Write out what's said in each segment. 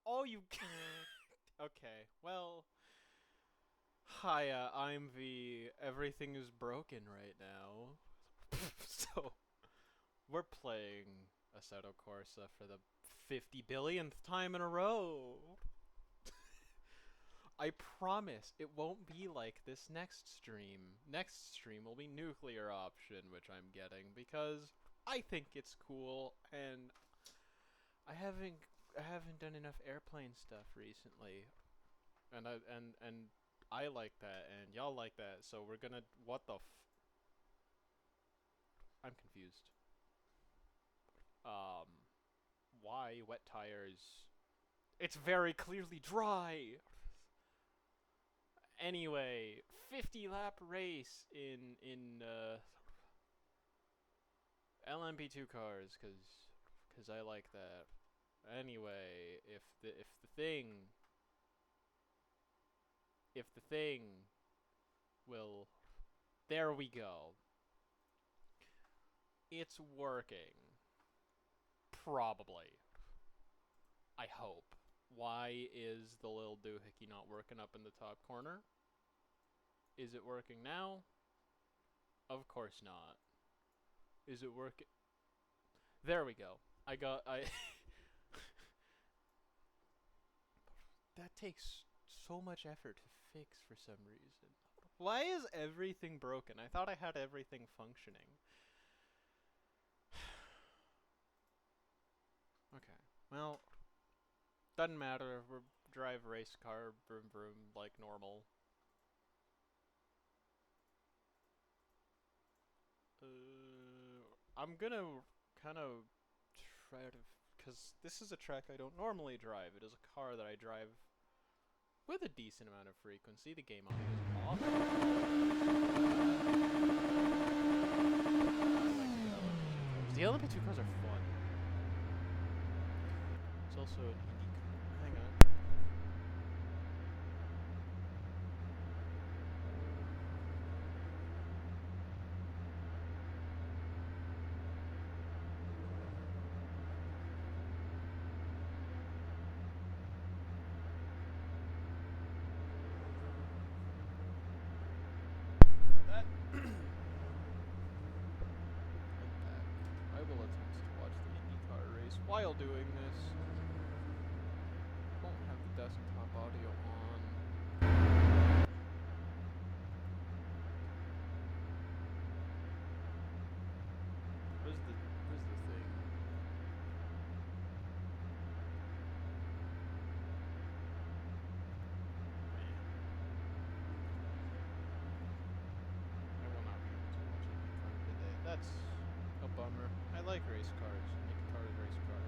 Oh, you. Okay, well. Hiya, I'm V. Everything is broken right now. So, we're playing Assetto Corsa for the 50 billionth time in a row. I promise it won't be like this next stream. Next stream will be nuclear option, which I'm getting because I think it's cool and I haven't I haven't done enough airplane stuff recently. And I like that and y'all like that. So we're going to what the I'm confused. Um why wet tires? It's very clearly dry. Anyway, 50 lap race in LMP2 cars cuz I like that. Anyway, if the thing will there we go. It's working. Probably. I hope. Why is the little doohickey not working up in the top corner? Is it working now? Of course not. Is it working? There we go. I that takes so much effort to fix for some reason. Why is everything broken? I thought I had everything functioning. Okay. Well, doesn't matter. We drive race car, vroom vroom, like normal. I'm gonna kind of try to, cause this is a track I don't normally drive. It is a car that I drive with a decent amount of frequency. The game audio is off. The LMP2 cars are fun. It's also an indie car. Hang on. That. I'm back. I will attempt to watch the IndyCar race while doing this. Won't have the desktop audio on. Where's the thing? I will not be able to watch IndyCar today. That's a bummer. I like race cars. IndyCars, race cars.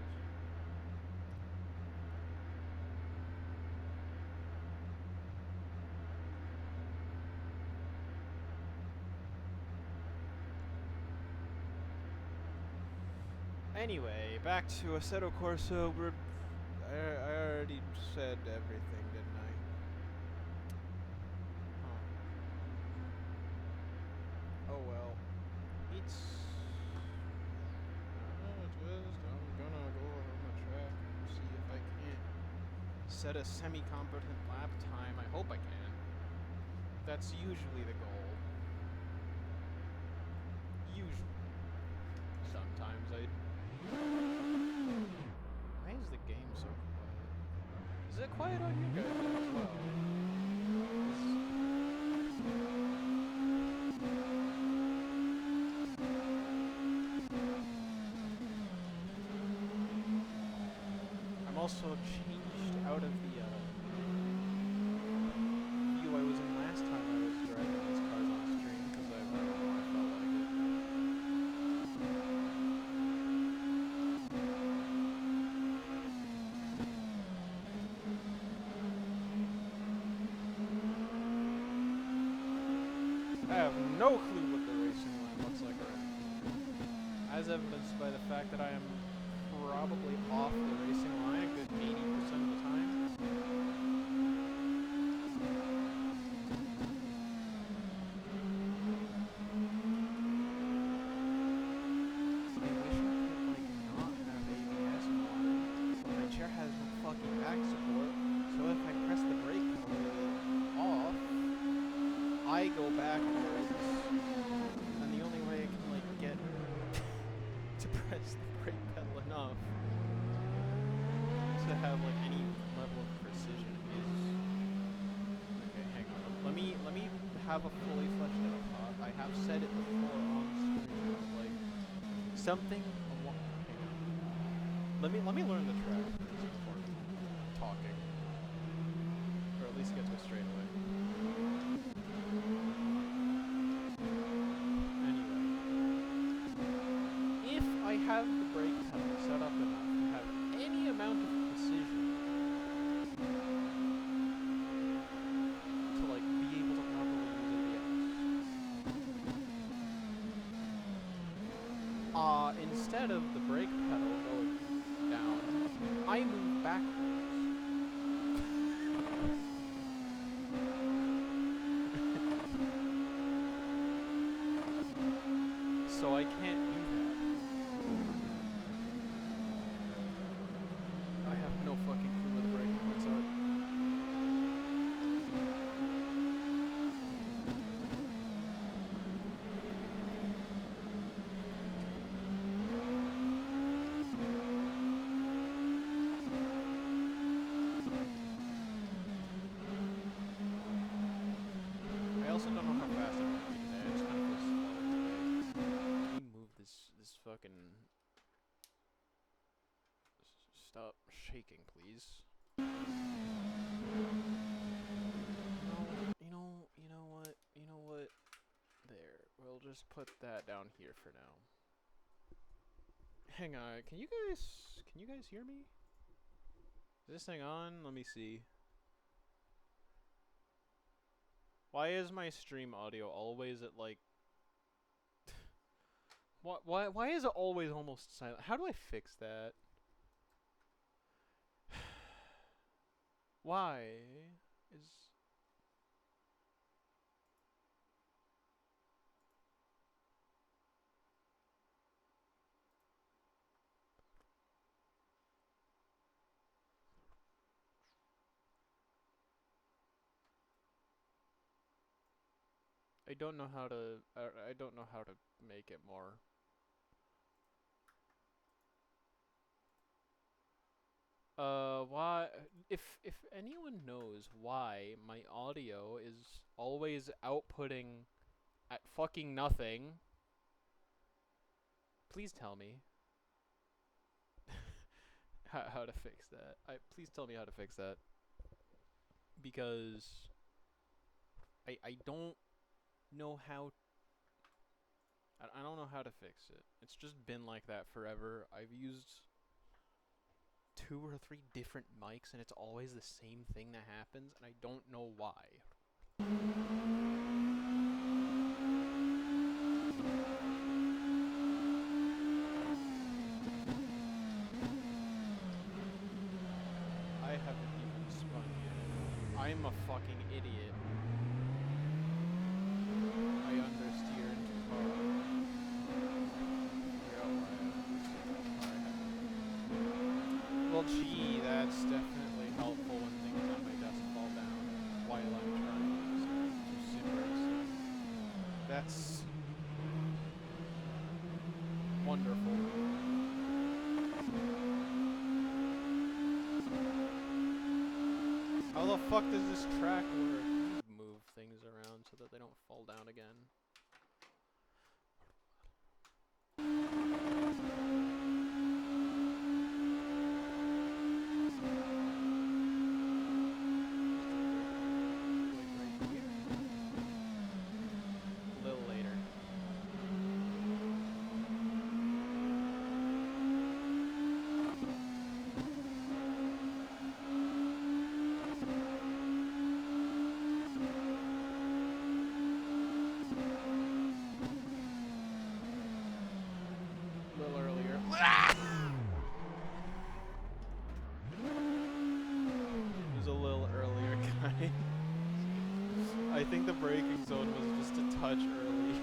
Anyway, back to Assetto Corsa. I already said everything, didn't I? Huh. Oh well. It's. I'm gonna go on the track and see if I can't set a semi-competent lap time. I hope I can. That's usually the goal. Usually. Sometimes I. Why is the game so quiet? Is it quiet on you guys as well? I'm also changed out of the view I was in last time I was driving these cars on stream because I don't know, I felt like it. I have no clue what the racing line looks like around here, as evidenced by the fact that I am probably off the racing line a good 80% of the time. I wish I could, like, not have ABS on. My chair has no fucking back support, so if I press the brake off, I go backwards, and the only way I can, like, get to press the brake pedal enough to have, like, any level of precision is... Okay, hang on. Let me have a fully fleshed out thought. I have said it before on stream, like, something... Hang on. Let me learn the track before talking. Or at least get to it straight away. Anyway. If I have the brake pedal set up enough to have any amount of precision to, like, be able to properly use ABS. Instead of the brake pedal going down, I move backwards. So I can't do that. I have no fucking clue where the breaking points are. I also don't know how fast I'm gonna be today. I just kind of feel slow today. Can you move this fucking... Stop shaking, please. You know what? There. We'll just put that down here for now. Hang on. Can you guys hear me? Is this thing on? Let me see. Why is my stream audio always at, like... Why is it always almost silent? How do I fix that? Why is... I don't know how to make it more. Why, if anyone knows why my audio is always outputting at fucking nothing, please tell me how to fix that. Please tell me how to fix that, because I don't know how. I don't know how to fix it. It's just been like that forever. I've used 2 or 3 different mics, and it's always the same thing that happens, and I don't know why. I haven't even spun yet. I'm a fucking idiot. I understeer into car. Well, gee, that's definitely helpful when things on my desk fall down while I'm trying to sim racing. That's wonderful. How the fuck does this track work? Move things around so that they don't fall down again. I think the braking zone was just a touch early.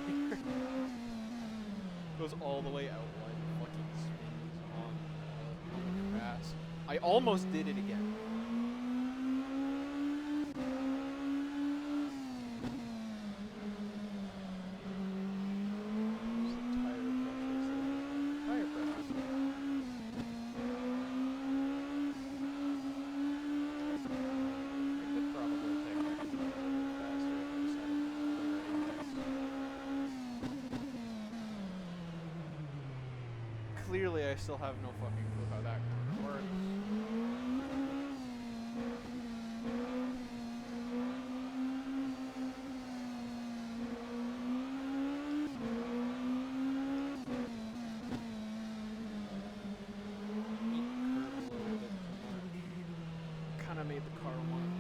Goes all the way out while the fucking spins on the grass. I I almost did it again. Tire pressures. I could probably take that a little bit faster if I just had a clear apex. Clearly, I still have no fucking clue how that corner works. Kind of made the car want to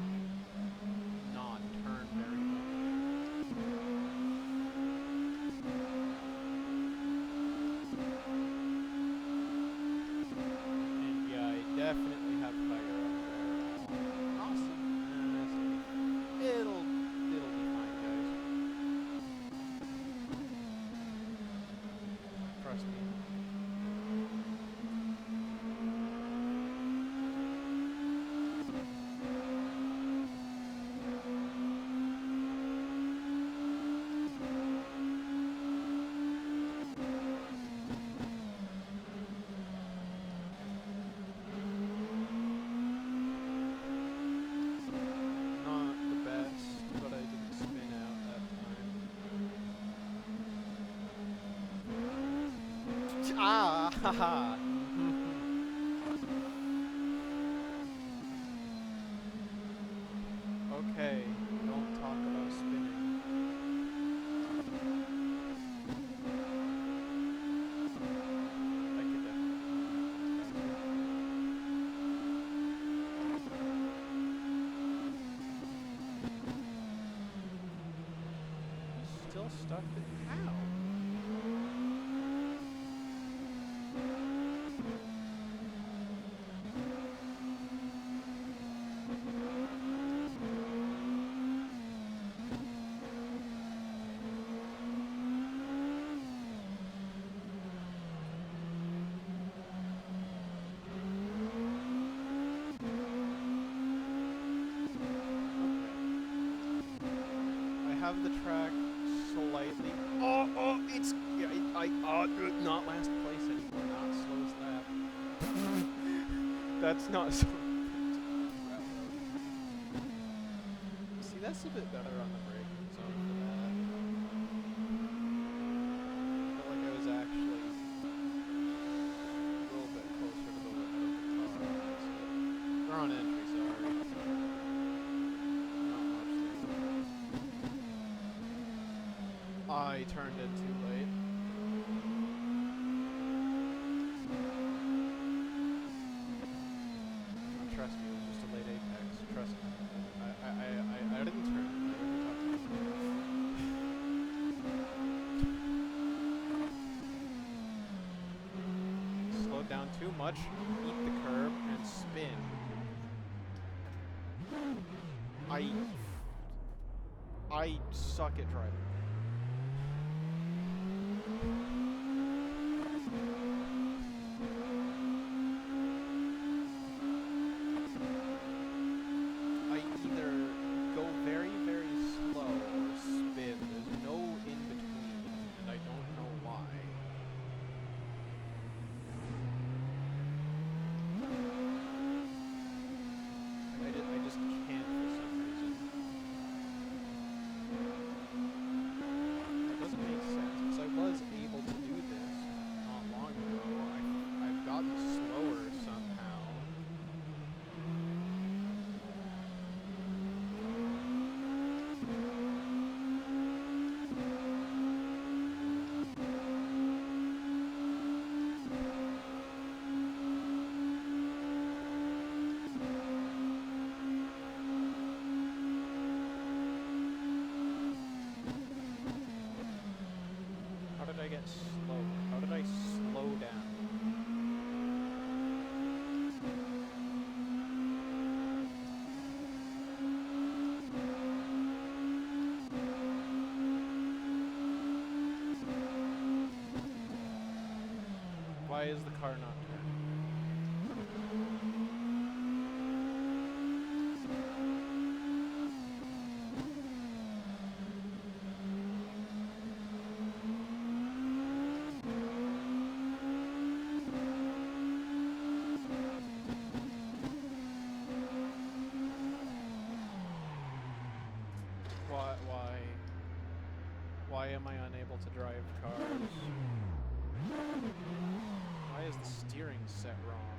not turn very much. And yeah, I definitely have fire up there. Awesome. It'll be fine, guys. Trust me. Not the best, but I didn't spin out that time. Ah, haha. Okay, don't talk about spinning. I could definitely still stuck there. How? I have the track slightly. Oh, it's yeah. Not last place anymore. Not slowest lap. That's not so. See, that's a bit better on the braking zone for that. I felt like I was actually a little bit closer to the limit of the car on exit. Or on entry, sorry. Not much there. I turned in too late. Trust me, it was just a late apex. Trust me. I didn't turn. Slowed down too much, eat the curb, and spin. I suck at driving. I either go very, very slow or spin. There's no in between, and I don't know why. I just can't for some reason. It doesn't make sense, because I was able to do this not long ago. I've gotten slower somehow. How did I get slower? How did I slow down? Why is the car not turning? am I unable to drive cars? Why is the steering set wrong?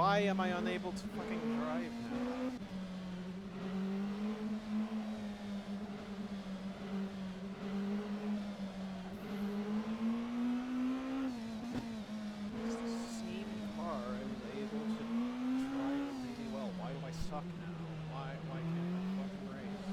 Why am I unable to fucking drive now? It's the same car I was able to drive really well. Why do I suck now? Why can't I fucking race?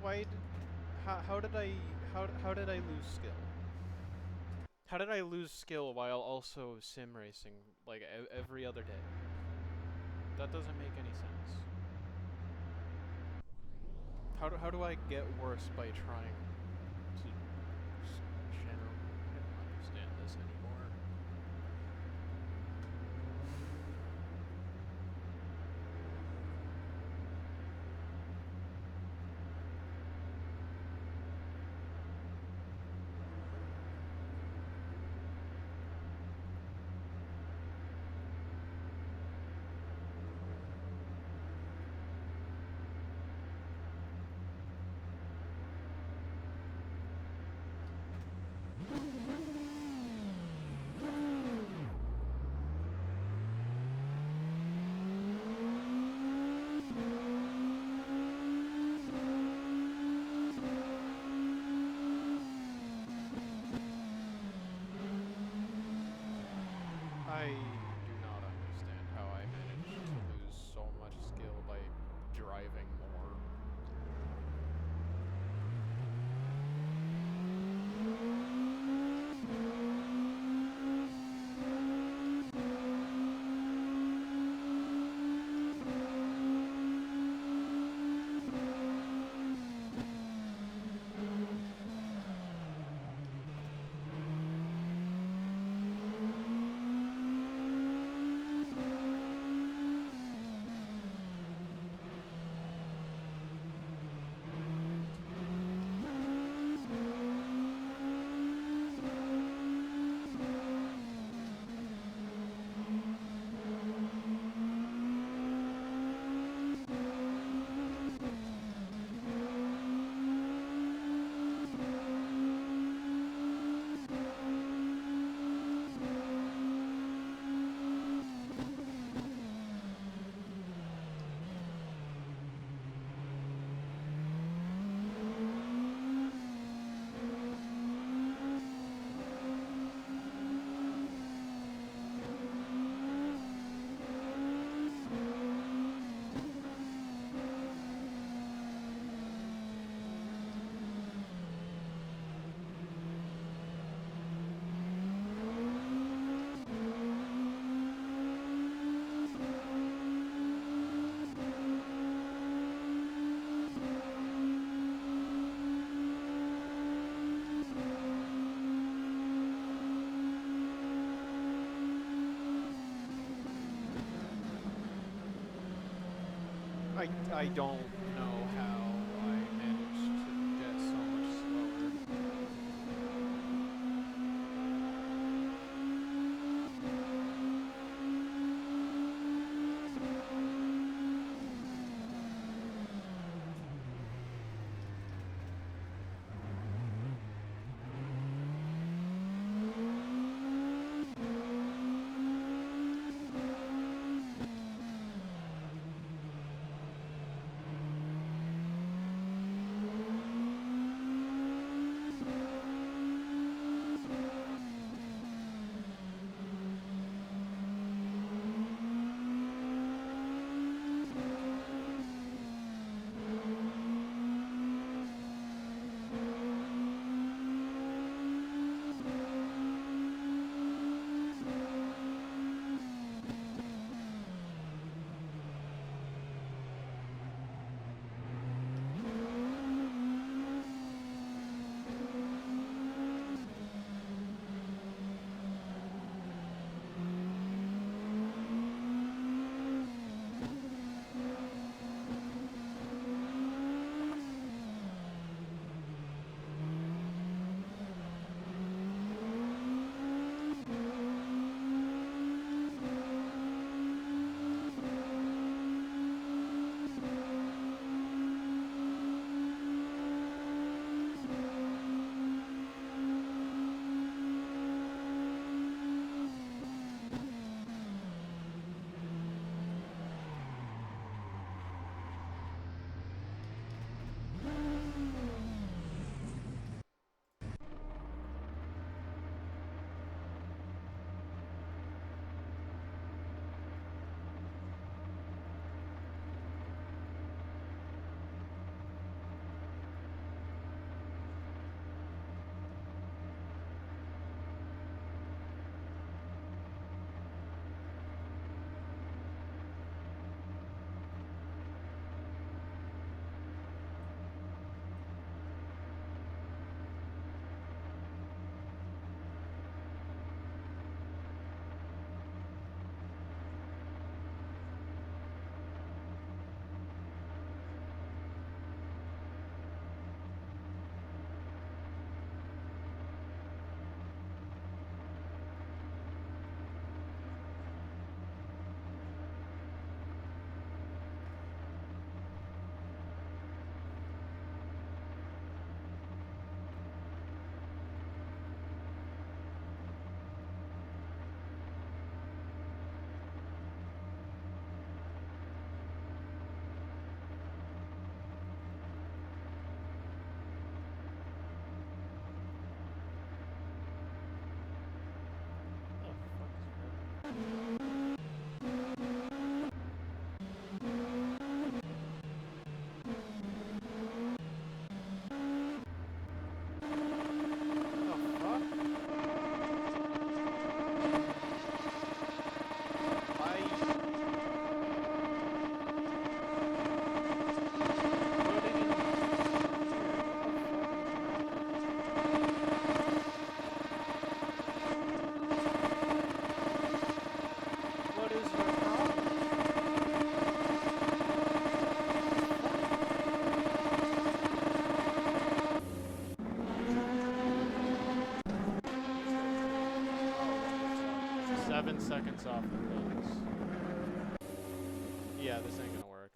Why did, how did I lose skill? How did I lose skill while also sim racing, like, every other day? That doesn't make any sense. How do I get worse by trying to general? I don't understand this anymore. I do not understand how I managed to lose so much skill by driving more. I don't know how I managed to get so much slower. 11 seconds off the wings. Yeah, this ain't gonna work.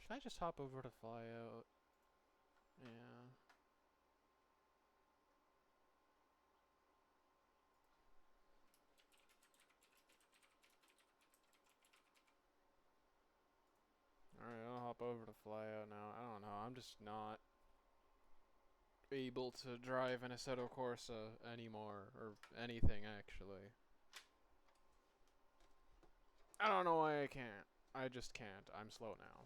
Should I just hop over to fly out? Yeah. Alright, I'll hop over to fly out now. I don't know, I'm just not able to drive an Assetto Corsa anymore, or anything actually. I don't know why I can't. I just can't. I'm slow now.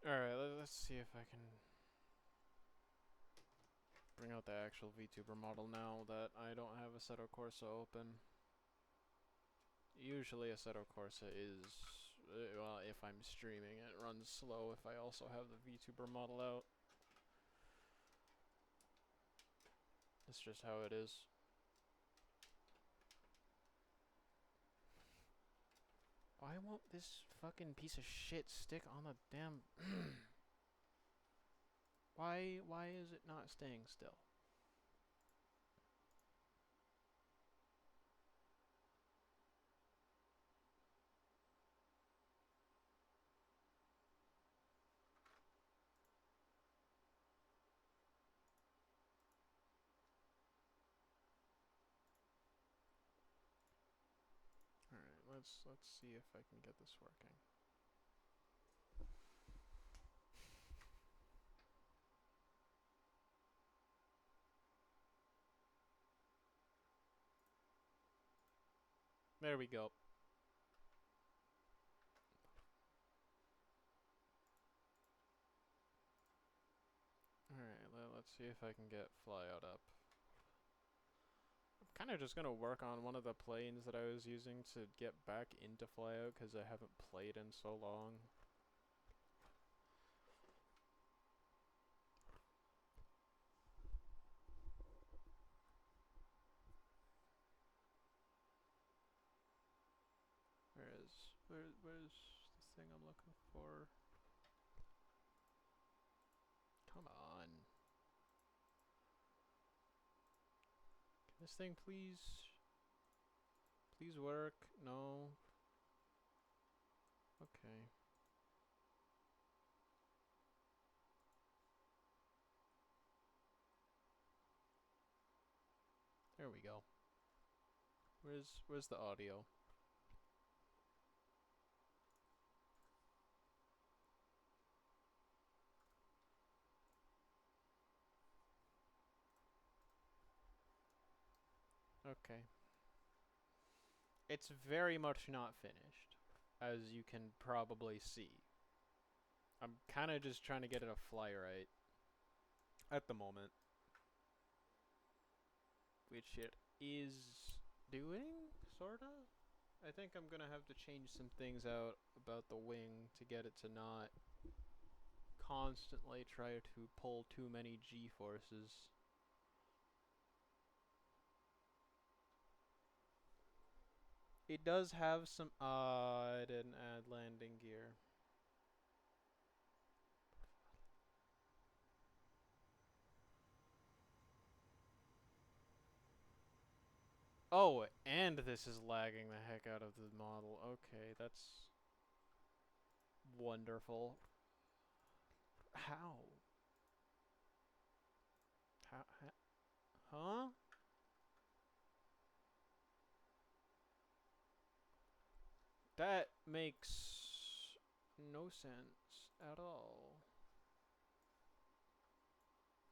Alright, let's see if I can bring out the actual VTuber model now that I don't have Assetto Corsa open. Usually Assetto Corsa is, well, if I'm streaming, it runs slow if I also have the VTuber model out. That's just how it is. Why won't this fucking piece of shit stick on the damn... Why is it not staying still? Alright, let's see if I can get this working. There we go. Alright, let's see if I can get flyout up. I'm kind of just gonna work on one of the planes that I was using to get back into flyout because I haven't played in so long. Where's the thing I'm looking for? Come on. Can this thing please work? No. Okay. There we go. Where's the audio? Okay. It's very much not finished, as you can probably see. I'm kind of just trying to get it to fly right at the moment, which it is doing, sorta. I think I'm gonna have to change some things out about the wing to get it to not constantly try to pull too many G-forces. It does have some... I didn't add landing gear. Oh, and this is lagging the heck out of the model. Okay, that's wonderful. How? How? Huh? That makes no sense at all.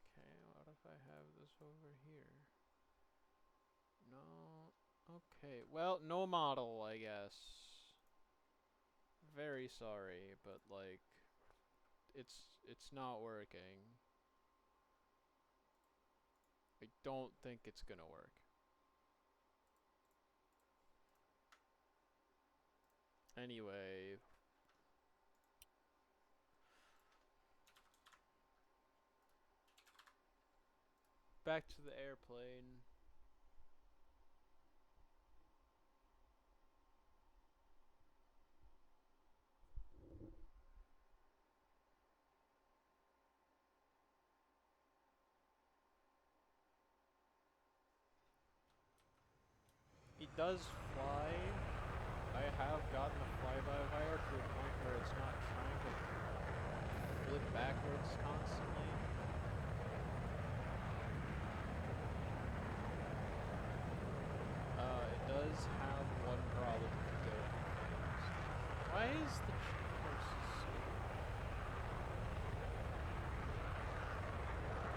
Okay, what if I have this over here? No. Okay, well, no model, I guess. Very sorry, but like, it's not working. I don't think it's gonna work. Anyway, back to the airplane. It does fly. I have gotten the fly-by-wire to a point where it's not trying to flip backwards constantly. It does have one problem with going fast. Why is the corsa so...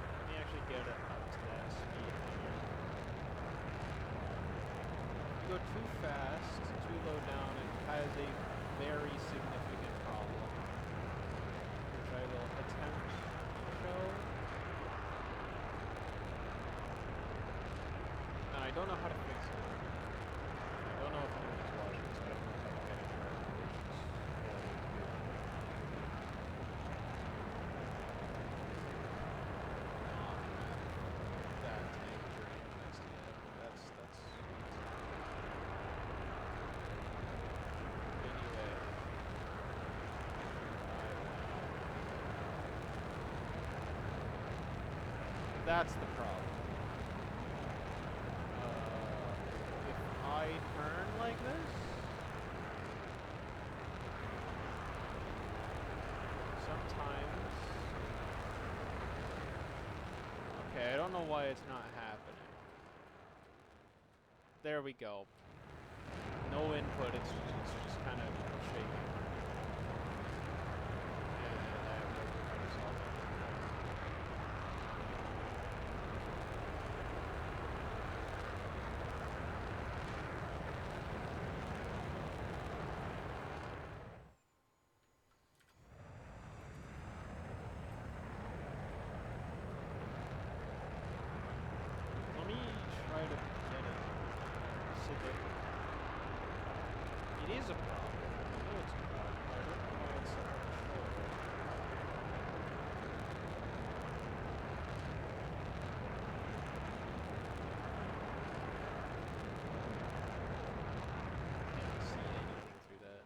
Let me actually get it up to that speed here. If you go too fast, too low down, it has a very significant problem, which I will attempt to show. And I don't know how to fix it. I don't know if anyone's watching, so I don't know if I'm getting recommendations for you. That tangerine next to him. That's anyway. That's the problem. If I turn like this, sometimes... Okay, I don't know why it's not happening. There we go. No input, it's just kind of shaking. And I have no clue how to solve it. Let me try to get it so that it is a problem. I know it's a problem, but I don't know why it's so hard to show it. Can't see anything through that.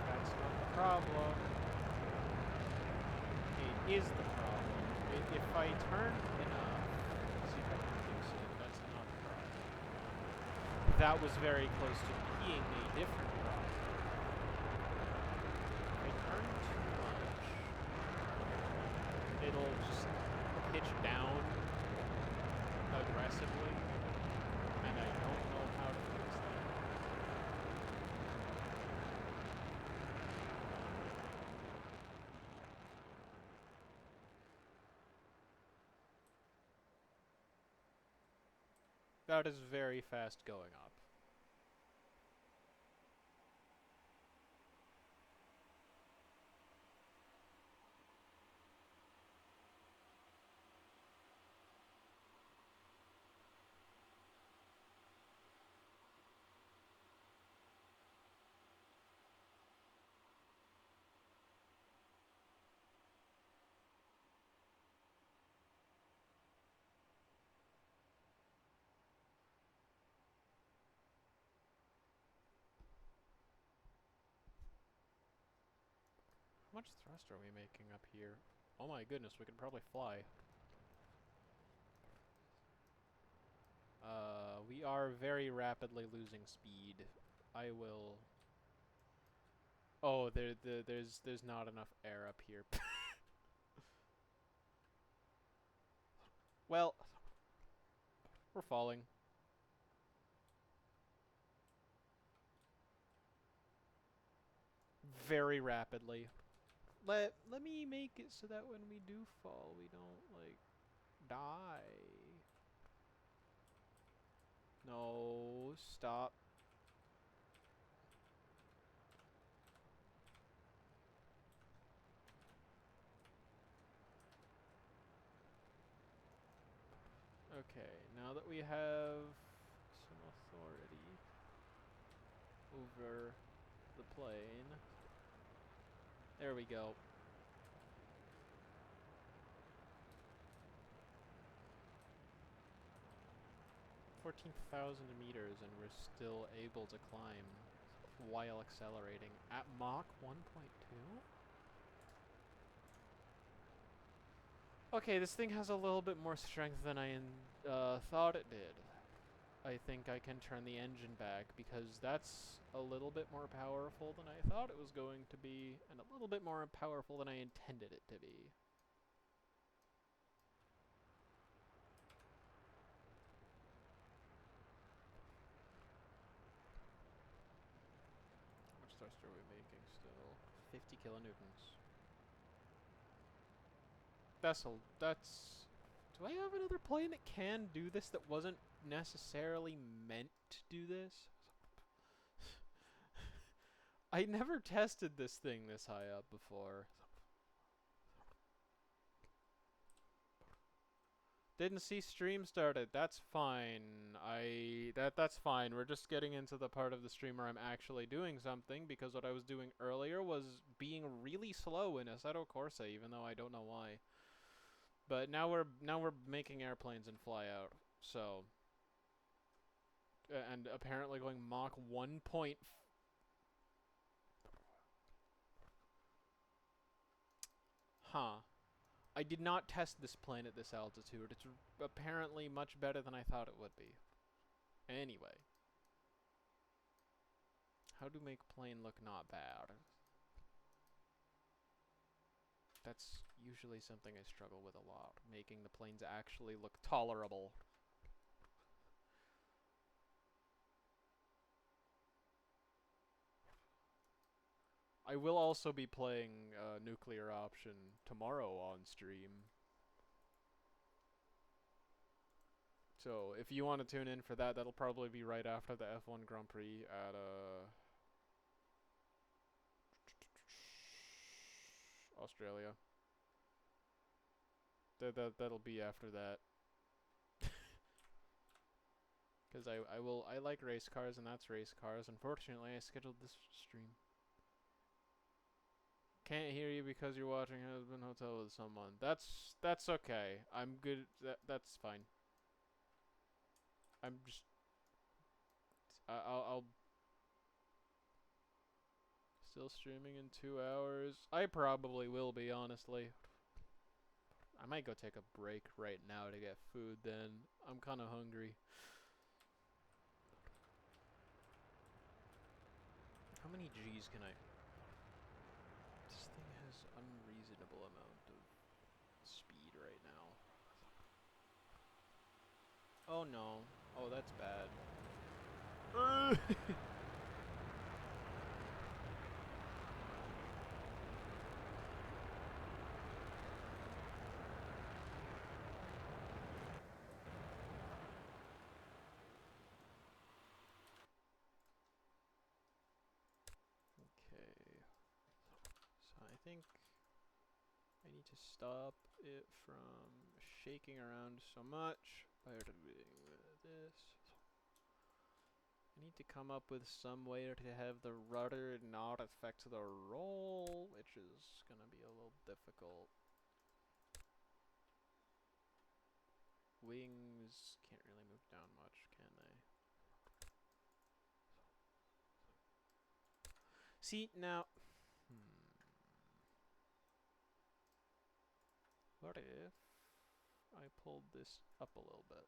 That's not the problem. It is the problem. If I turn enough, let's see if I can fix it. That's not the problem. That was very close to being a different problem. If I turn too much, it'll just pitch down aggressively, and I don't know how to fix that. That is very fast going up. much thrust are we making up here? Oh my goodness, we could probably fly. We are very rapidly losing speed. I will... Oh, there's not enough air up here. Well, we're falling. Very rapidly. Let me make it so that when we do fall, we don't, like, die. No, stop. Okay, now that we have some authority over the plane, there we go. 14,000 meters and we're still able to climb while accelerating at Mach 1.2? Okay, this thing has a little bit more strength than I thought it did. I think I can turn the engine back because that's a little bit more powerful than I thought it was going to be, and a little bit more powerful than I intended it to be. How much thrust are we making still? 50 kilonewtons. That's... Do I have another plane that can do this that wasn't necessarily meant to do this? I never tested this thing this high up before. Didn't see stream started. That's fine. That's fine. We're just getting into the part of the stream where I'm actually doing something, because what I was doing earlier was being really slow in assetto corsa, even though I don't know why. But now we're making airplanes and fly out. So and apparently going Mach 1. Huh. I did not test this plane at this altitude. It's apparently much better than I thought it would be. Anyway. How to make plane look not bad? That's usually something I struggle with a lot. Making the planes actually look tolerable. I will also be playing Nuclear Option tomorrow on stream. So if you want to tune in for that, that'll probably be right after the F1 Grand Prix at Australia. That'll be after that. Because I like race cars, and that's race cars. Unfortunately, I scheduled this stream. Can't hear you because you're watching Husband Hotel with someone. That's okay. I'm good. That's fine. I'm just... I'll still streaming in 2 hours. I probably will be, honestly. I might go take a break right now to get food then. I'm kind of hungry. How many G's can I... This thing has unreasonable amount of speed right now. Oh no. Oh, that's bad. Okay. So I think I need to stop it from shaking around so much by doing this. I need to come up with some way to have the rudder not affect the roll, which is gonna be a little difficult. Wings can't really move down much, can they? See, now... What if I pulled this up a little bit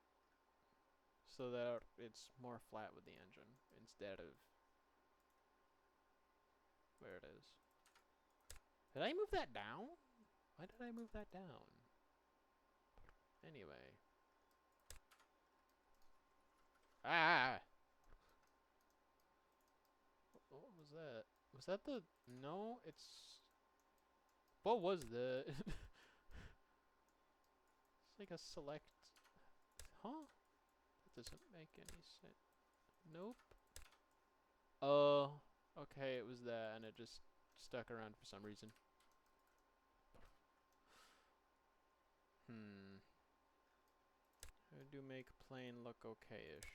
so that it's more flat with the engine instead of where it is? Did I move that down? Why did I move that down? Anyway. Ah! What was that? Was that the... No, it's... What was that? It's like a select... Huh? That doesn't make any sense. Nope. Oh, okay, it was that, and it just stuck around for some reason. I do make plane look okay-ish.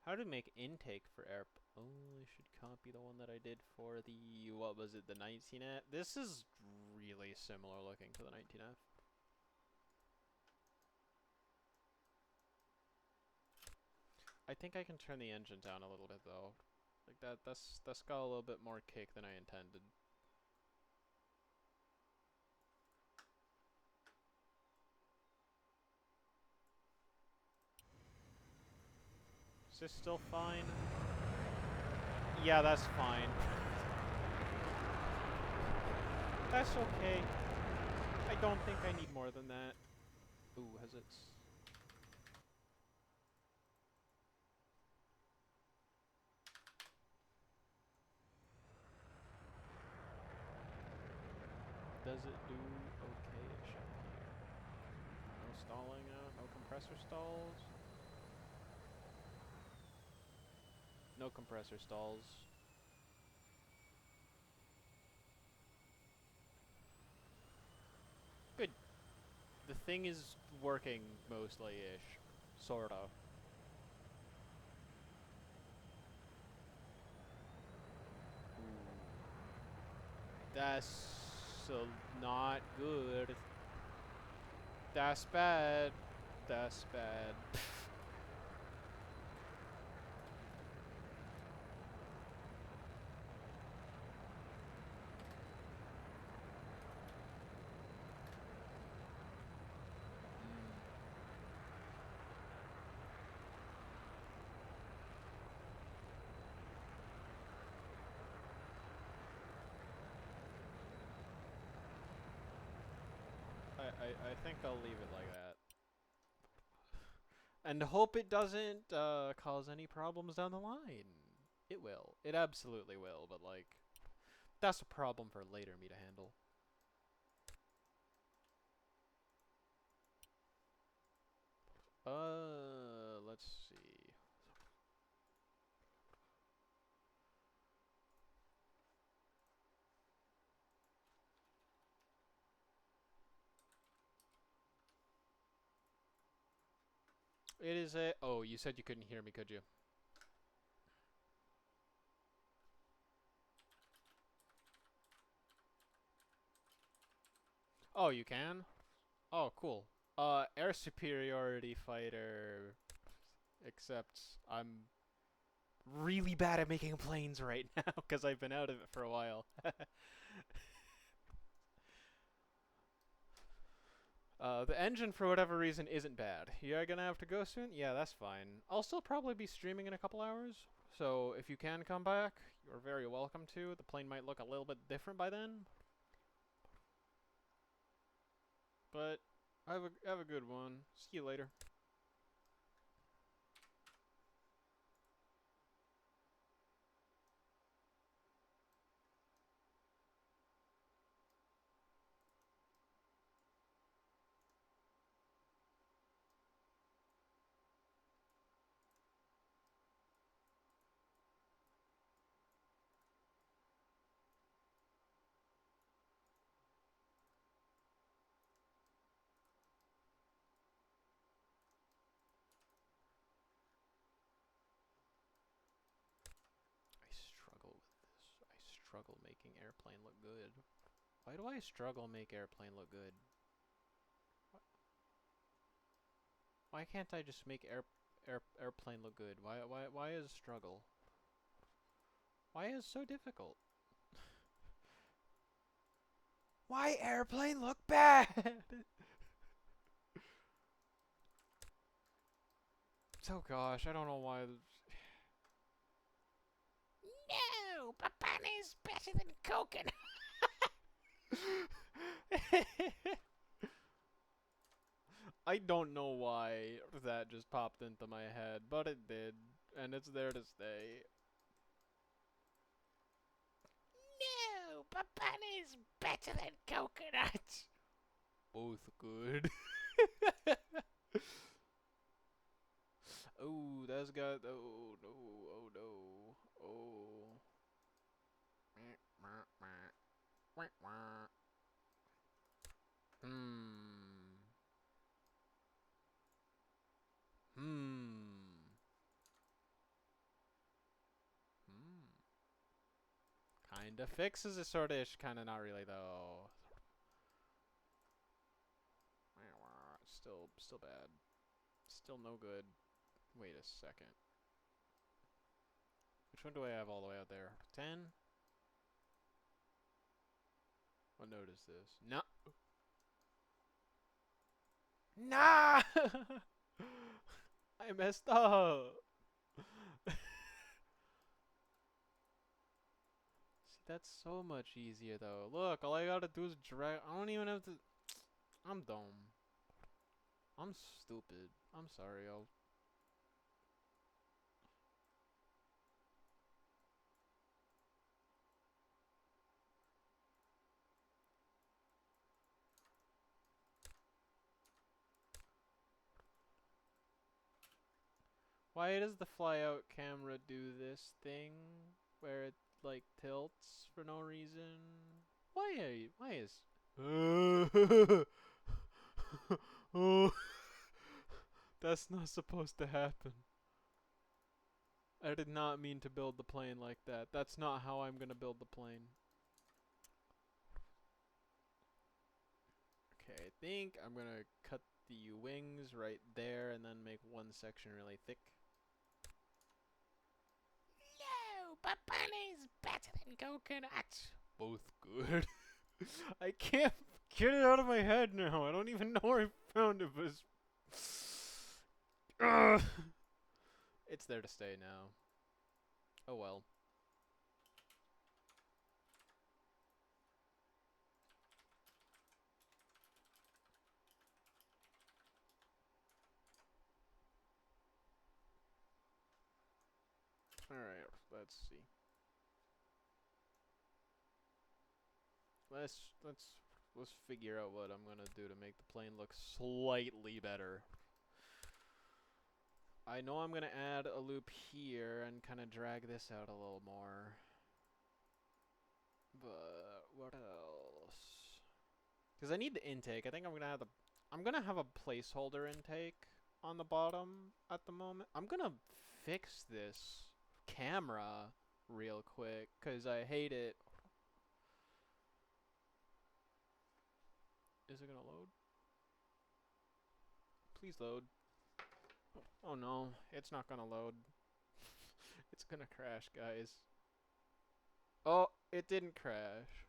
How to make intake for air... Oh, I should copy the one that I did for the... What was it? The 19F? This is really similar looking to the 19F. I think I can turn the engine down a little bit though. Like that's got a little bit more kick than I intended. Is this still fine? Yeah, that's fine. That's okay. I don't think I need more than that. Ooh, has it... Does it do okay-ish up here? No stalling out, no compressor stalls. No compressor stalls. Good. The thing is working mostly-ish. Sorta. That's not good. That's bad. That's bad. I think I'll leave it like that. And hope it doesn't cause any problems down the line. It will. It absolutely will, but like, that's a problem for later me to handle. Let's see. It is a... Oh, you said you couldn't hear me, could you? Oh, you can? Oh, cool. Air superiority fighter. Except I'm really bad at making planes right now because I've been out of it for a while. The engine, for whatever reason, isn't bad. You're gonna have to go soon? Yeah, that's fine. I'll still probably be streaming in a couple hours, so if you can come back, you're very welcome to. The plane might look a little bit different by then. But have a good one. See you later. I struggle with this. I struggle making airplane look good. Why do I struggle make airplane look good? Why can't I just make airplane look good? Why is struggle? Why is so difficult? Why airplane look bad? Oh gosh, I don't know why. No, Papana's better than coconut. I don't know why that just popped into my head, but it did, and it's there to stay. No, Papana's better than coconut. Both good. Oh, that's got. Oh no! Oh no! Oh. Hmm. Hmm. Hmm. Kinda fixes it, sorta-ish. Kinda not really though. Still bad. Still no good. Wait a second. Which one do I have all the way out there? 10? What note is this? No. Nah! I messed up. See, that's so much easier though. Look, all I gotta do is drag. I don't even have to. I'm dumb. I'm stupid. I'm sorry. I'll. Why does the fly out camera do this thing where it like tilts for no reason? Why is oh, that's not supposed to happen. I did not mean to build the plane like that. That's not how I'm gonna build the plane. Okay, I think I'm gonna cut the wings right there and then make one section really thick. No, Papana's better than coconut. Both good. I can't get it out of my head now. I don't even know where I found it, but Ugh. It's there to stay now. Oh well. Alright, let's see. Let's figure out what I'm gonna do to make the plane look slightly better. I know I'm gonna add a loop here and kind of drag this out a little more. But what else? Because I need the intake. I think I'm gonna have a placeholder intake on the bottom at the moment. I'm gonna fix this camera real quick because I hate it. Is it gonna load? Please load. Oh no, it's not gonna load. It's gonna crash, guys. Oh, it didn't crash.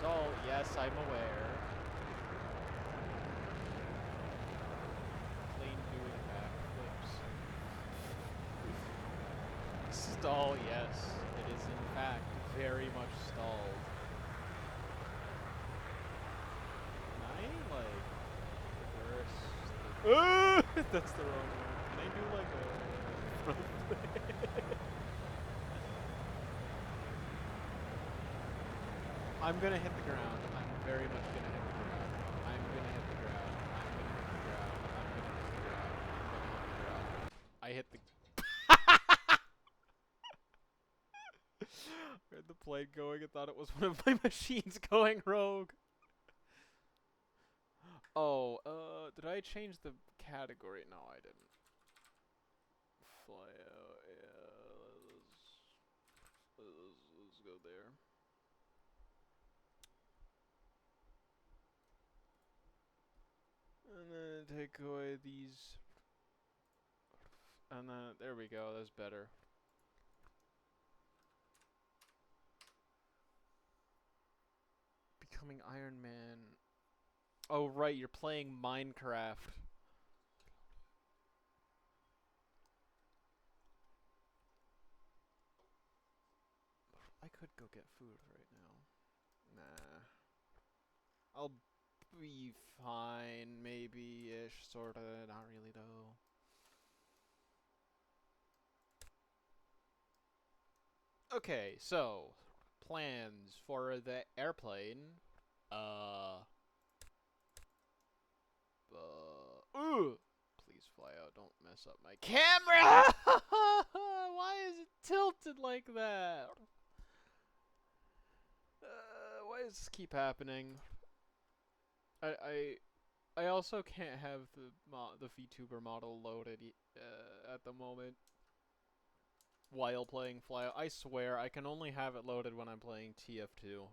Stall, yes, I'm aware. Plane doing backflips. Stall, yes. It is in fact very much stalled. Can I, like, reverse the... That's the wrong one. Can I do, like, a front flip? I'm gonna hit the ground. I'm very much gonna hit the ground. I'm gonna hit the ground. I'm gonna hit the ground. I'm gonna hit the ground. I'm gonna hit the ground. I hit the... Heard the plane going and thought it was one of my machines going rogue. Oh, did I change the category? No, I didn't. Fly out, yeah. Let's go there. take away these. And then, there we go, that's better. Becoming Iron Man. Oh, right, you're playing Minecraft. I could go get food right now. Nah. I'll be fine, maybe-ish, sorta, not really though. Okay, so, plans for the airplane. Please fly out, don't mess up my camera! Why is it tilted like that? Why does this keep happening? I also can't have the VTuber model loaded at the moment while playing Fly Out. I swear, I can only have it loaded when I'm playing TF2.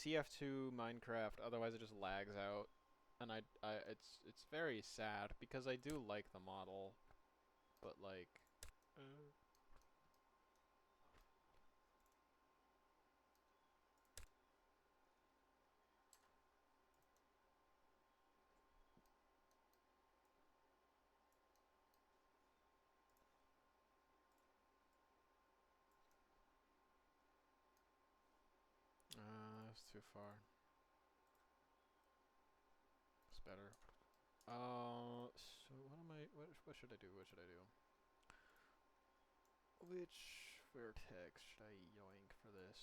TF2 Minecraft, otherwise it just lags out, and it's very sad because I do like the model, but like. That's too far. It's better. So what should I do? What should I do? Which vertex should I yoink for this?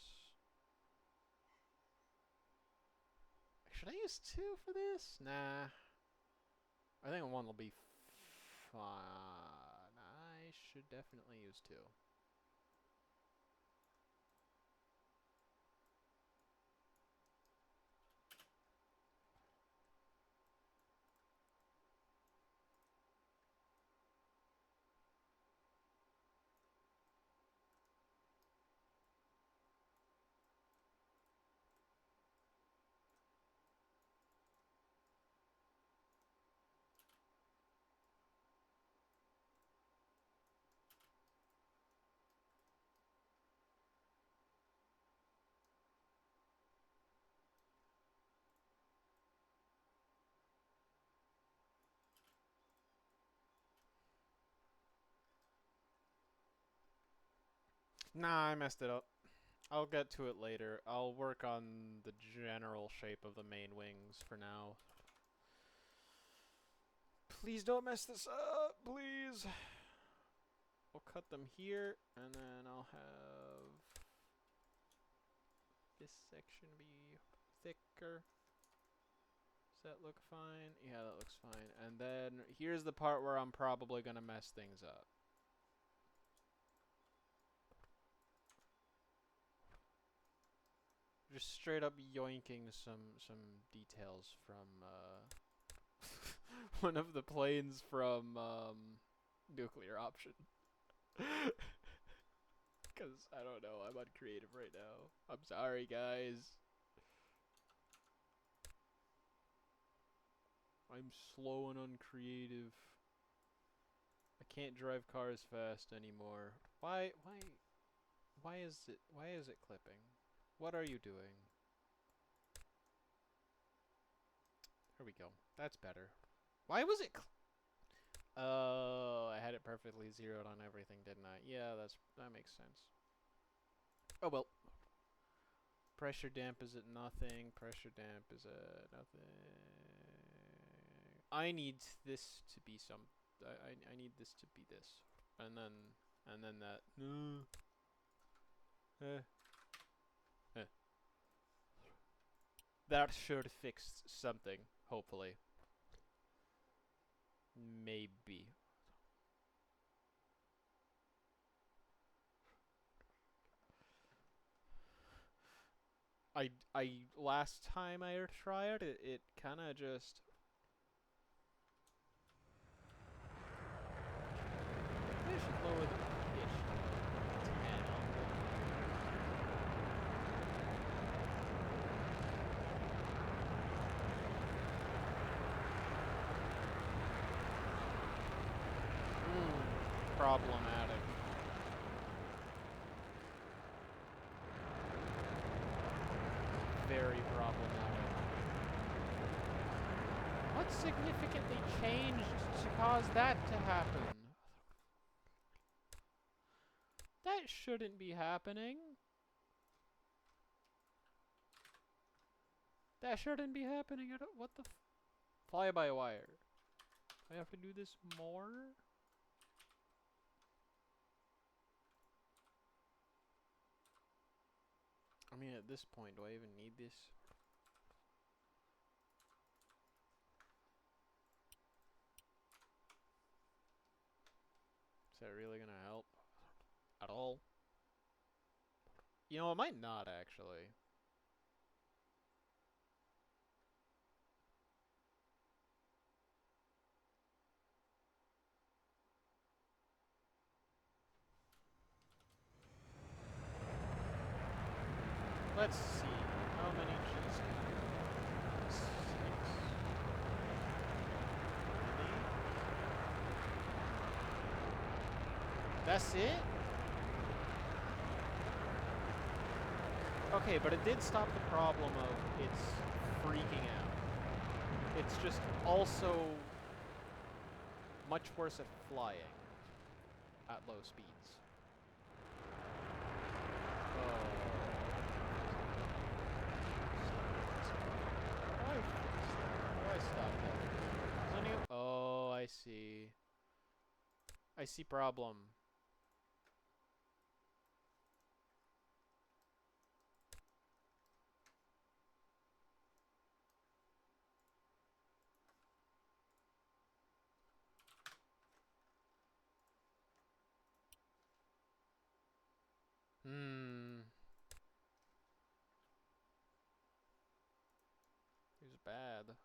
Should I use 2 for this? Nah. I think 1 will be fine. I should definitely use 2. Nah, I messed it up. I'll get to it later. I'll work on the general shape of the main wings for now. Please don't mess this up, please. We'll cut them here, and then I'll have this section be thicker. Does that look fine? Yeah, that looks fine. And then here's the part where I'm probably gonna mess things up. Just straight up yoinking some details from one of the planes from Nuclear Option. Cause I don't know, I'm uncreative right now. I'm sorry, guys. I'm slow and uncreative. I can't drive cars fast anymore. Why is it clipping? What are you doing? Here we go. That's better. Why was it oh, I had it perfectly zeroed on everything, didn't I? Yeah, that makes sense. Oh well. Pressure damp is at nothing. Pressure damp is at nothing. I need this to be some. I need this to be this, and then that. That should fix something, hopefully. Maybe. I last time I tried it, it kind of just. I should lower the pitch to 10. problematic. Very problematic. What significantly changed to cause that to happen? That shouldn't be happening. That shouldn't be happening at all. What the fly-by-wire. I have to do this more? I mean, at this point, do I even need this? Is that really gonna help? At all? You know, it might not, actually. Let's see. How many G's can I do? 6. Really? That's it? Okay, but it did stop the problem of it's freaking out. It's just also much worse at flying at low speeds. Oh. Why stop that? Oh, I see. I see problem. He's bad.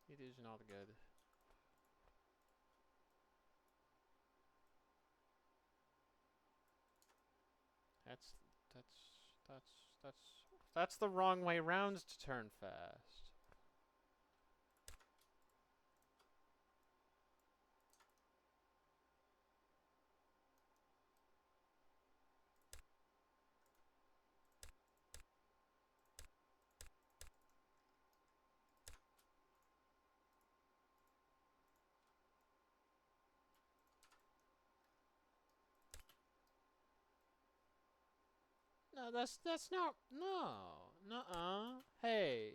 It is not good. That's the wrong way round to turn fast. No, that's not, no. Nuh-uh. Hey.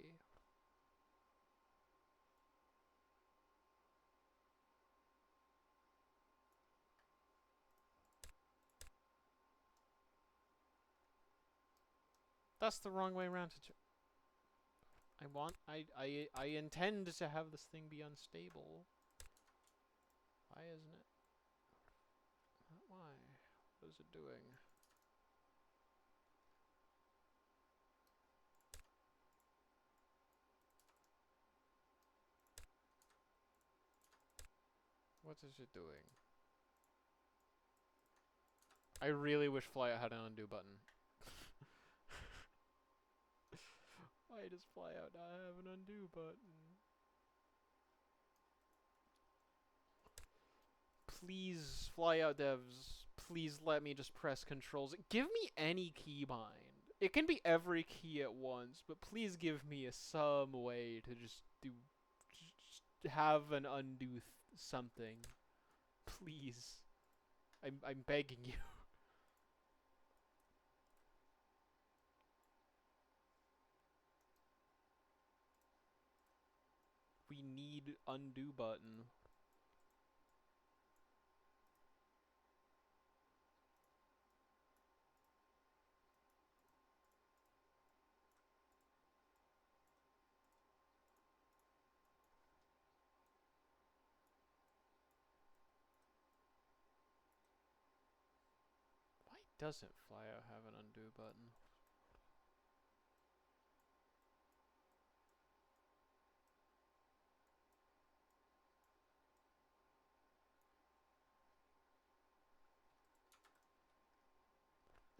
That's the wrong way around to turn. I intend to have this thing be unstable. Why isn't it? Why? What is it doing? What is it doing? I really wish Flyout had an undo button. Why does Flyout not have an undo button? Please, Flyout devs, please let me just press controls. Give me any keybind. It can be every key at once, but please give me some way to just have an undo something. Please. I'm begging you. We need undo button. Why doesn't Flyout have an undo button?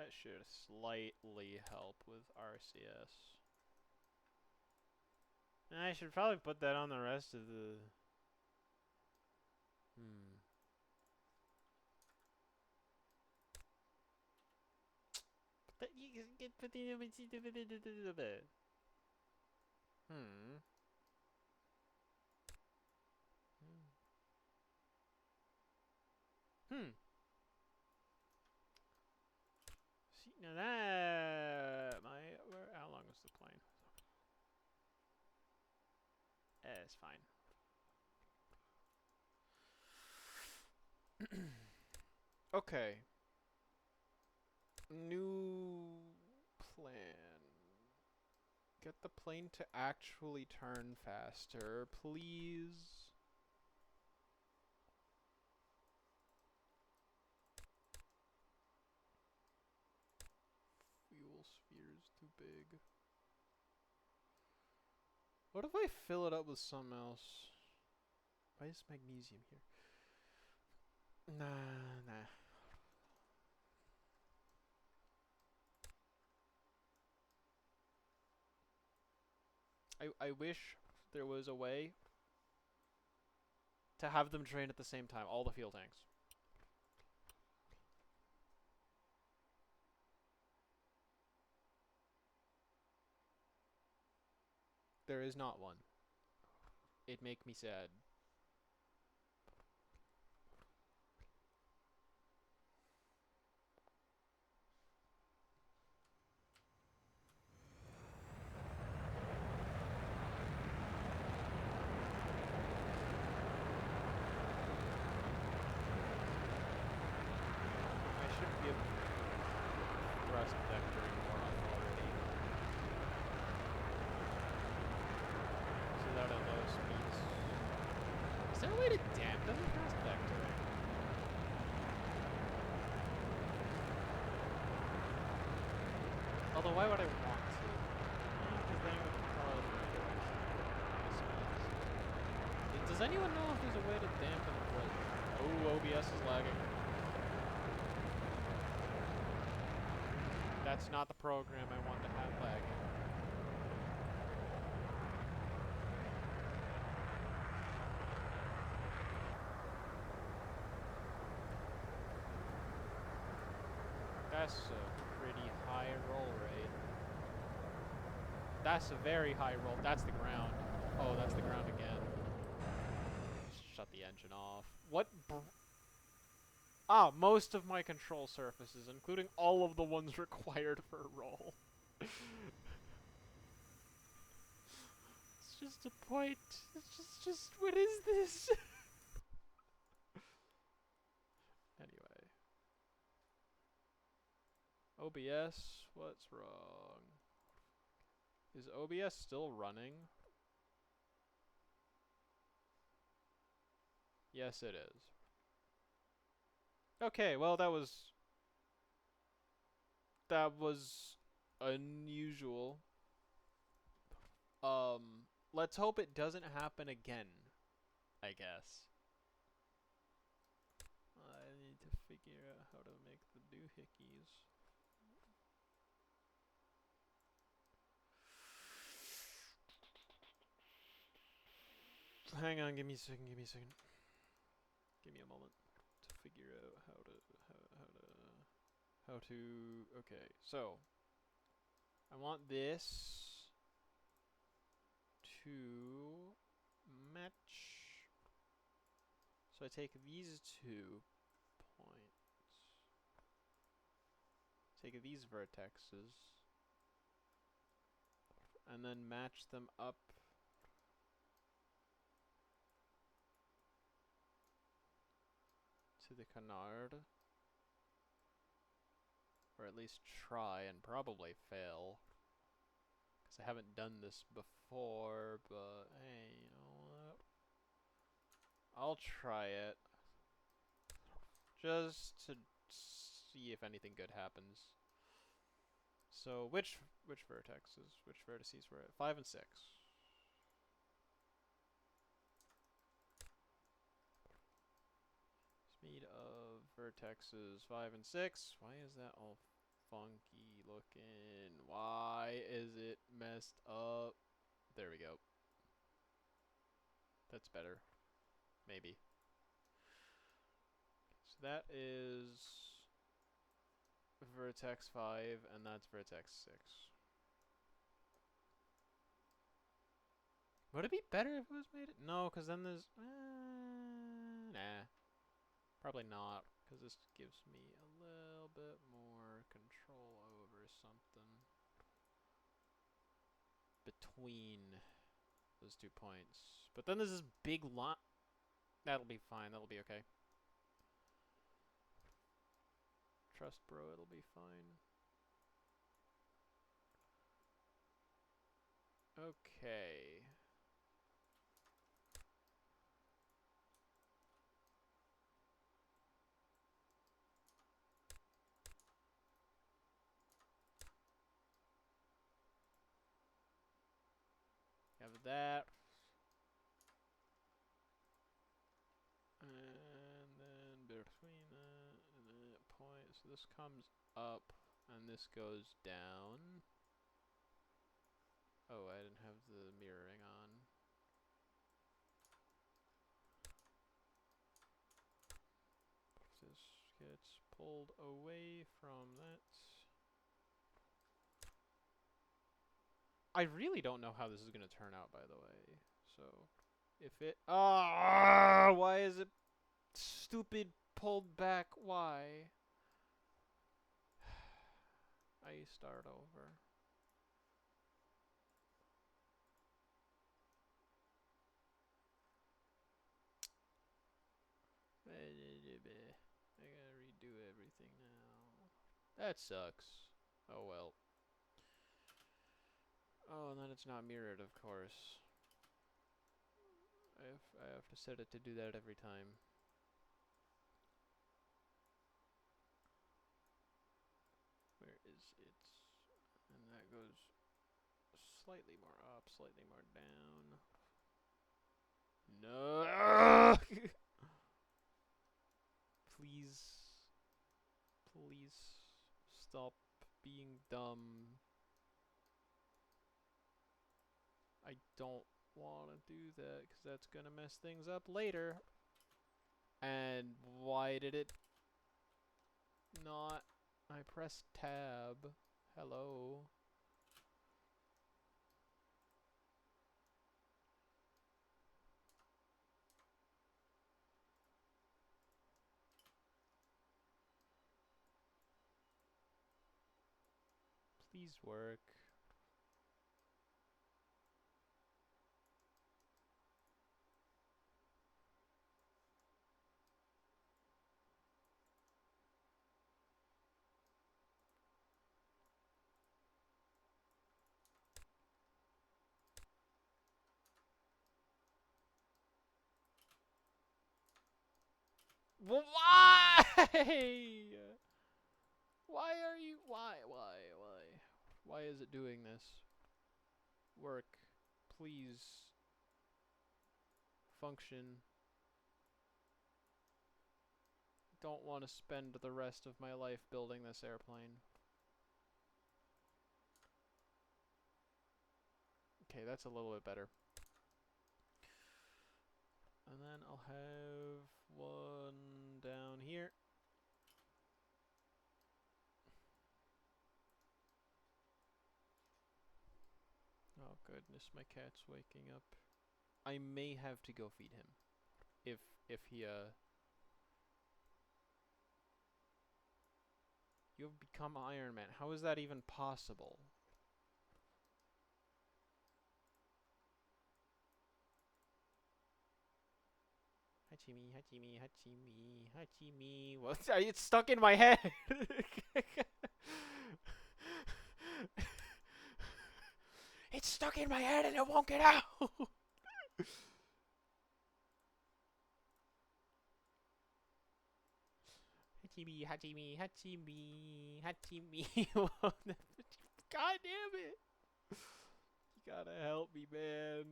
That should slightly help with RCS. I should probably put that on the rest of the... See, now that... how long was the plane? It's fine. Okay. New plan. Get the plane to actually turn faster, please. Fuel sphere is too big. What if I fill it up with something else? Why is magnesium here? Nah. I wish there was a way to have them train at the same time, all the fuel tanks. There is not one. It make me sad. I should give thrust vectoring more authority. So that at low speeds. Is there a way to dampen the thrust vectoring? Although why would I want to? Because then it would propel us in a direction. Does anyone know if there's a way to dampen the thrust? Oh, OBS is lagging. That's not the program I want to have lagging. That's a pretty high roll rate. That's a very high roll. That's the ground. Oh, that's the ground again. Shut the engine off. What? Most of my control surfaces, including all of the ones required for a roll. It's just a point. It's just, what is this? Anyway. OBS, what's wrong? Is OBS still running? Yes, it is. Okay, well, that was unusual. Let's hope it doesn't happen again, I guess. I need to figure out how to make the doohickeys. Hang on, give me a second. Give me a moment to figure out how to okay, so I want this to match. So I take these 2 points. Take these vertexes and then match them up to the canard. Or at least try and probably fail. Because I haven't done this before, but hey, you know what? I'll try it. Just to see if anything good happens. So which vertices, which vertices were at 5 and 6? Speed of vertexes 5 and 6. Why is that all funky looking. Why is it messed up? There we go. That's better. Maybe. So that is vertex 5, and that's vertex 6. Would it be better if it was made? No, because then there's... nah. Probably not, because this gives me a little bit more control over something between those 2 points. But then there's this big line. That'll be fine. That'll be okay. Trust bro, it'll be fine. Okay. Have that. And then between that and that point, so this comes up and this goes down. Oh, I didn't have the mirroring on. This gets pulled away from that. I really don't know how this is going to turn out, by the way. So, if it... Ah! Why is it stupid pulled back? Why? I start over. I gotta redo everything now. That sucks. Oh well. Oh, and then it's not mirrored, of course. I have to set it to do that every time. Where is it? And that goes slightly more up, slightly more down. No! Please. Please stop being dumb. I don't want to do that because that's going to mess things up later. And why did it not? I pressed tab. Hello. Please work. Why? Why are you? Why? Why is it doing this? Work. Please. Function. Don't want to spend the rest of my life building this airplane. Okay, that's a little bit better. And then I'll have one down here. Oh goodness, my cat's waking up. I may have to go feed him. If he You have become Iron Man. How is that even possible? Hachimi, Hachimi, Hachimi, Hachimi. What? It's stuck in my head. It's stuck in my head and it won't get out. Hachimi, Hachimi, Hachimi, Hachimi. God damn it. You gotta help me, man.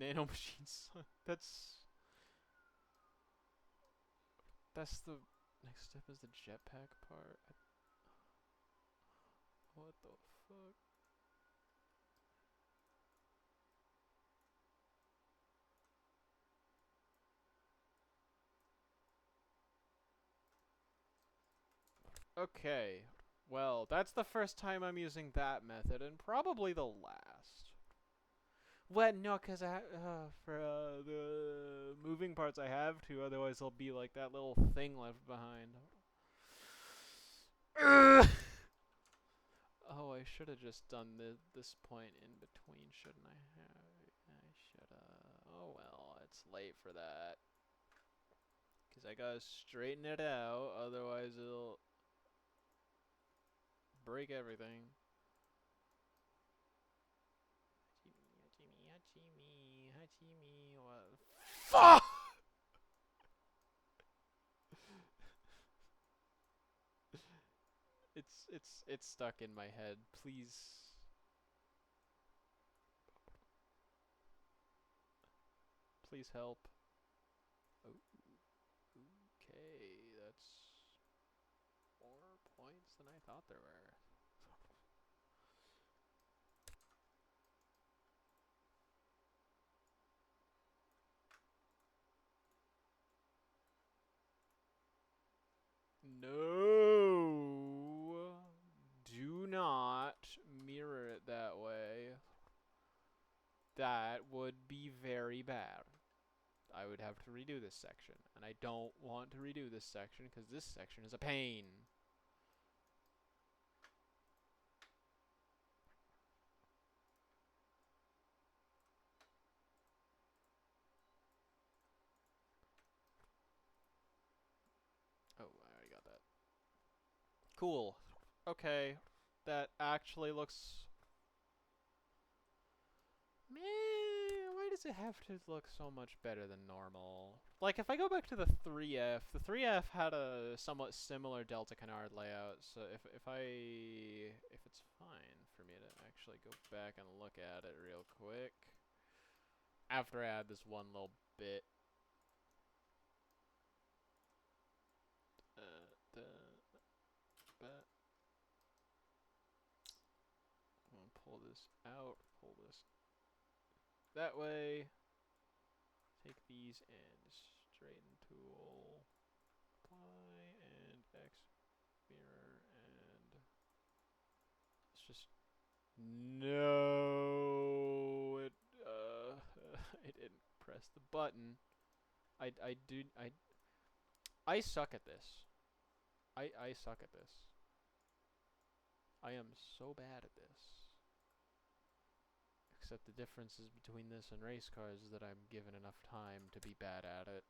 nanomachines. That's the next step is the jetpack part. What the fuck? Okay. Well, that's the first time I'm using that method, and probably the last. What? No, because for the moving parts I have to, otherwise there'll be like that little thing left behind. Oh, I should have just done this point in between, shouldn't I have? I should have. Oh well, it's late for that. Because I gotta straighten it out, otherwise it'll break everything. Hachimi, what? Fuck! It's stuck in my head. Please help. Oh, okay, that's more points than I thought there were. No, do not mirror it that way. That would be very bad. I would have to redo this section, and I don't want to redo this section because this section is a pain. Oh, I already got that. Cool. Okay, that actually looks... Man, why does it have to look so much better than normal? Like, if I go back to the 3F had a somewhat similar Delta Canard layout, so if it's fine for me to actually go back and look at it real quick, after I add this one little bit. I'm gonna pull this out, pull this that way, take these and straighten tool, apply, and X mirror, and it's just no, I didn't press the button. I suck at this. I suck at this. I am so bad at this. Except the differences between this and race cars is that I'm given enough time to be bad at it.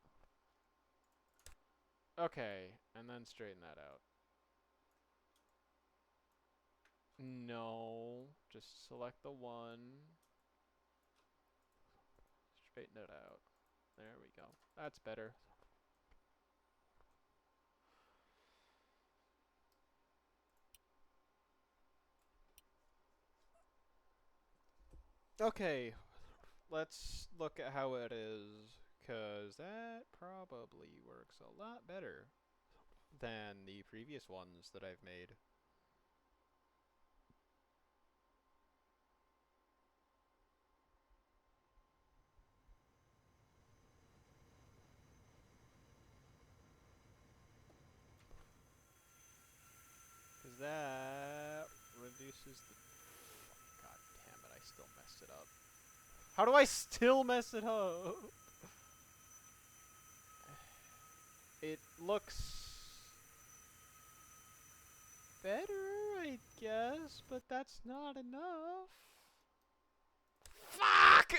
Okay, and then straighten that out. No, just select the one. Straighten it out. There we go. That's better. Okay, let's look at how it is, because that probably works a lot better than the previous ones that I've made. Because that reduces the... God damn it, I still messed it up. How do I still mess it up? It looks better, I guess, but that's not enough. Fuck!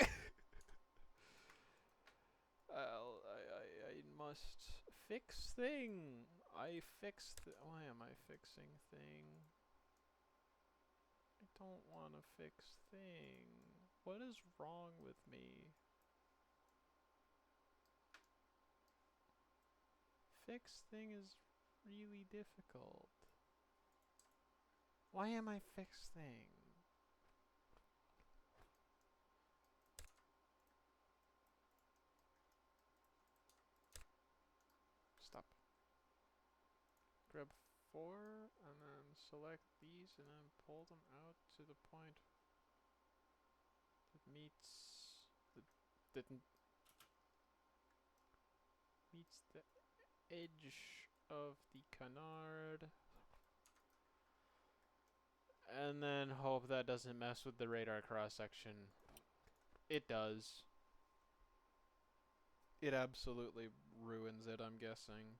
I must fix thing. I fixed... Why am I fixing thing? I don't want to fix thing. What is wrong with me? Fix thing is really difficult. Why am I fix thing? Stop. Grab 4, and then select these, and then pull them out to the point that meets meets the edge of the canard. And then hope that doesn't mess with the radar cross-section. It does. It absolutely ruins it, I'm guessing.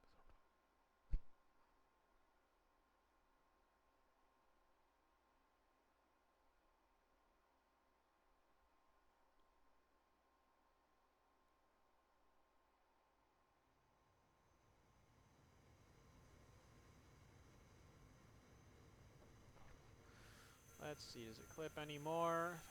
Let's see, does it clip anymore?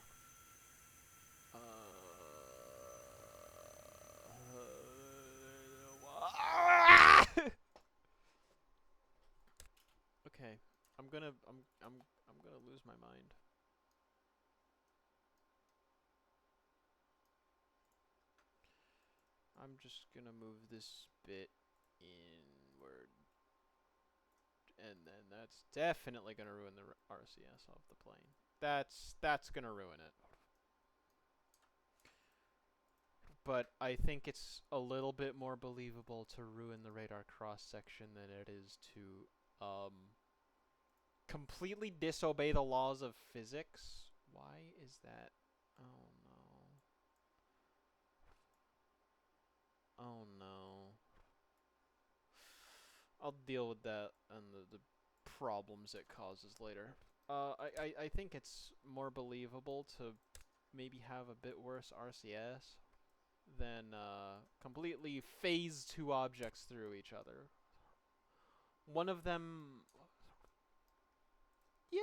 Okay, I'm gonna lose my mind. I'm just gonna move this bit inward, and then that's definitely gonna ruin the RCS off the plane. That's gonna ruin it. But I think it's a little bit more believable to ruin the radar cross-section than it is to completely disobey the laws of physics. Why is that? Oh no. Oh no. I'll deal with that and the problems it causes later. I think it's more believable to maybe have a bit worse RCS than completely phase two objects through each other. One of them, yeah,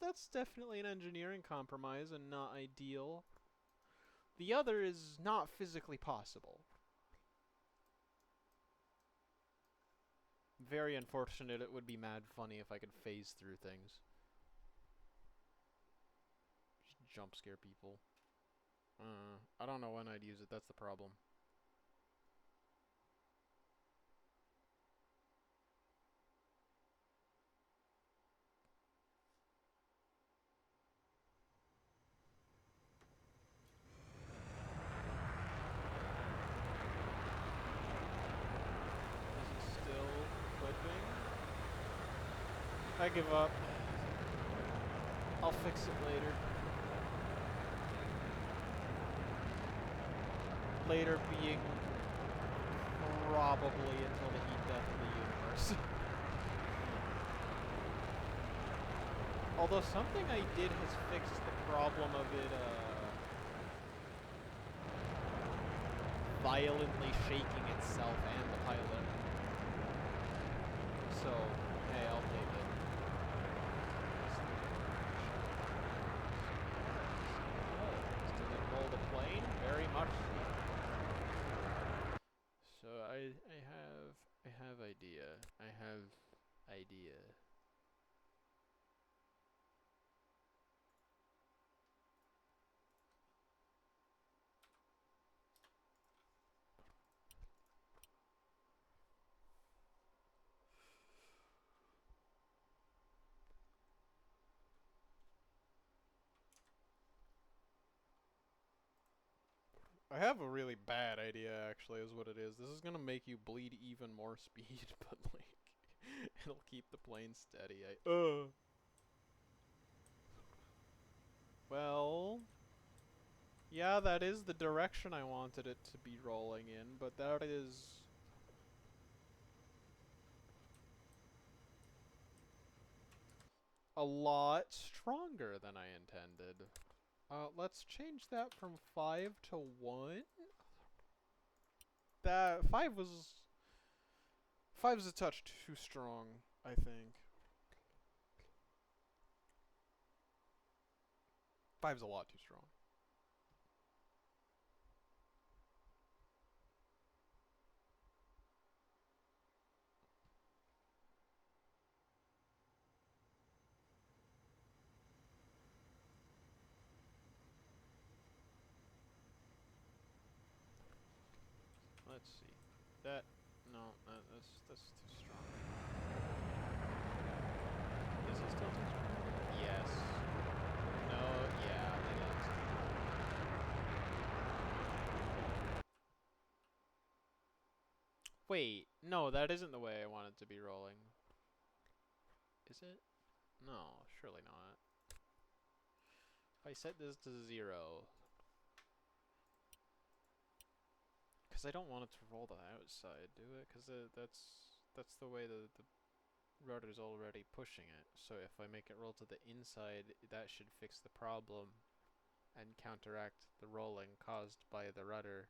that's definitely an engineering compromise and not ideal. The other is not physically possible. Very unfortunate. It would be mad funny if I could phase through things. Just jump scare people. I don't know when I'd use it. That's the problem. Is it still clipping? I give up. I'll fix it later. Later being probably until the heat death of the universe. Although something I did has fixed the problem of it violently shaking itself and the pilot. So, hey, I'll take it. Does it roll the plane? Very much so. So I have idea. I have idea. I have a really bad idea, actually, is what it is. This is gonna make you bleed even more speed, but, like, it'll keep the plane steady. Well, yeah, that is the direction I wanted it to be rolling in, but that is a lot stronger than I intended. Let's change that from 5 to 1. That 5's a touch too strong, I think. 5's a lot too strong. Let's see. That No, that's too strong. Is it still too strong? Yes. No, yeah, it is. Wait, no, that isn't the way I want it to be rolling. Is it? No, surely not. If I set this to 0, because I don't want it to roll the outside, do it? Because that's the way the rudder's already pushing it. So if I make it roll to the inside, that should fix the problem and counteract the rolling caused by the rudder.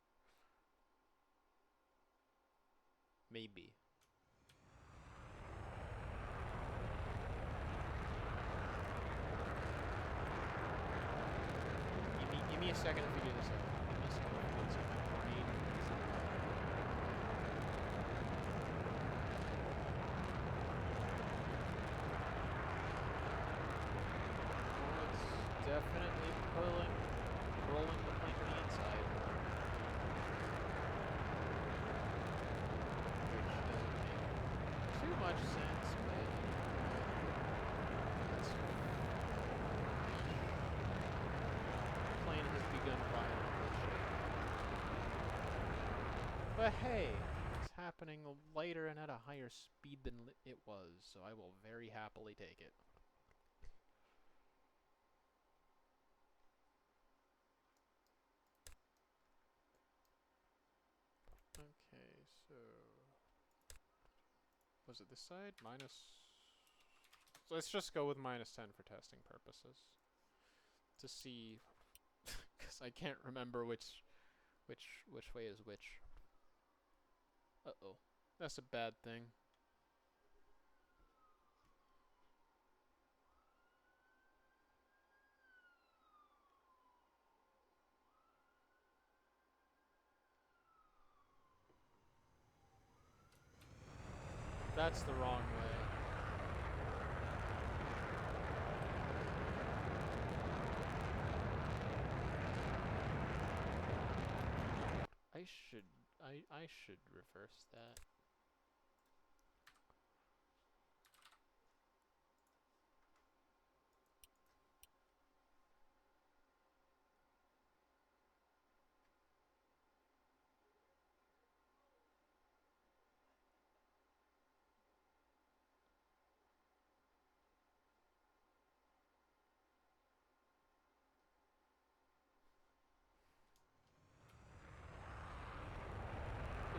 Maybe. Give me a second to figure this out. Give me a second to figure this out. My brain is definitely rolling the plane to the inside. Which doesn't make too much sense, but that's the plane has begun violently shaking. But hey, it's happening later and at a higher speed than it was, so I will very happily take it. Okay, so was it this side? Minus. So let's just go with -10 for testing purposes. To see, because I can't remember which way is which. Uh-oh. That's a bad thing. That's the wrong way. I should reverse that.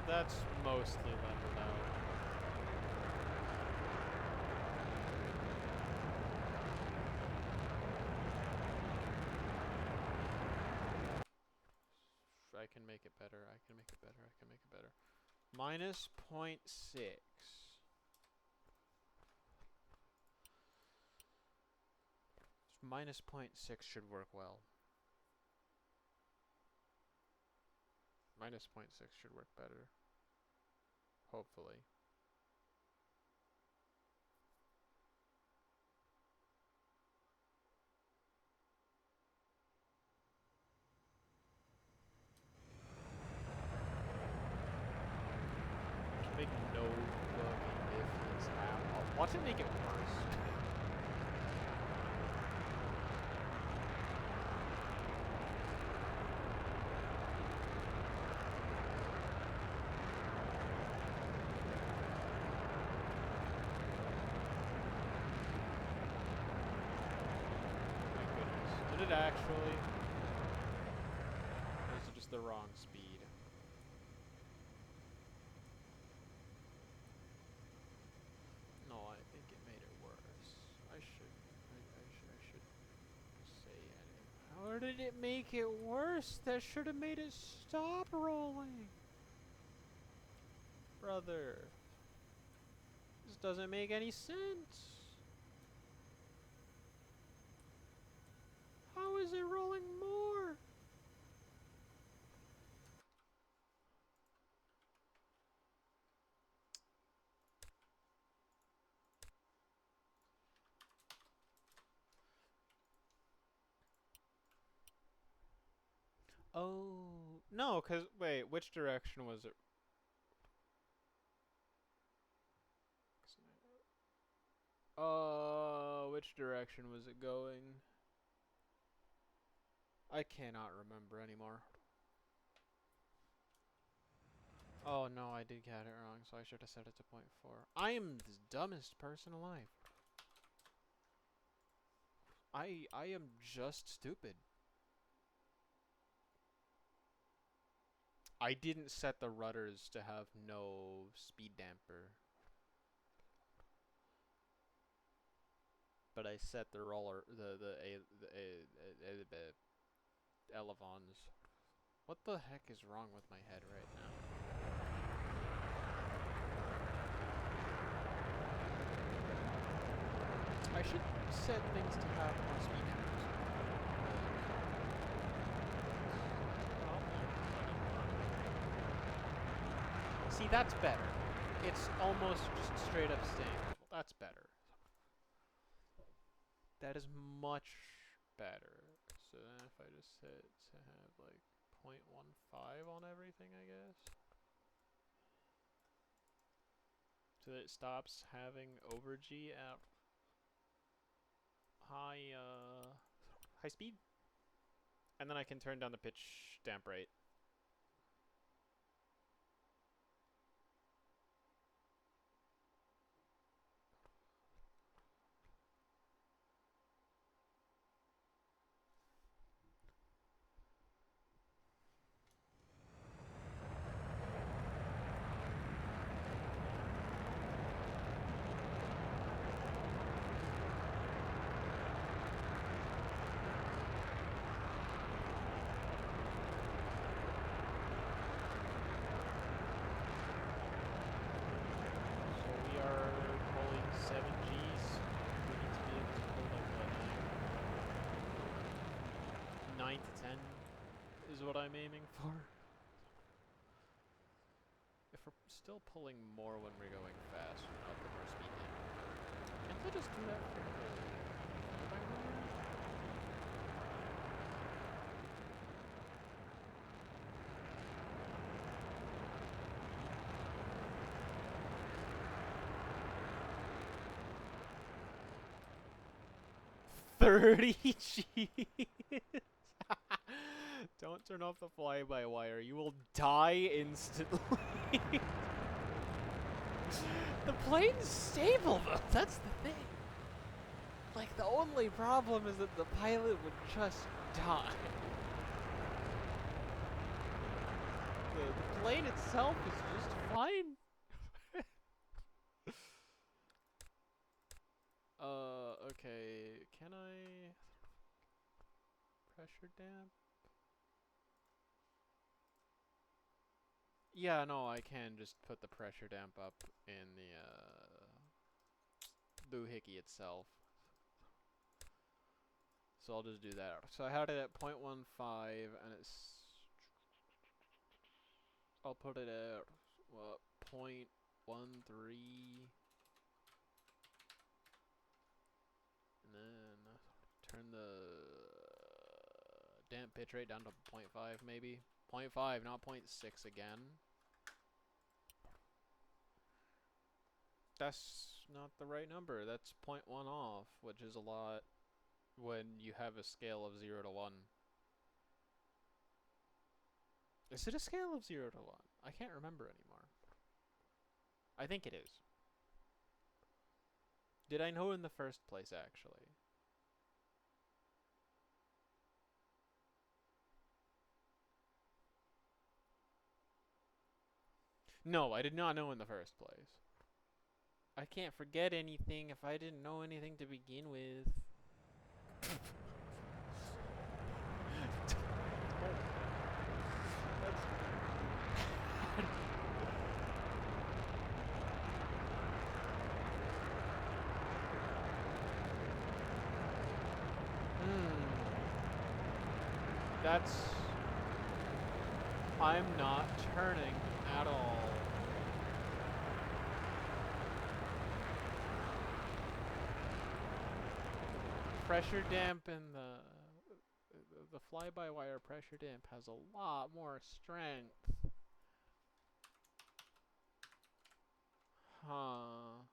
That's mostly leveled out. I can make it better. I can make it better. I can make it better. -0.6. -0.6 should work well. -0.6 should work better. Hopefully. Make no fucking difference at all. Watch it make it worse. My goodness. Did it actually? Or is it just the wrong speed? No, I think it made it worse. I should say anything. How did it make it worse? That should have made it stop rolling. Brother. This doesn't make any sense. How is it rolling more? Oh, no, wait, which direction was it? Which direction was it going? I cannot remember anymore. Oh no, I did get it wrong, so I should have set it to 0.4. I am the dumbest person alive. I am just stupid. I didn't set the rudders to have no speed damper. But I set the roller, the elevons. What the heck is wrong with my head right now? I should set things to have more speed dampers. See, that's better. It's almost just straight up staying. That's better. That is much better. So then if I just set to have like 0.15 on everything, I guess. So that it stops having overg at high speed. And then I can turn down the pitch damp rate. Is what I'm aiming for. If we're still pulling more when we're going fast, I'll put more speed in. Can't I just do that for the $30 Gs. Don't turn off the fly-by-wire. You will die instantly. The plane's stable, though. That's the thing. Like, the only problem is that the pilot would just die. The plane itself is just fine. Okay. Can I pressure damp? Yeah, no, I can just put the pressure damp up in the doohickey itself. So I'll just do that. So I had it at 0.15 and it's I'll put it at what 0.13 and then turn the damp pitch rate down to 0.5 maybe. 0.5, not 0.6 again. That's not the right number. That's 0.1 off, which is a lot when you have a scale of 0 to 1. Is it a scale of 0 to 1? I can't remember anymore. I think it is. Did I know in the first place, actually? No, I did not know in the first place. I can't forget anything if I didn't know anything to begin with. That's... I'm not turning at all. Pressure damp and the fly-by-wire pressure damp has a lot more strength. Huh.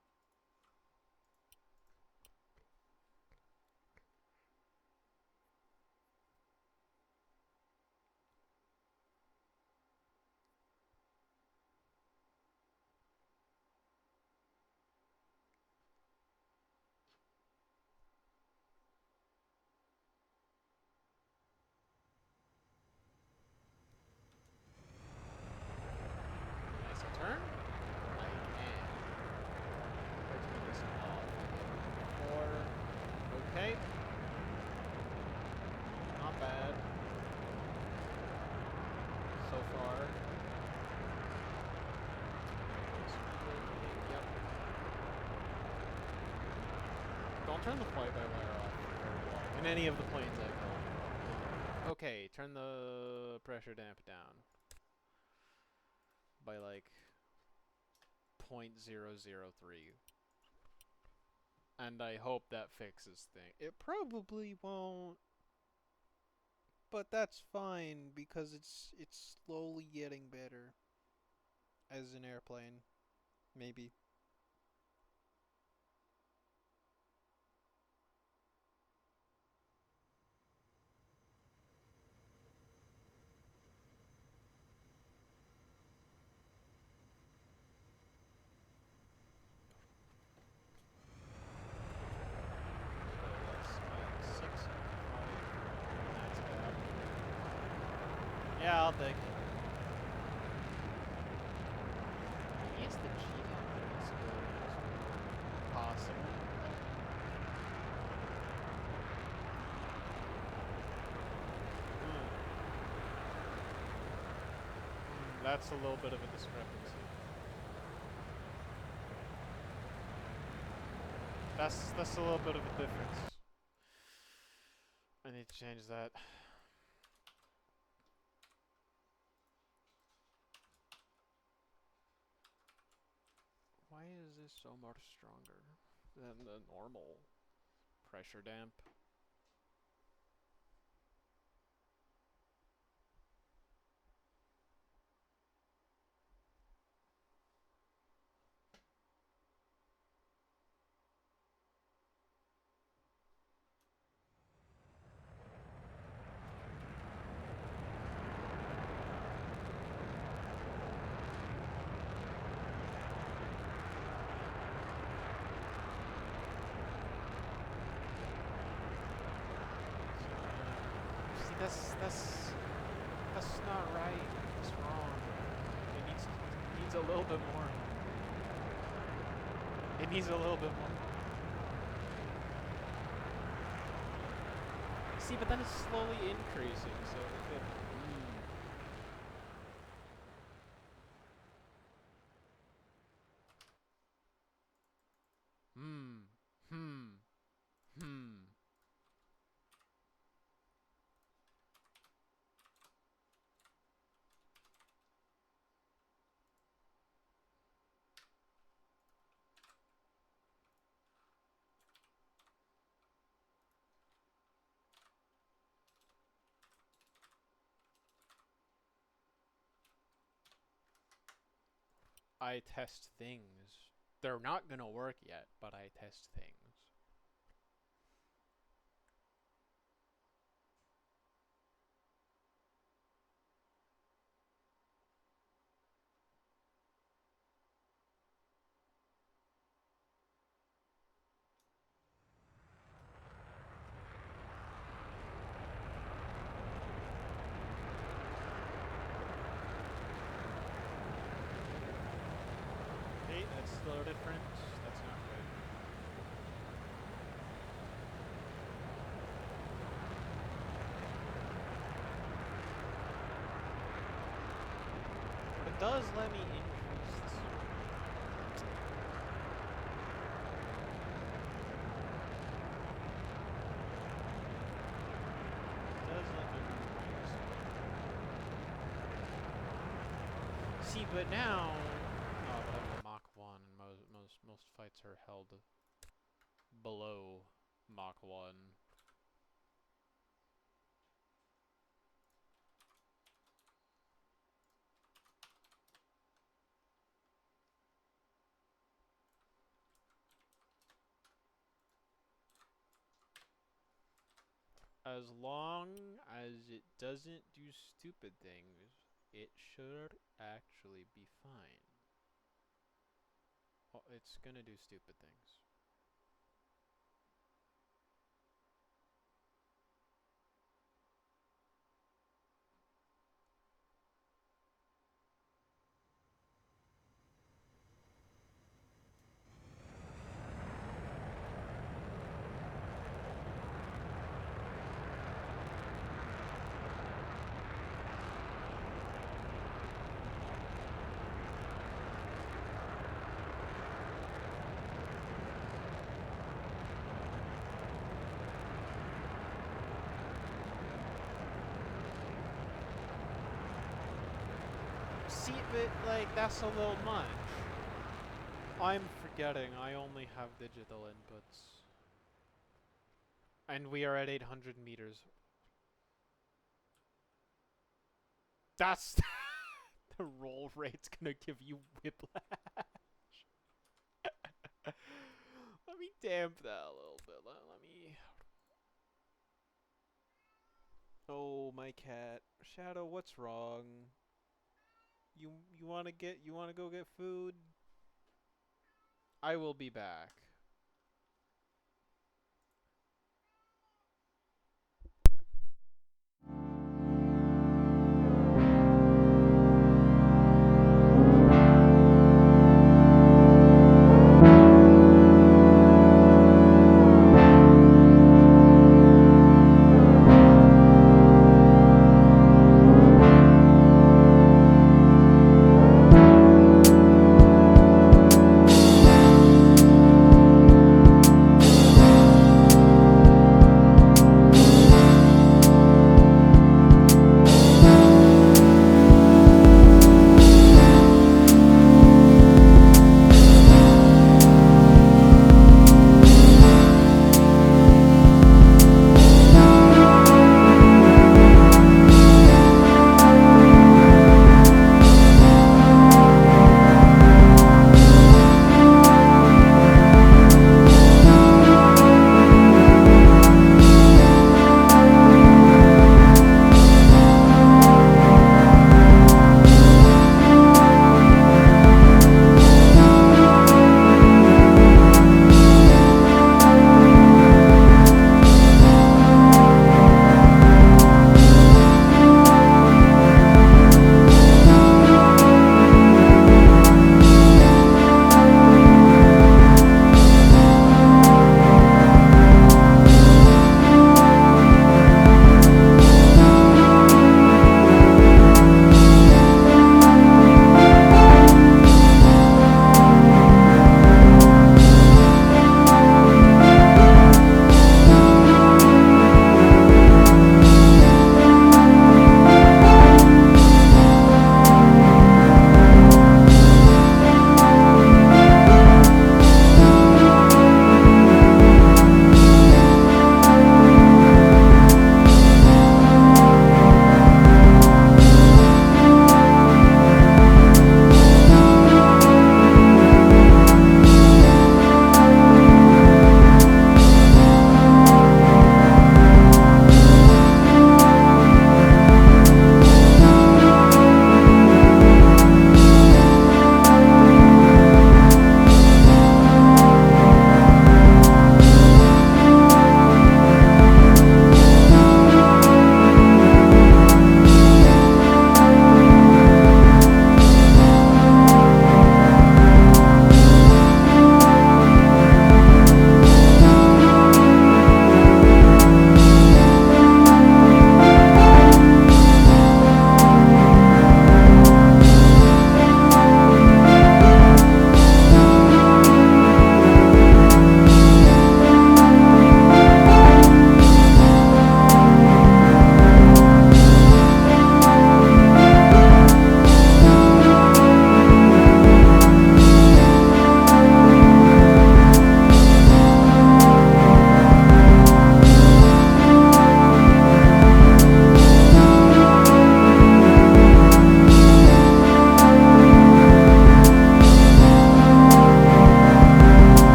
turn the flight by wire off for very long in any of the planes I've held. Okay, turn the pressure damp down by like 0.003. And I hope that fixes things. It probably won't, but that's fine because it's slowly getting better as an airplane, maybe. Yeah, I'll take it. Is the GM possible? That's a little bit of a discrepancy. That's a little bit of a difference. I need to change that. Why is this so much stronger than the normal pressure damp? That's not right. It's wrong. It needs a little bit more. It needs a little bit more. See, but then it's slowly increasing, so it I test things. They're not gonna work yet, but I test things. Hey, that's still different. That's not good. It does let me increase the speed. It does let me increase it. See, but now, oh, but I'm Mach 1, and most fights are held below Mach 1. As long as it doesn't do stupid things, it should actually be fine. Well, it's gonna do stupid things. like, that's a little much. I'm forgetting I only have digital inputs. And we are at 800 meters. That's the roll rate's gonna give you whiplash. Let me damp that a little bit. Let me. Oh, my cat. Shadow, what's wrong? You wanna go get food? I will be back.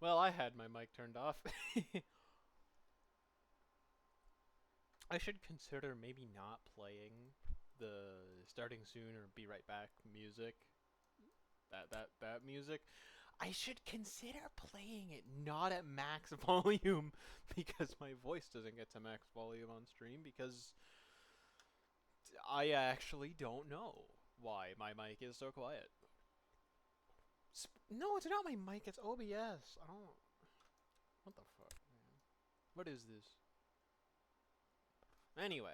Well, I had my mic turned off. I should consider maybe not playing the starting soon or be right back music. That music. I should consider playing it not at max volume because my voice doesn't get to max volume on stream because I actually don't know why my mic is so quiet. No, it's not my mic, it's OBS. I don't. What the fuck, man? What is this? Anyway,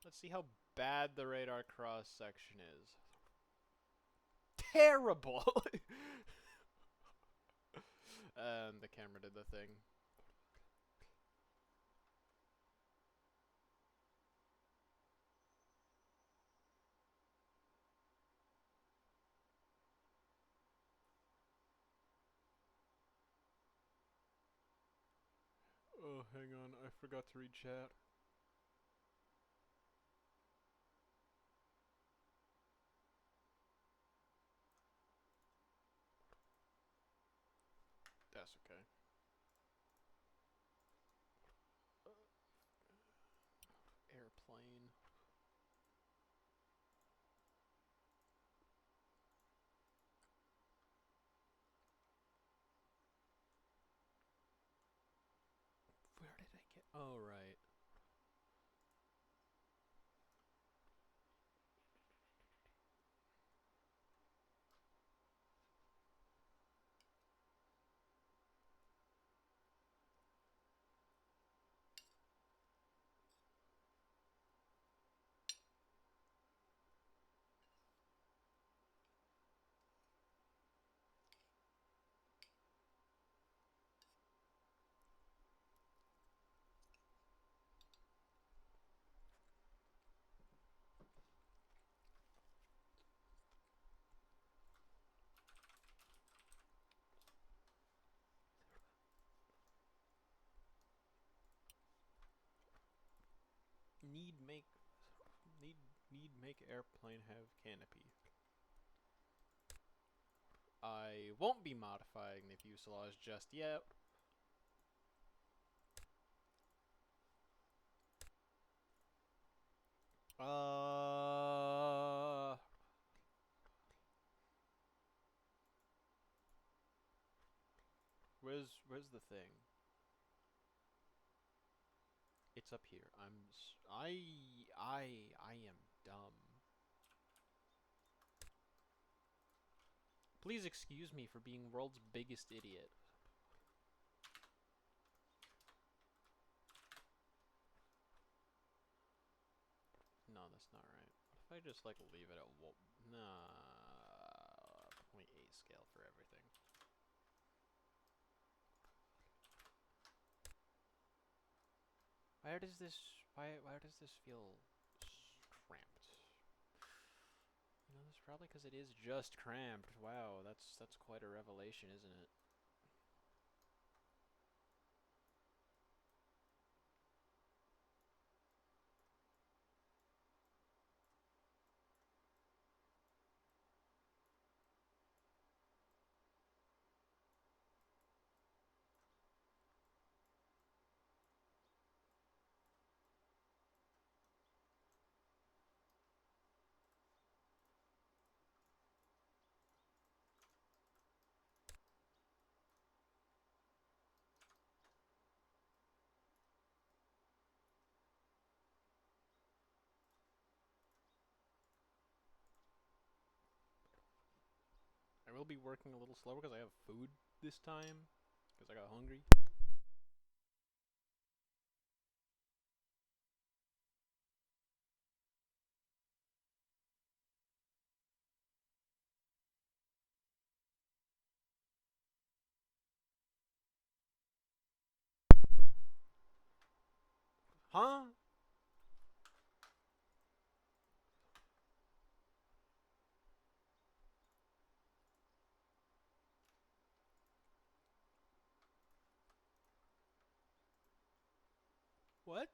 let's see how bad the radar cross section is. Terrible! And the camera did the thing. Oh, hang on, I forgot to read chat. That's okay. Airplane. Where did I get? Oh, right. Need make need need make airplane have canopy. I won't be modifying the fuselage just yet. Uh where's the thing? It's up here. I am dumb. Please excuse me for being world's biggest idiot. No, that's not right. What if I just like leave it at nah, point 8 scale for everything? Why does this feel cramped? You know, that's probably because it is just cramped. Wow, that's quite a revelation, isn't it? I will be working a little slower because I have food this time, because I got hungry. Huh? What?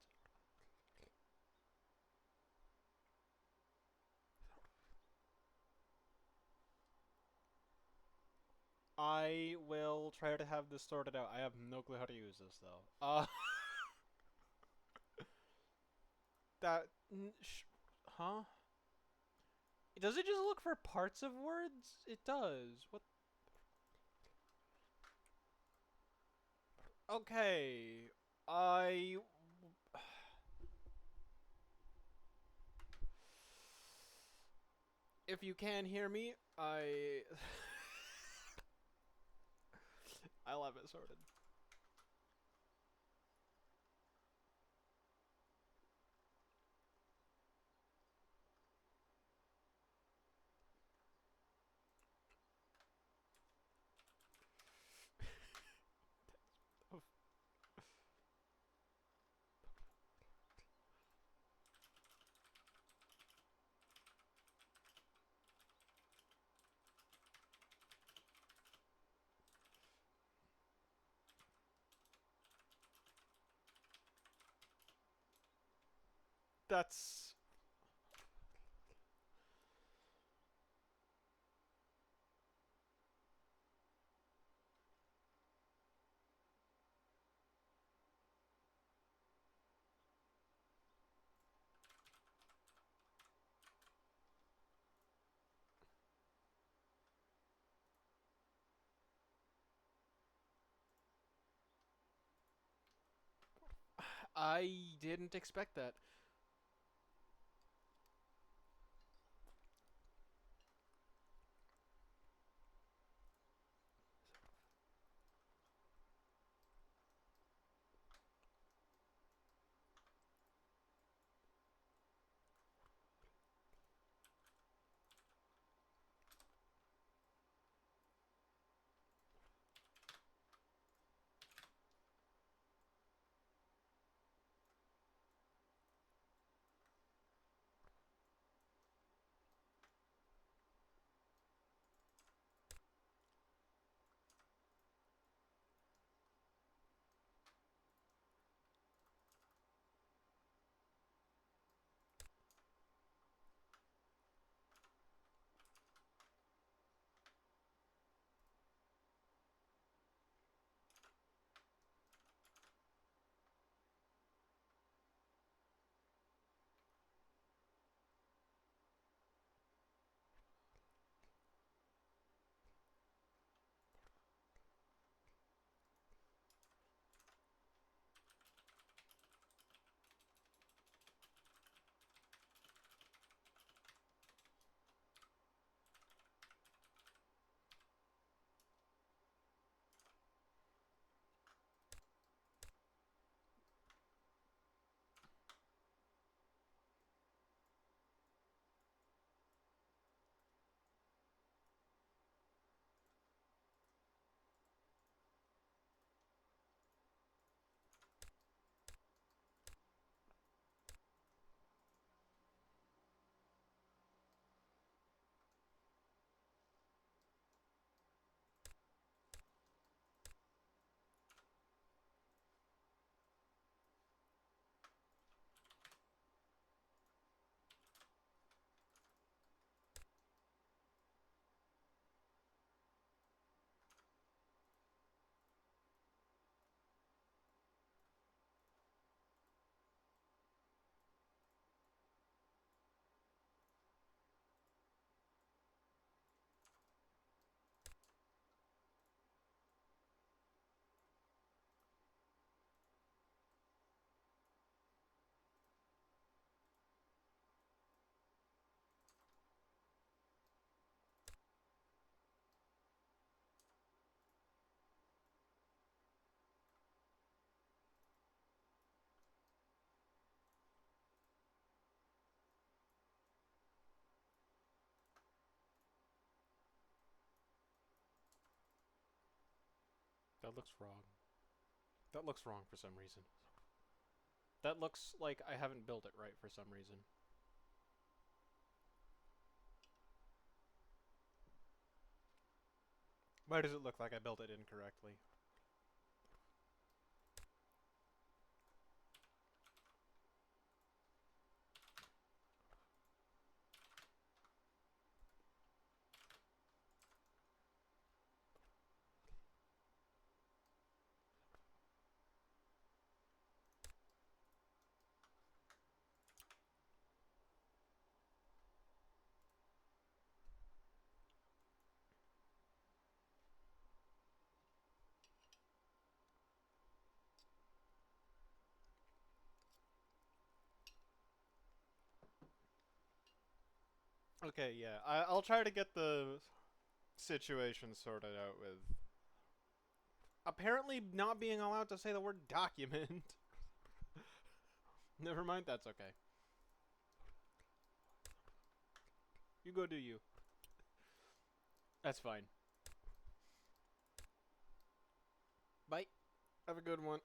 I will try to have this sorted out. I have no clue how to use this though. That huh? Does it just look for parts of words? It does. What? Okay. I if you can hear me, I'll have it sorted. That's I didn't expect that. That looks wrong. That looks wrong for some reason. That looks like I haven't built it right for some reason. Why does it look like I built it incorrectly? Okay, yeah. I'll try to get the situation sorted out with apparently not being allowed to say the word document. Never mind, that's okay. You go do you. That's fine. Bye. Have a good one.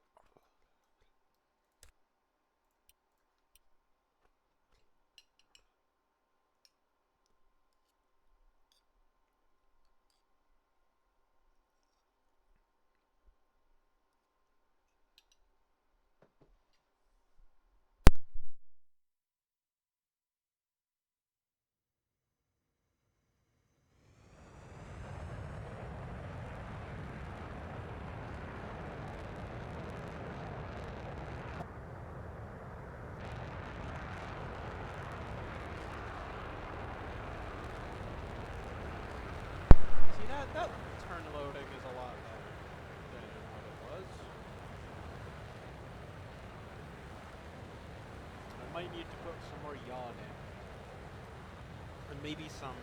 See that turn loading is a lot better than what it was. I might need to put some more yaw in it. And maybe some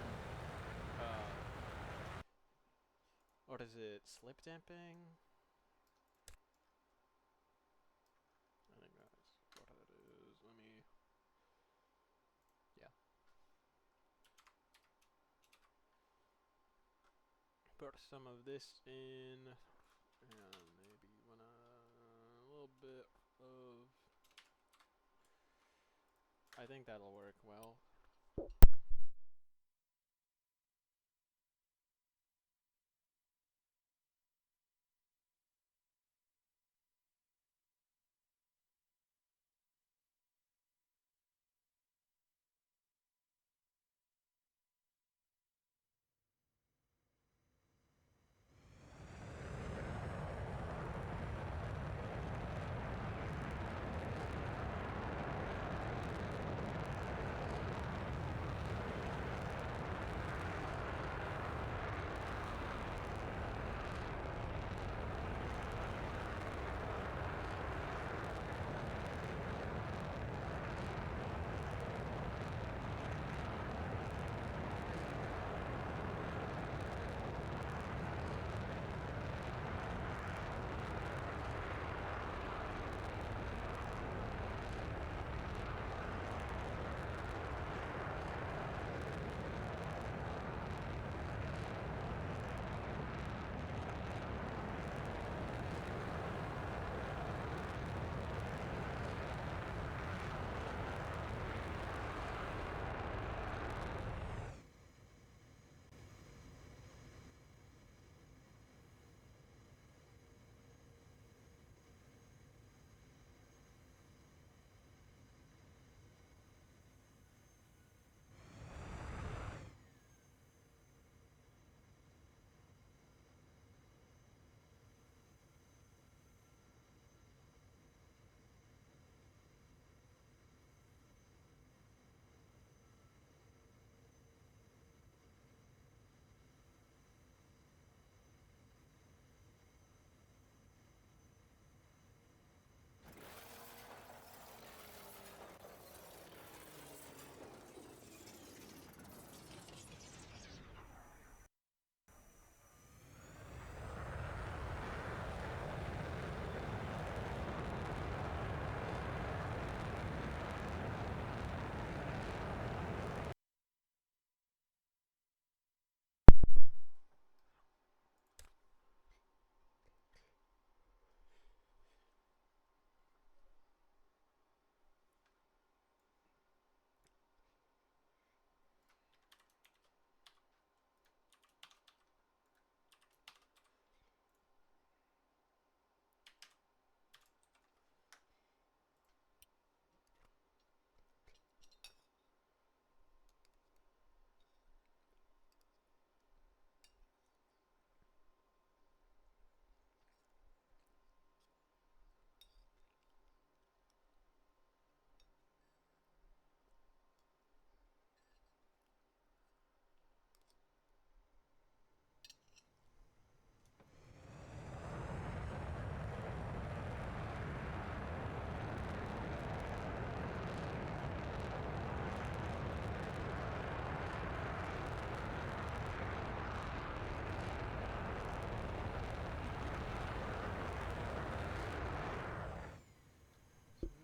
what is it? Slip damping? I think that's what it is. Let me yeah. Put some of this in and maybe when a little bit of I think that'll work well.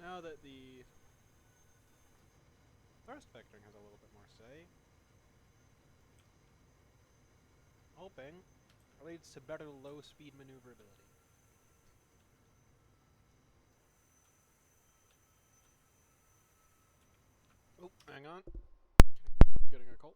Now that the thrust vectoring has a little bit more say, hoping it leads to better low-speed maneuverability. Oh, hang on. Getting a call.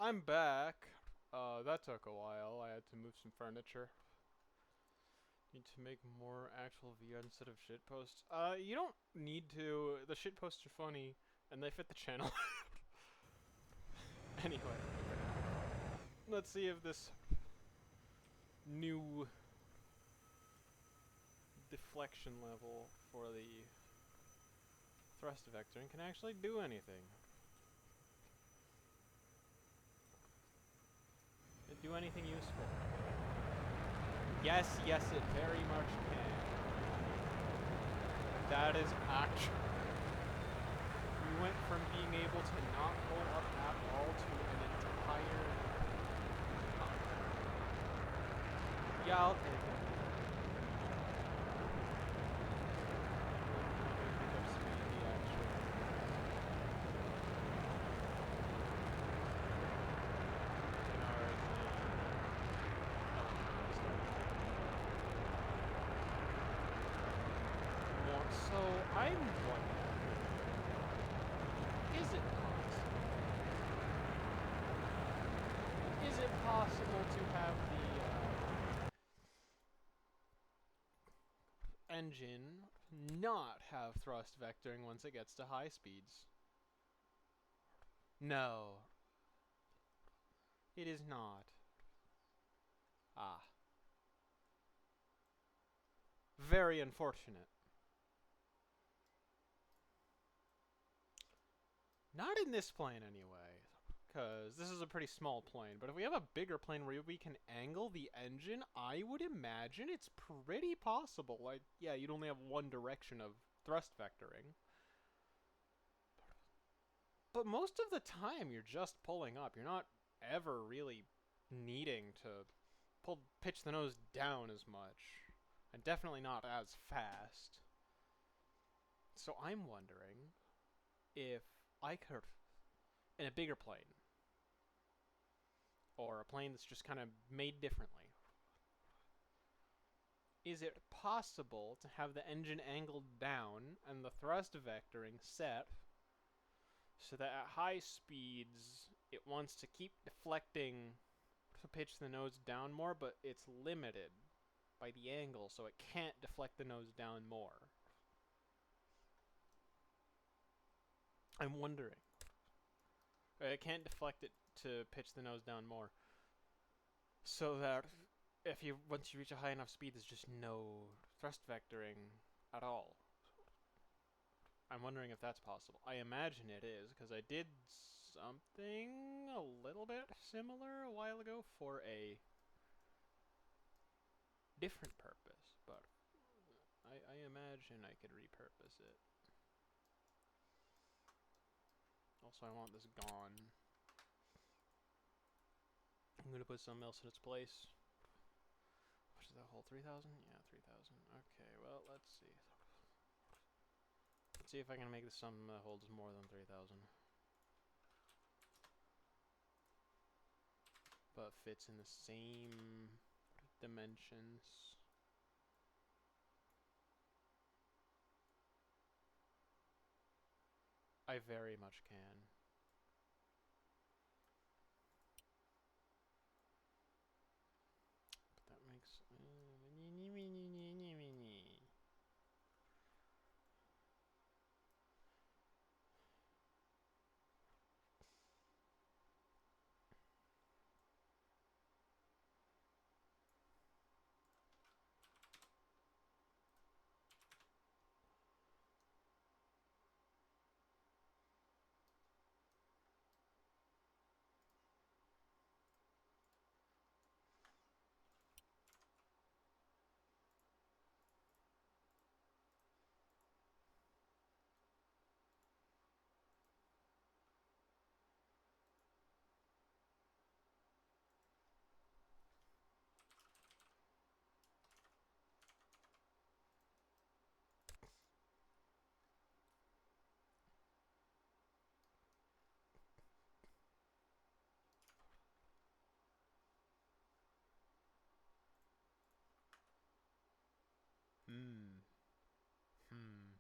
I'm back. That took a while. I had to move some furniture. Need to make more actual VR instead of shitposts. You don't need to. The shitposts are funny, and they fit the channel. Anyway, let's see if this new deflection level for the thrust vectoring can actually do anything. Do anything useful. Yes, yes, it very much can. That is actually... We went from being able to not pull up at all to an entire... Yeah, I'll take it. So, I'm wondering, is it possible? Is it possible to have the engine not have thrust vectoring once it gets to high speeds? No. It is not. Ah. Very unfortunate. Not in this plane, anyway. Because this is a pretty small plane. But if we have a bigger plane where we can angle the engine, I would imagine it's pretty possible. Like, yeah, you'd only have one direction of thrust vectoring. But most of the time, you're just pulling up. You're not ever really needing to pitch the nose down as much. And definitely not as fast. So I'm wondering if I could, in a bigger plane, or a plane that's just kind of made differently, is it possible to have the engine angled down and the thrust vectoring set so that at high speeds it wants to keep deflecting to pitch the nose down more, but it's limited by the angle, so it can't deflect the nose down more? I'm wondering. It can't deflect it to pitch the nose down more. So that once you reach a high enough speed, there's just no thrust vectoring at all. I'm wondering if that's possible. I imagine it is, because I did something a little bit similar a while ago for a different purpose, but I imagine I could repurpose it. Also, I want this gone. I'm gonna put something else in its place. Which is that whole 3,000? Yeah, 3,000. Okay, well, let's see. Let's see if I can make this something that holds more than 3,000. But fits in the same dimensions. I very much can. But that makes... Hmm. Hmm.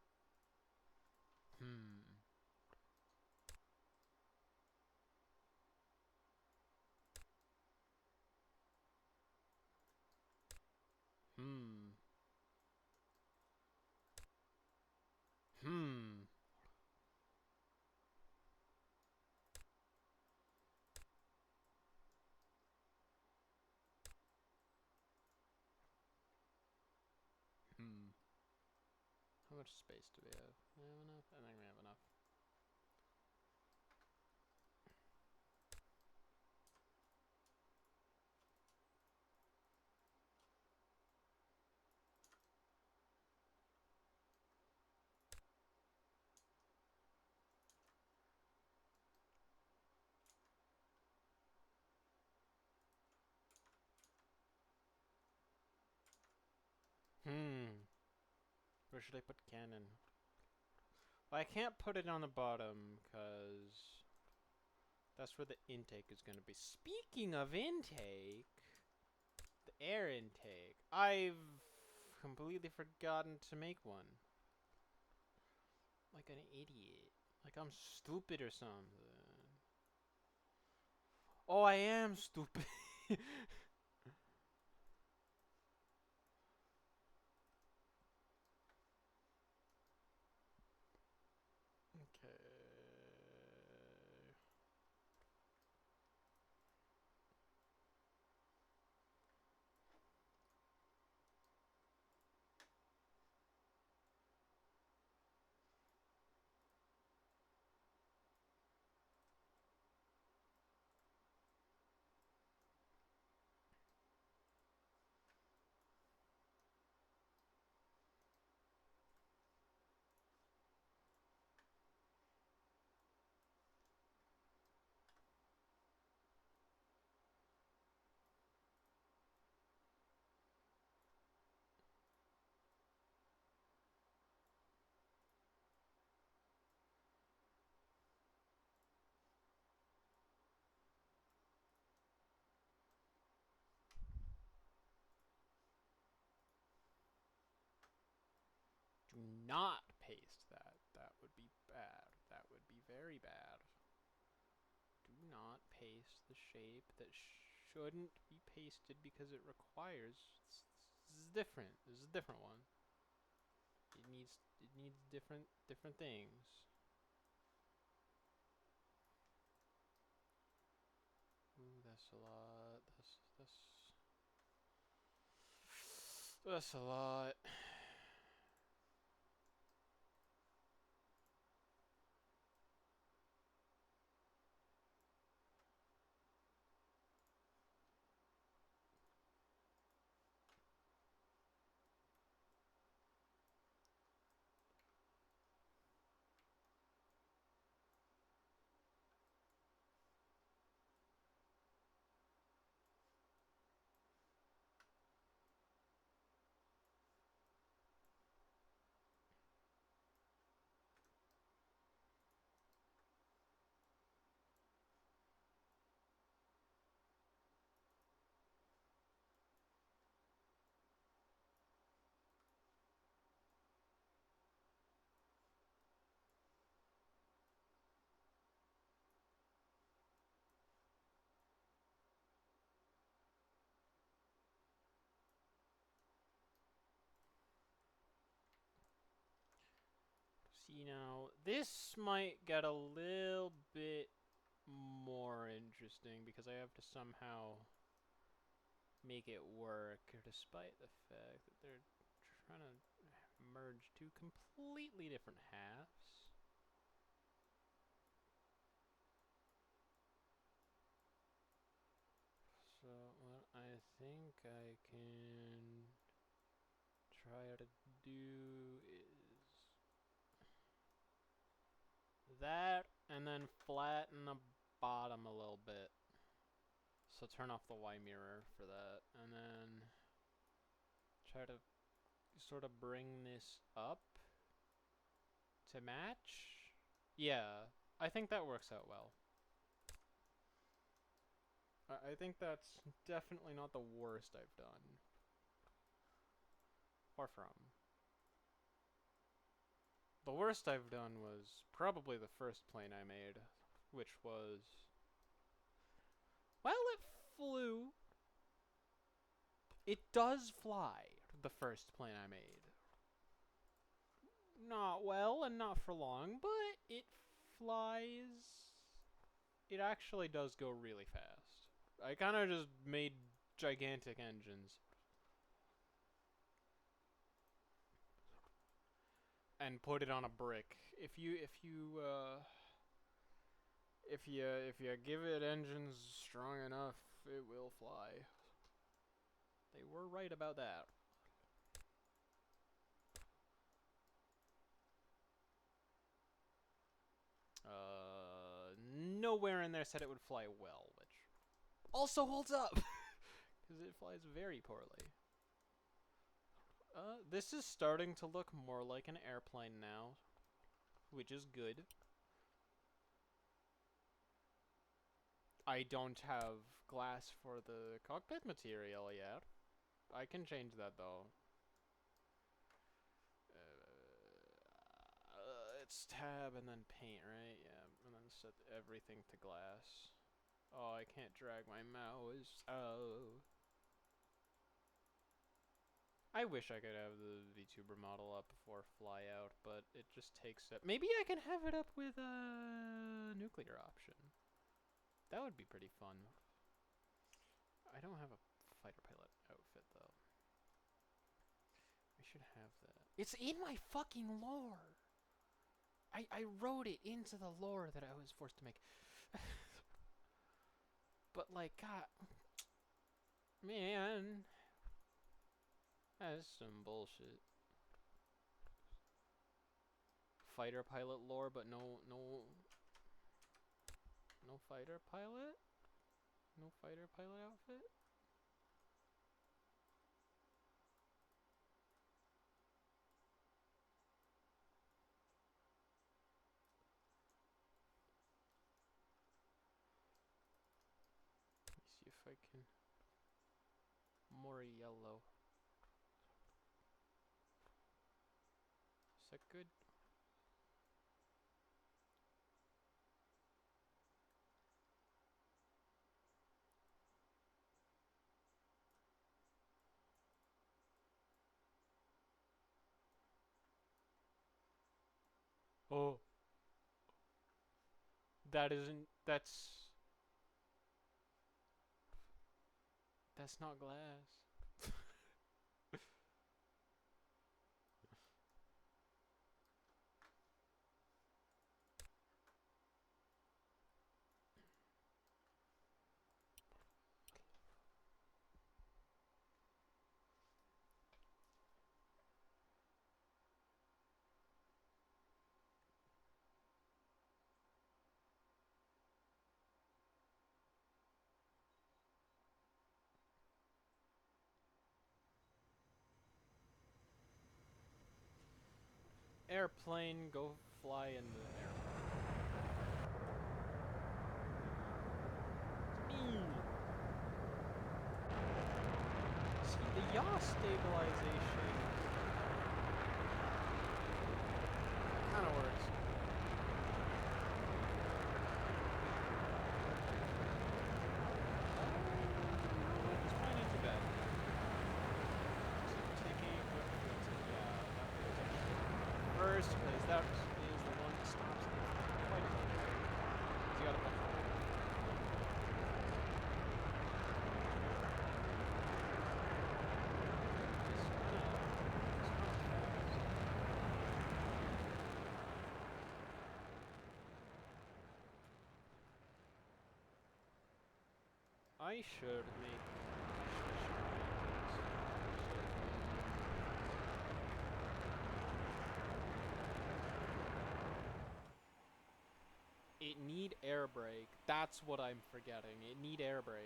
Hmm. How much space do we have? We have enough? I think we have enough. Where should I put cannon? Well, I can't put it on the bottom, because that's where the intake is going to be. Speaking of intake, the air intake, I've completely forgotten to make one. Like an idiot. Like I'm stupid or something. Oh, I am stupid. Okay. Do not paste that. That would be bad. That would be very bad. Do not paste the shape that shouldn't be pasted because it requires. This is different. This is a different one. It needs different things. Ooh, that's a lot. That's a lot. See now, this might get a little bit more interesting because I have to somehow make it work, despite the fact that they're trying to merge two completely different halves. So what I think I can try to do is that, and then flatten the bottom a little bit. So turn off the Y mirror for that, and then try to sort of bring this up to match. Yeah, I think that works out well. I think that's definitely not the worst I've done. Far from. The worst I've done was probably the first plane I made, which was, well, it flew. It does fly, the first plane I made. Not well and not for long, but it flies. It actually does go really fast. I kind of just made gigantic engines. and put it on a brick. If you give it engines strong enough, it will fly. They were right about that. Nowhere in there said it would fly well, which also holds up, because it flies very poorly. This is starting to look more like an airplane now, which is good. I don't have glass for the cockpit material yet. I can change that though. It's tab and then paint, right? Yeah, and then set everything to glass. Oh, I can't drag my mouse. Oh. I wish I could have the VTuber model up before fly out, but it just takes it. Maybe I can have it up with a nuclear option. That would be pretty fun. I don't have a fighter pilot outfit though. I should have that. It's in my fucking lore. I wrote it into the lore that I was forced to make. But like, God, man, that's some bullshit. Fighter pilot lore, but no fighter pilot? No fighter pilot outfit? Let me see if I can. More yellow. Is that good? Oh. That isn't. That's not glass. Airplane, go fly in the air. See, the yaw stabilization kind of works. It's probably not too bad. Taking first, because that is the one that stops the quite a bit. You gotta put I should make. It need air brake. That's what I'm forgetting. It need air brake.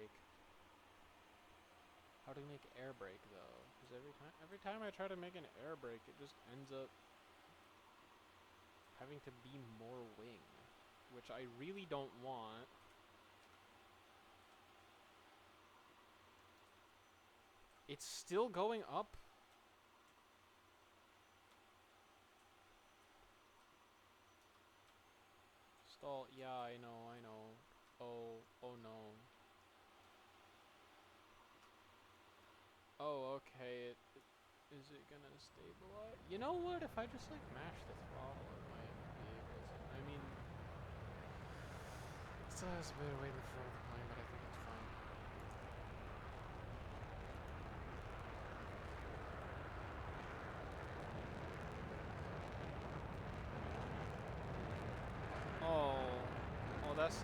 How do you make air brake though? Because every time I try to make an air brake, it just ends up having to be more wing, which I really don't want. It's still going up. Stall. Yeah, I know. Oh no. Oh, okay. Is it gonna stabilize? You know what? If I just like mash the throttle, it might be able to. I mean, it still has a bit of weight before the plane, but I think it's fine. that's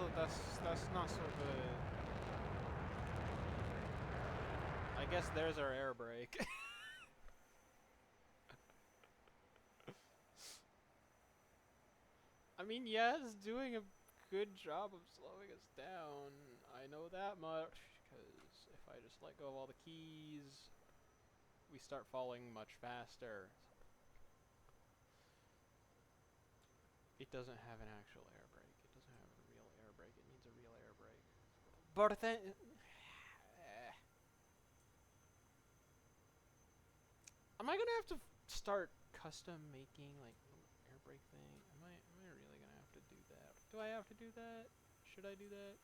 not so good. I guess there's our air brake. I mean, yeah, it's doing a good job of slowing us down. I know that much, because if I just let go of all the keys, we start falling much faster. It doesn't have an actual air brake. It doesn't have a real air brake. It needs a real air brake. But then... Am I gonna have to start custom making, like, little air brake thing? Am I really gonna have to do that? Do I have to do that? Should I do that?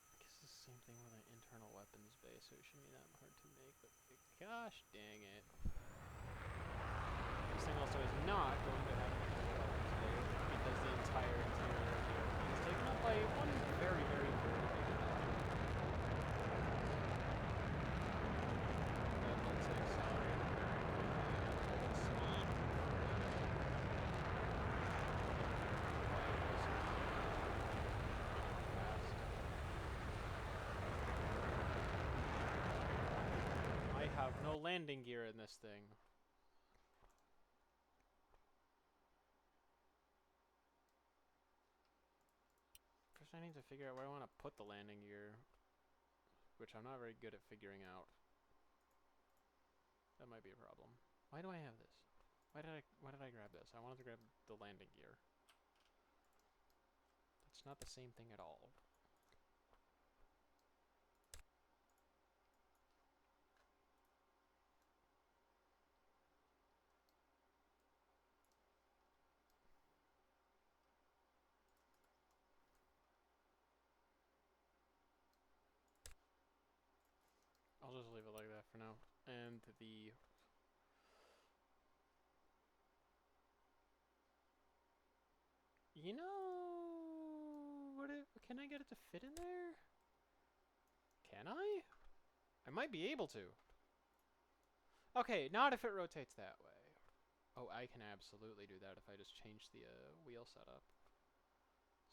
I guess it's the same thing with an internal weapons base, so it shouldn't be that hard to make, but gosh dang it. This thing also is not going to have an internal weapons base, because the entire interior of the airplane is taken up by one very, very, very big amount. Then let's accelerate very quickly and speed. I have no landing gear in this thing. First I need to figure out where I want to put the landing gear, which I'm not very good at figuring out. That might be a problem. Why do I have this? Why did I grab this? I wanted to grab the landing gear. That's not the same thing at all. I'll just leave it like that for now. And the... You know... Can I get it to fit in there? Can I? I might be able to. Okay, not if it rotates that way. Oh, I can absolutely do that if I just change the wheel setup.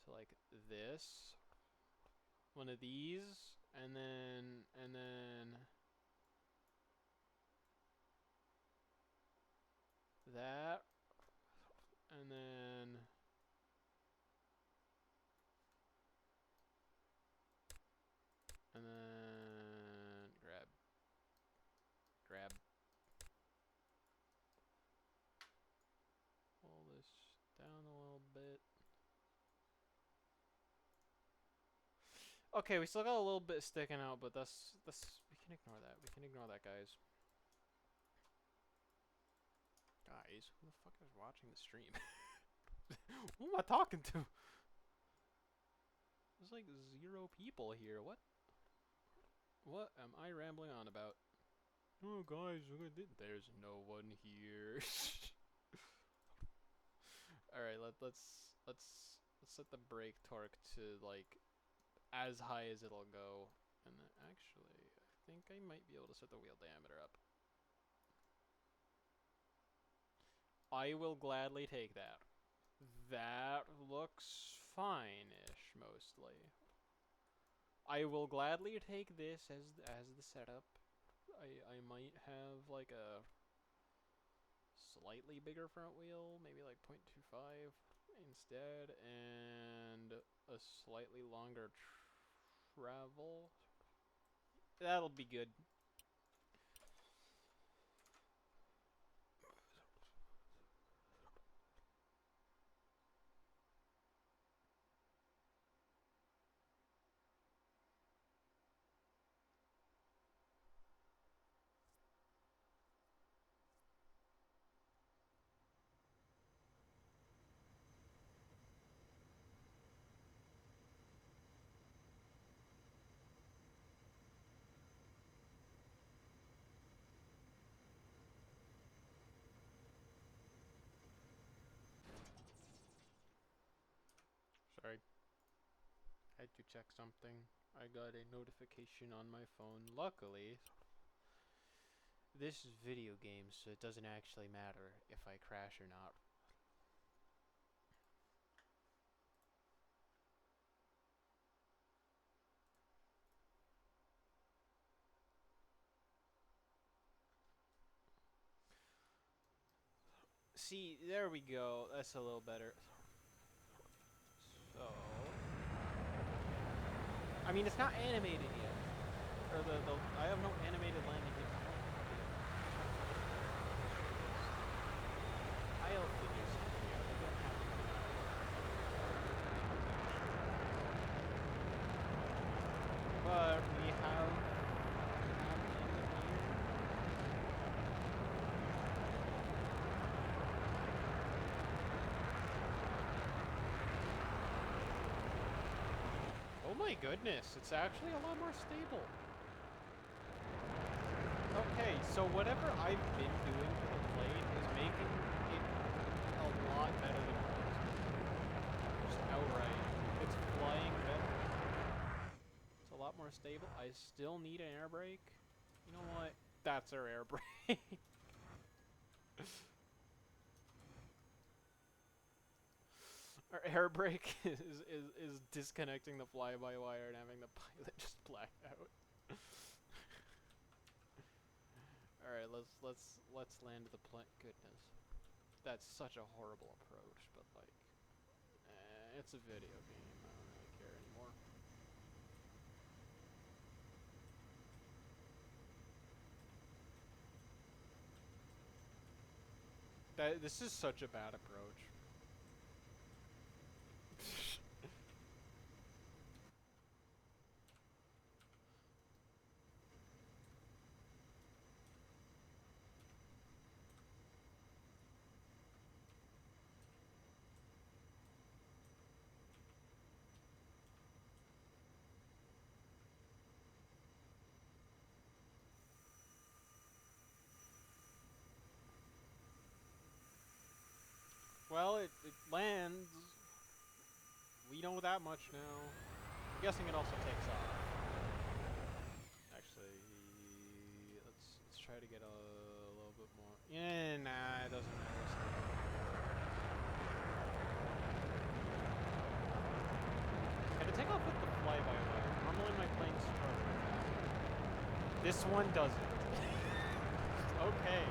So like this. One of these. And then... that. And then... And then... Grab. Pull this down a little bit. Okay, we still got a little bit sticking out, but that's we can ignore that. We can ignore that, guys. Guys, who the fuck is watching the stream? Who am I talking to? There's like 0 people here. What? What am I rambling on about? Oh, guys, there's no one here. All right, let's set the brake torque to like as high as it'll go, and then actually, I think I might be able to set the wheel diameter up. I will gladly take that. That looks fine-ish, mostly. I will gladly take this as the setup. I might have like a slightly bigger front wheel, maybe like 0.25 instead, and a slightly longer travel. That'll be good. Sorry. I like to check something. I got a notification on my phone. Luckily, this is video games, so it doesn't actually matter if I crash or not. See, there we go. That's a little better. So, I mean, it's not animated yet. Or I have no animated landing yet. I'll figure something out. I don't have to but we have oh my goodness, it's actually a lot more stable. Okay, so whatever I've been doing to the plane is making it a lot better than it was. Just outright. It's flying better. It's a lot more stable. I still need an air brake. You know what? That's our air brake. Our air brake is disconnecting the fly-by-wire and having the pilot just black out. All right, let's land the plane. Goodness, that's such a horrible approach, but like, it's a video game. I don't really care anymore. This is such a bad approach. Well, it lands. We know that much now. I'm guessing it also takes off. Actually, let's try to get a little bit more. Yeah, nah, it doesn't matter. Can it take off with the fly-by-wire? Normally my planes start with that. This one doesn't. Okay.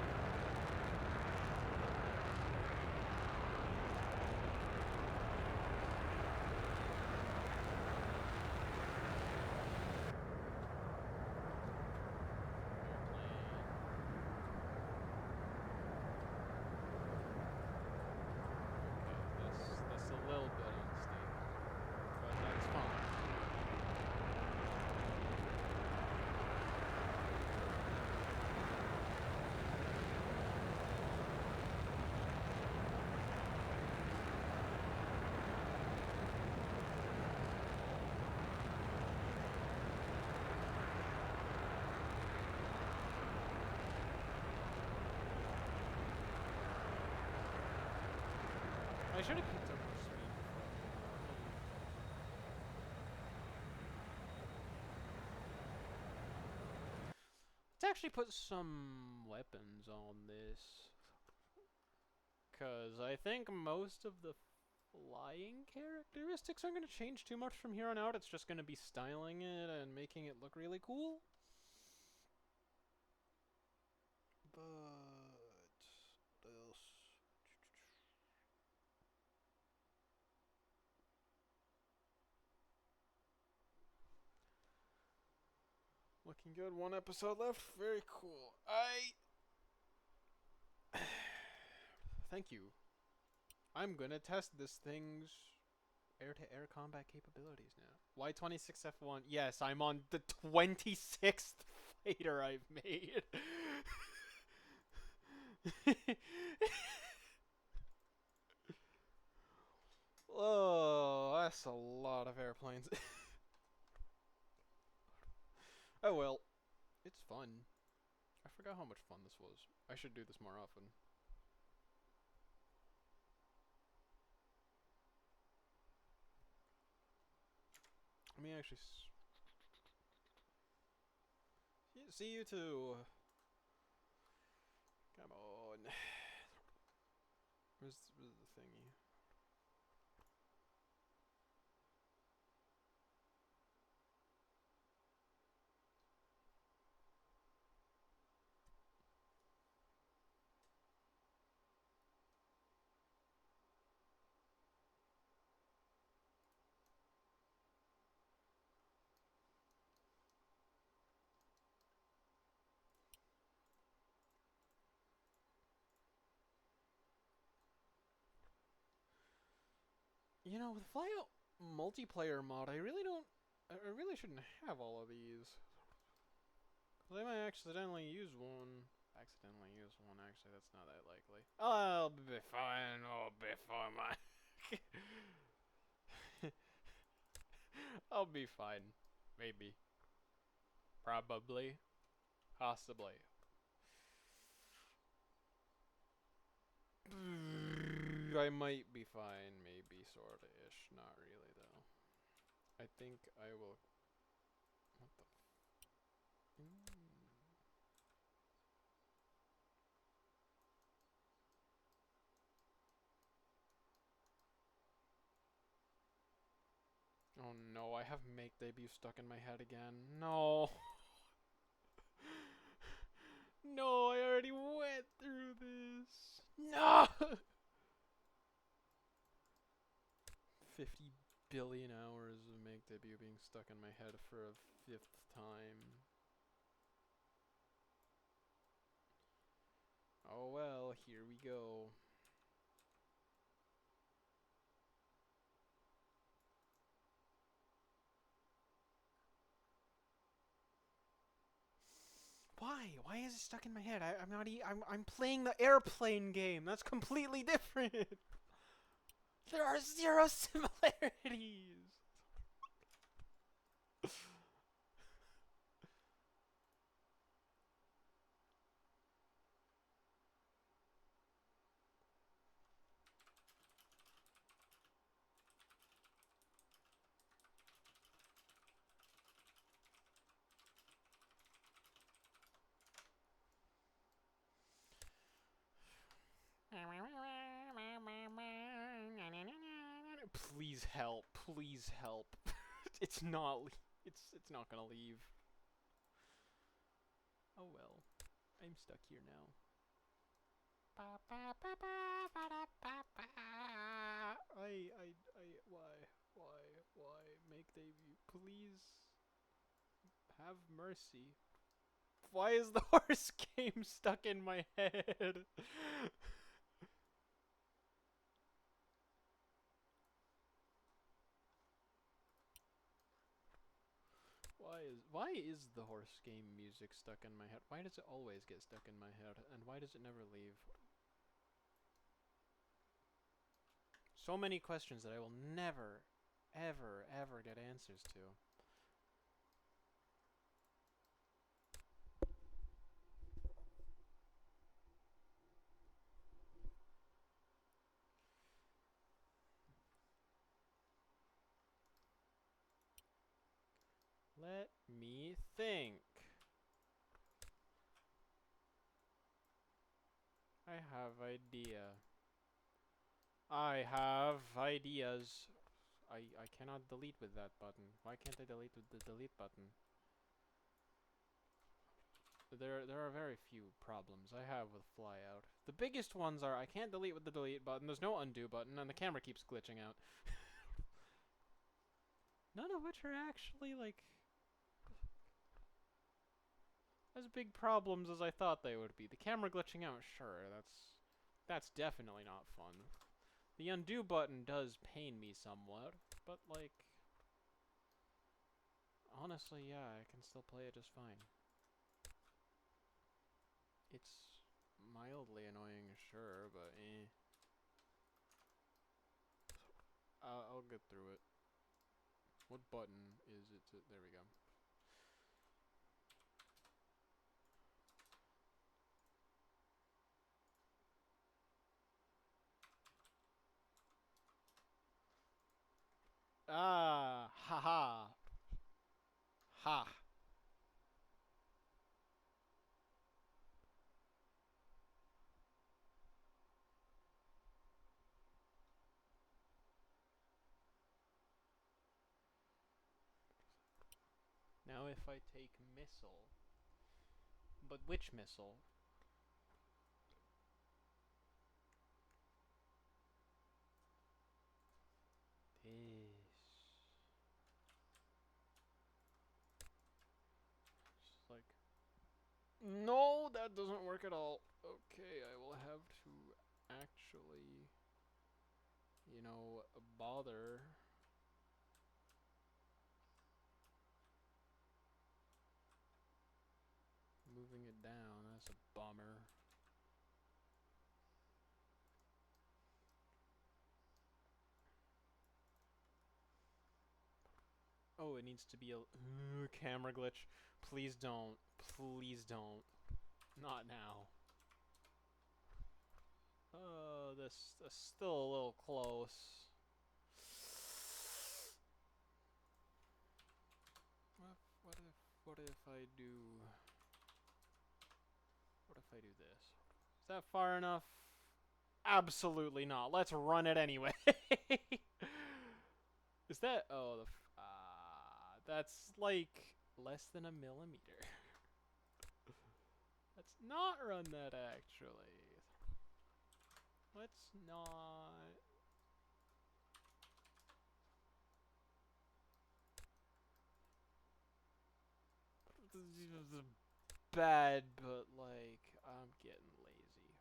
I should have picked up the speed. Let's actually put some weapons on this. Because I think most of the flying characteristics aren't going to change too much from here on out. It's just going to be styling it and making it look really cool. But what else? Looking good. One episode left. Very cool. Thank you. I'm gonna test this thing's air-to-air combat capabilities now. Y26F1. Yes, I'm on the 26th fighter I've made. Oh, that's a lot of airplanes. Oh well, it's fun. I forgot how much fun this was. I should do this more often. Let me actually see you too. Come on. Where's the thingy? You know, with Flyout multiplayer mod, I really don't. I really shouldn't have all of these. Cause I might accidentally use one. Actually, that's not that likely. I'll be fine. I'll be fine, man. I'll be fine. Maybe. Probably. Possibly. I might be fine. Maybe, sorta-ish. Not really, though. I think I will. What the? Oh no, I have make debut stuck in my head again. No. No, I already went through this. No. 50 billion hours of make debut being stuck in my head for a 5th time. Oh well, here we go. Why? Why is it stuck in my head? I'm not. I'm playing the airplane game. That's completely different. There are 0 similarities. Please help. Please help. It's not. It's not gonna leave. Oh well. I'm stuck here now. Why? Make debut. Please have mercy. Why is the horse game stuck in my head? Why is the horse game music stuck in my head? Why does it always get stuck in my head? And why does it never leave? So many questions that I will never, ever get answers to. Let me think. I have idea. I have ideas. I cannot delete with that button. Why can't I delete with the delete button? There are very few problems I have with flyout. The biggest ones are I can't delete with the delete button, there's no undo button, and the camera keeps glitching out. None of which are actually, like, as big problems as I thought they would be. The camera glitching out, sure, that's definitely not fun. The undo button does pain me somewhat, but, like, honestly, yeah, I can still play it just fine. It's mildly annoying, sure, but eh. I'll get through it. What button is it to, there we go. Ah, haha. Ha! Now if I take missile... But which missile? This... Just like... No, that doesn't work at all. Okay, I will have to actually... You know, bother... moving it down. That's a bummer. Oh, it needs to be a camera glitch. Please don't. Please don't. Not now. This still a little close. What if I do... What if I do this? Is that far enough? Absolutely not. Let's run it anyway. Is that... Oh, that's like less than a millimeter. Let's not run that actually. Let's not... This is bad, but like, I'm getting lazy.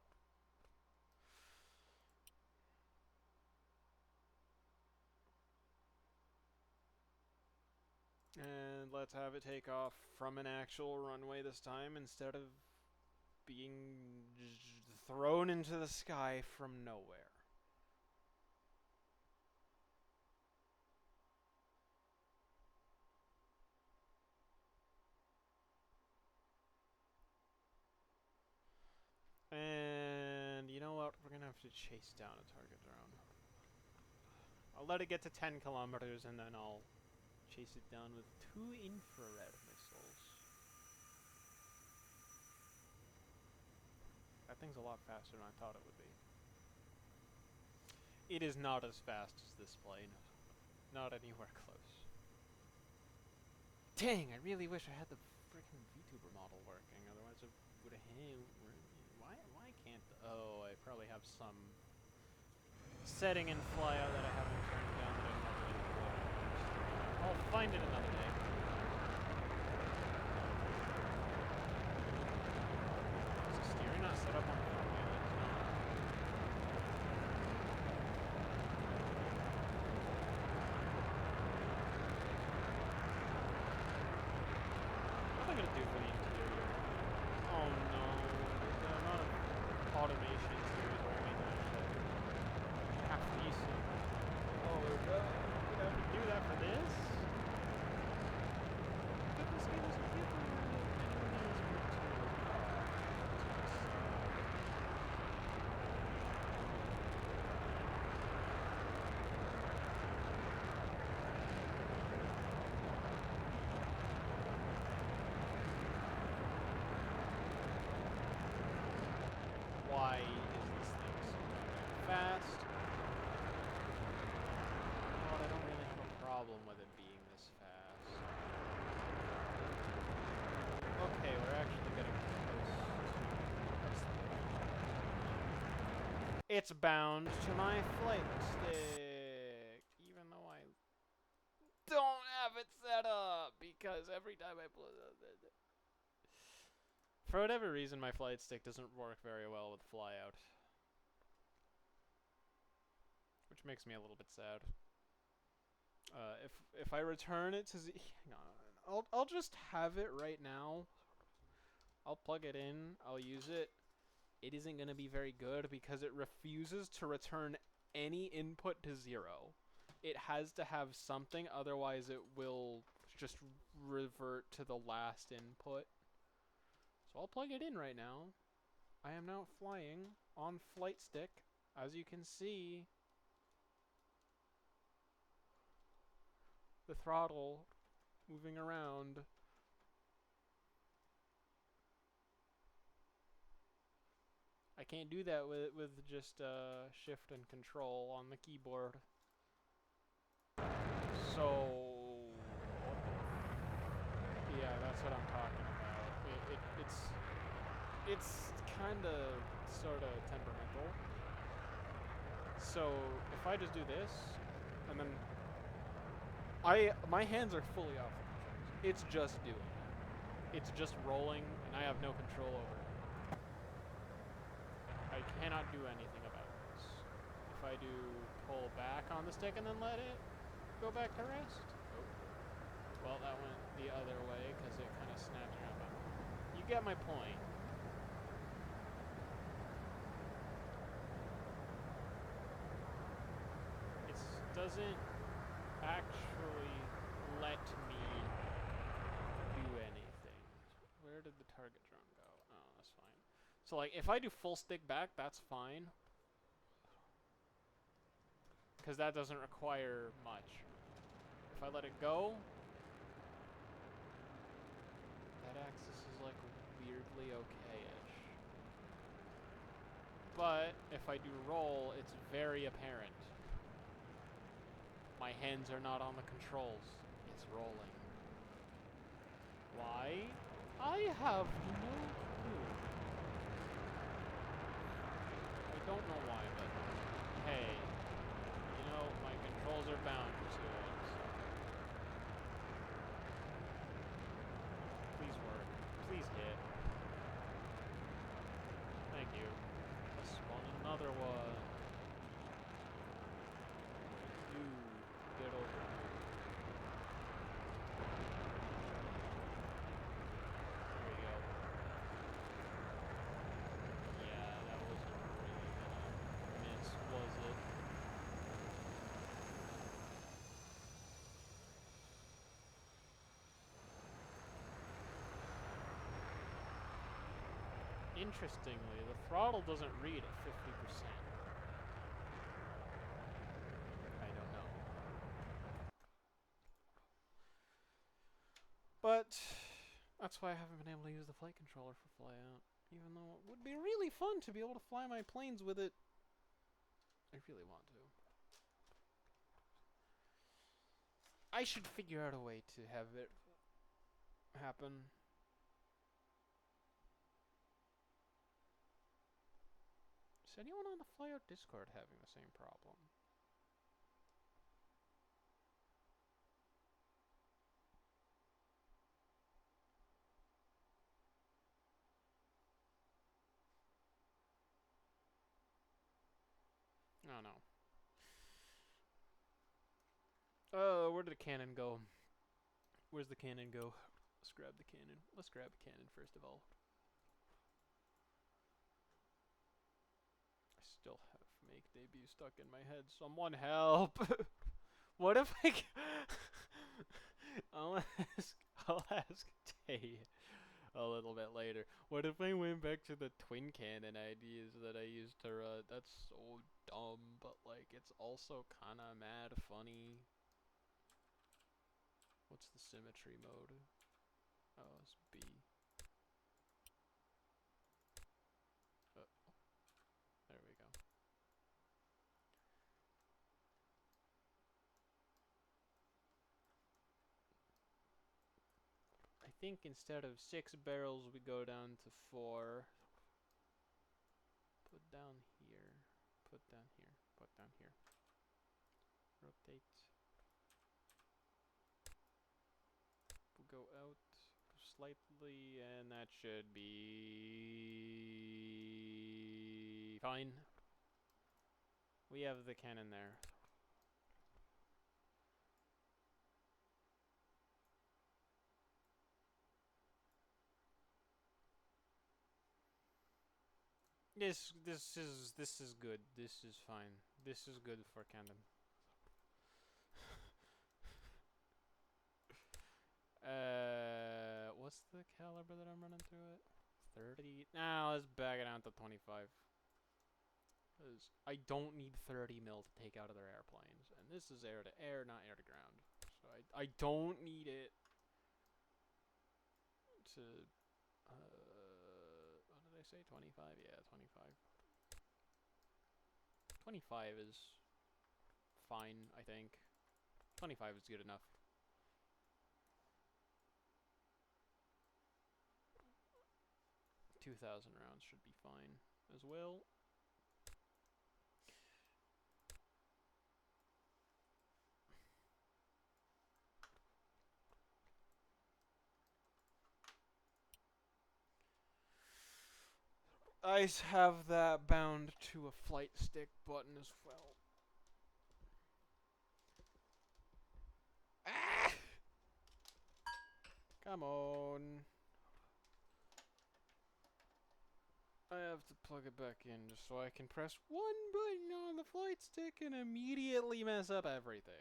And let's have it take off from an actual runway this time instead of being thrown into the sky from nowhere. And you know what? We're gonna have to chase down a target drone. I'll let it get to 10 kilometers and then I'll chase it down with 2 infrared missiles. That thing's a lot faster than I thought it would be. It is not as fast as this plane. Not anywhere close. Dang, I really wish I had the freaking VTuber model working, otherwise it would have... Why can't... Oh, I probably have some setting in flyout that I haven't turned down that I'm not really put. I'll find it another day. Is the steering not set up on the front wheel? It's not. What am I gonna do for the interior? Oh no, the amount of automation here is driving me shit. Half decent. Oh, we're gonna have to do that for this? But this game is different. Why is this thing so fast? Well, I don't really have a problem with it being this fast. Okay, we're actually getting close. It's bound to my flight stick, even though I don't have it set up, because every time I pull it... For whatever reason, my flight stick doesn't work very well with flyout. Which makes me a little bit sad. If I return it to hang on, I'll just have it right now. I'll plug it in. I'll use it. It isn't gonna be very good because it refuses to return any input to 0. It has to have something, otherwise it will just revert to the last input. So I'll plug it in right now. I am now flying on flight stick, as you can see. The throttle moving around can't do that with just shift and control on the keyboard. So yeah, that's what I'm talking about. It's kind of sort of temperamental. So if I just do this, and then my hands are fully off the controls. It's just doing it. It's just rolling, and I have no control over it. I cannot do anything about this. If I do pull back on the stick and then let it go back to rest. Oh. Well, that went the other way because it kind of snapped around. You get my point. It doesn't actually let me do anything. Where did the target drone go? Oh, that's fine. So like if I do full stick back, that's fine. Because that doesn't require much. If I let it go, that axis is like weirdly okay-ish. But if I do roll, it's very apparent. My hands are not on the controls. It's rolling. Why? I have no clue. I don't know why, but hey, you know, my controls are bound to it. Please work. Please hit. Thank you. Let's spawn another one. Get over here. There we go. Yeah, that wasn't really gonna miss, was it? Interestingly, the throttle doesn't read at 50%. I don't know. But that's why I haven't been able to use the flight controller for flyout. Even though it would be really fun to be able to fly my planes with it. I really want to. I should figure out a way to have it happen. Is anyone on the flyout Discord having the same problem? Oh no. Oh, where did the cannon go? Where's the cannon go? Let's grab the cannon. Let's grab the cannon first of all. I still have make debut stuck in my head. Someone help! What if I... I'll ask Tay a little bit later. What if I went back to the twin cannon ideas that I used to run? That's so dumb, but like it's also kinda mad funny. What's the symmetry mode? Oh, it's B. There we go. I think instead of 6 barrels, we go down to 4. Put down here. Put down here. Put down here. Rotate. We'll go out slightly, and that should be fine. We have the cannon there. This is good. This is fine. This is good for cannon. What's the caliber that I'm running through it? 30. Nah, let's back it down to 25. Cause I don't need 30 mil to take out other airplanes, and this is air to air, not air to ground. So I don't need it to. What did I say 25? Yeah, 25. 25 is fine, I think. 25 is good enough. $2,000 rounds should be fine as well. I have that bound to a flight stick button as well. Ah! Come on. I have to plug it back in just so I can press one button on the flight stick and immediately mess up everything.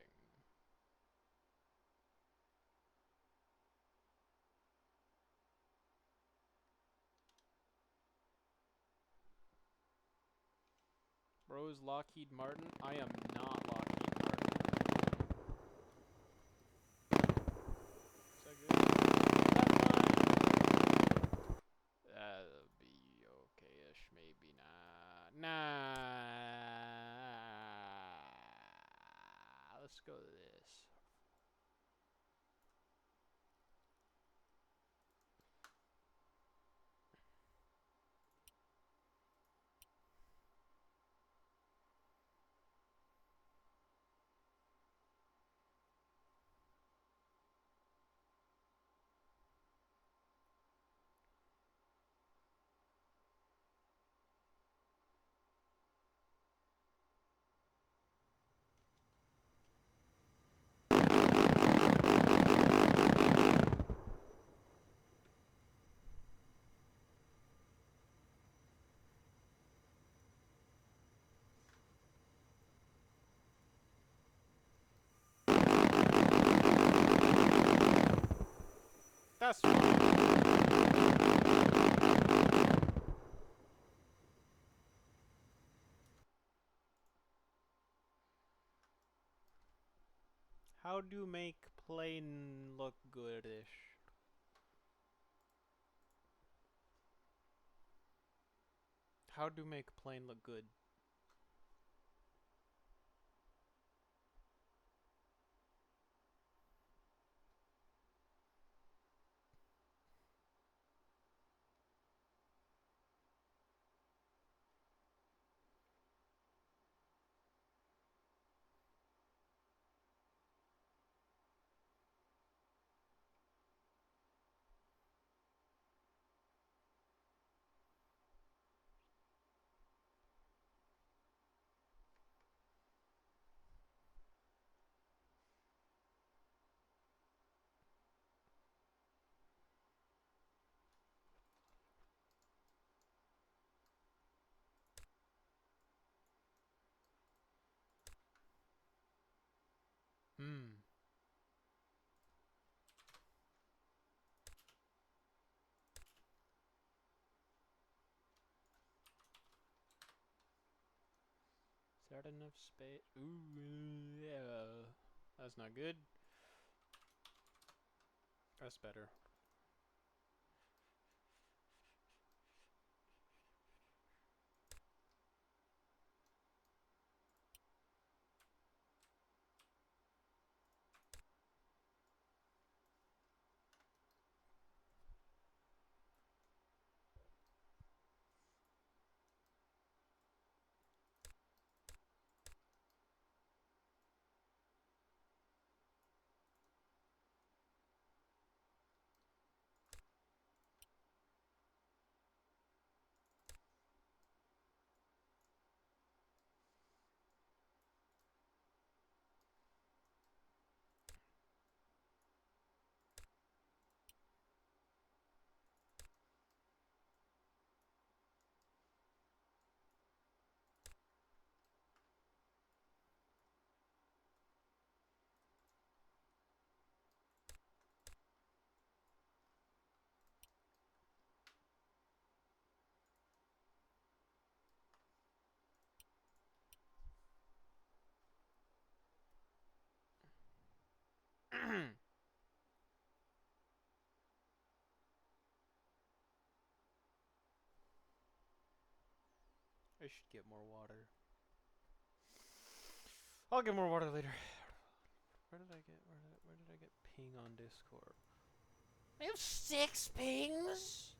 Bro is Lockheed Martin. I am not Lockheed Martin. Is that good? That'll be okay-ish, maybe not. Nah. Let's go to this. That's fine. How do make plane look goodish? How do make plane look good? Hmm. Is that enough space? Ooh, yeah. That's not good. That's better. I should get more water. I'll get more water later. Where did I get ping on Discord? I have 6 pings.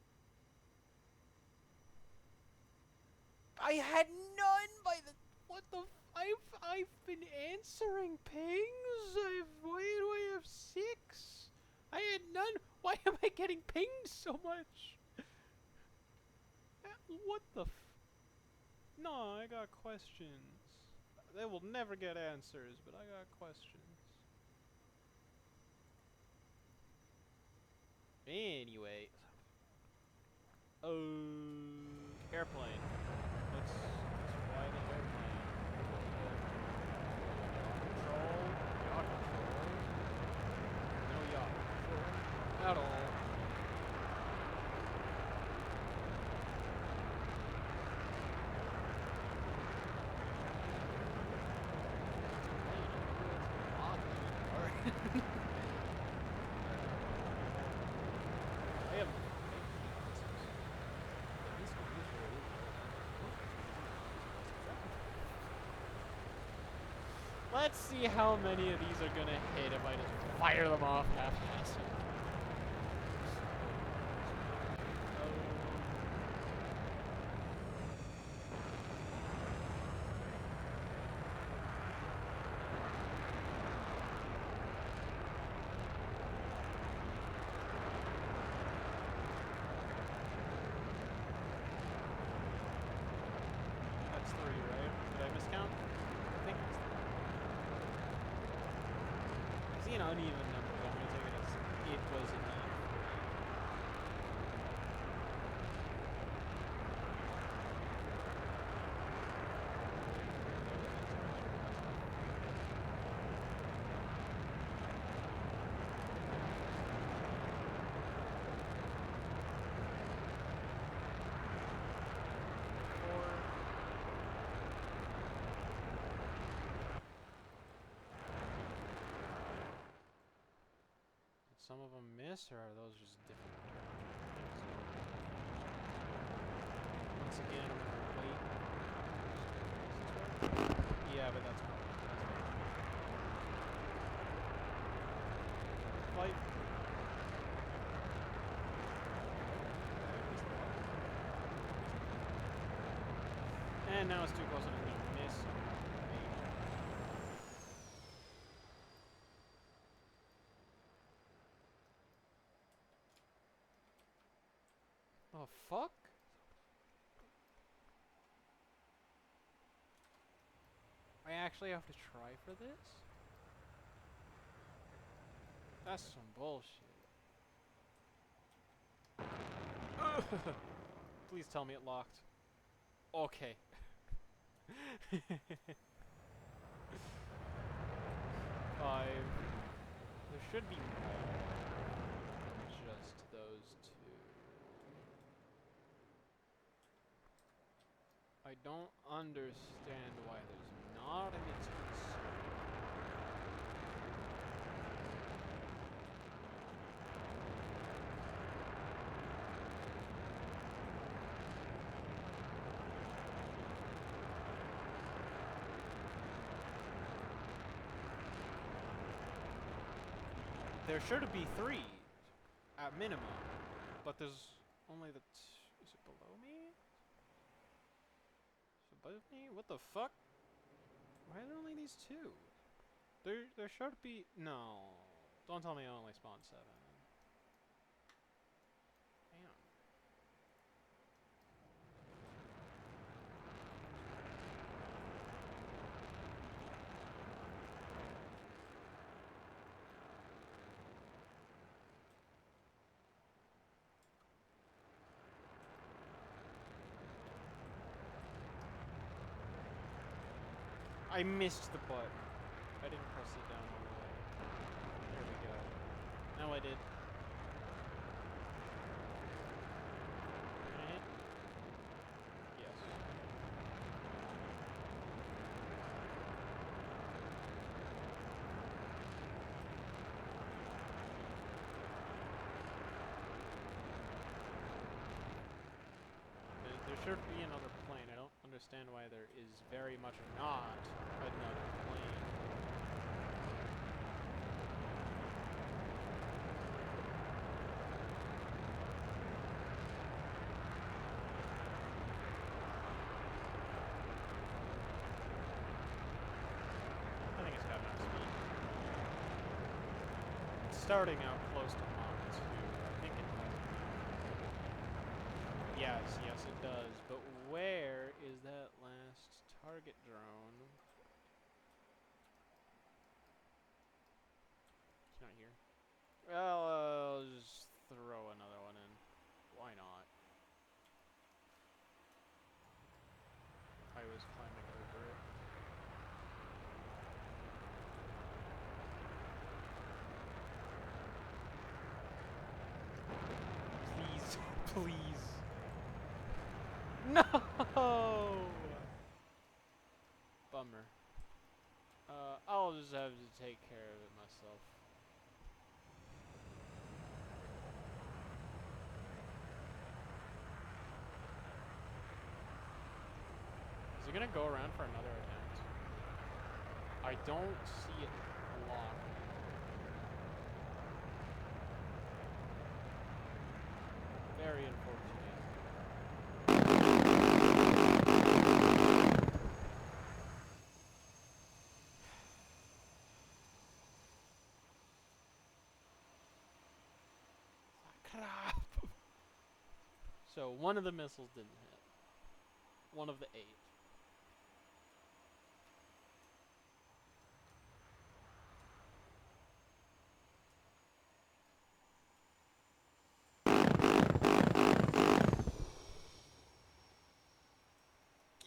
I had none by the what the I've been answering pings. Why do I have 6? I had none. Why am I getting pinged so much? What the No, I got questions. They will never get answers, but I got questions. Anyway. Airplane. Let's fly the airplane. Control. Yacht control. No yacht control. At all. Let's see how many of these are gonna hit if I just fire them off half-assed. That's 3, right? Did I miscount? I think it's 3. I see an uneven number, but I'm gonna take it as it was an even. Some of them miss, or are those just different? Once again, I'm gonna wait. Yeah, but that's fine. Fight. And now it's too close, and I'm gonna miss. Oh, fuck? I actually have to try for this? That's some bullshit. Please tell me it locked. Okay. 5. There should be more. Just those 2. I don't understand why there's not an instance. There should be 3 at minimum, but there's only the is it below me? Is it above me? What the fuck? Why are there only these 2? There should be no. Don't tell me I only spawned 7. Damn. I missed the button. I didn't press it down all the way. There we go. Now I did. Can I hit? Yes. There should be another plane. I don't understand understand why there is very much not another plane. I think it's got enough speed. It's starting out close to Mach 2. I think it does. Yes, it does. But where is that last target drone? It's not here. Well, I'll just throw another one in. Why not? I was climbing over it. Please, please. No! Bummer. I'll just have to take care of it myself. Is it gonna go around for another attempt? I don't see it locked. Very unfortunate. Crap! So, one of the missiles didn't hit. One of the 8.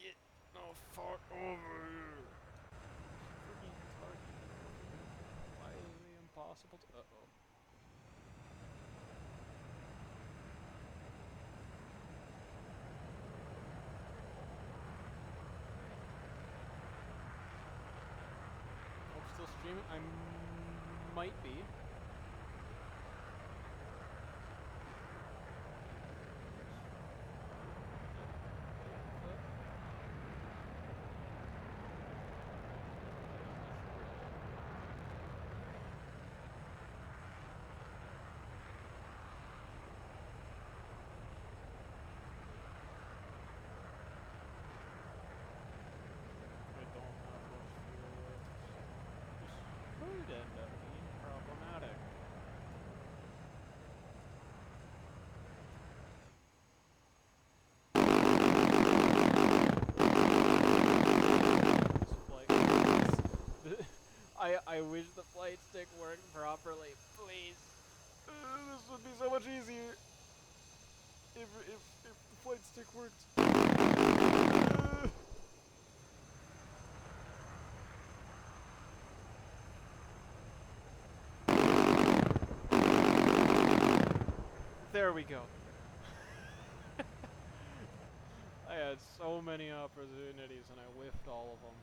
Get the fuck over here! Freaking target. Why is it impossible to... Uh-oh. Still streaming? I might be. Could end up being problematic. I wish the flight stick worked properly. Please. This would be so much easier if the flight stick worked. There we go. I had so many opportunities and I whiffed all of them.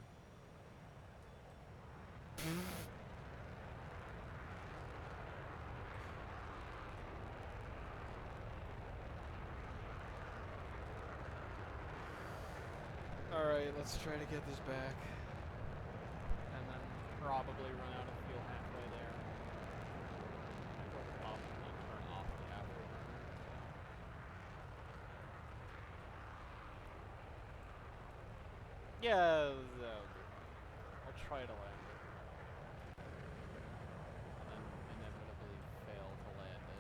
Alright, let's try to get this back. And then probably run out of fuel halfway there. Turn off the afterburner. Yeah, that'll be fine. I'll try to land it. And then inevitably fail to land it.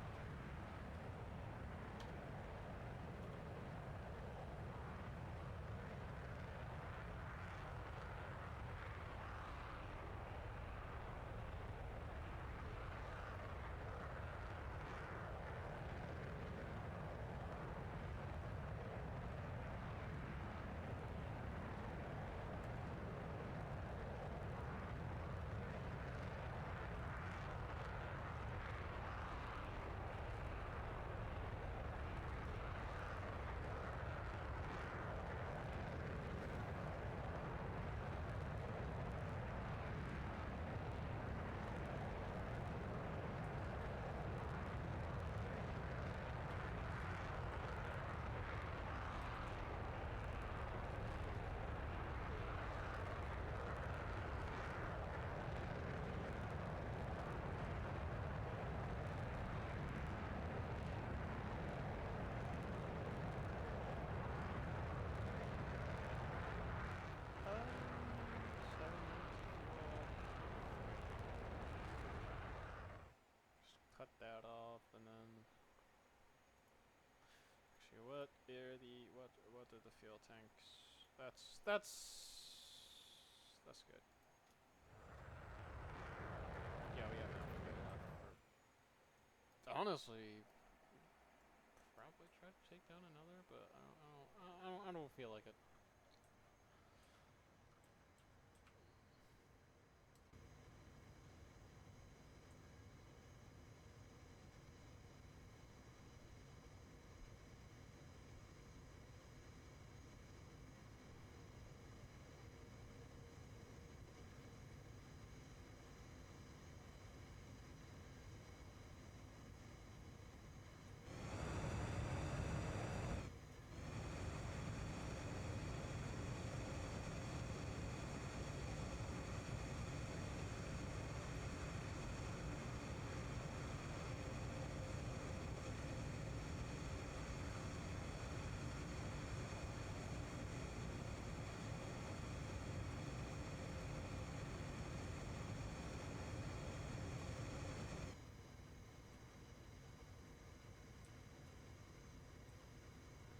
what are the fuel tanks? That's good. Yeah, we have enough fuel left for honestly probably try to take down another, but I don't feel like it.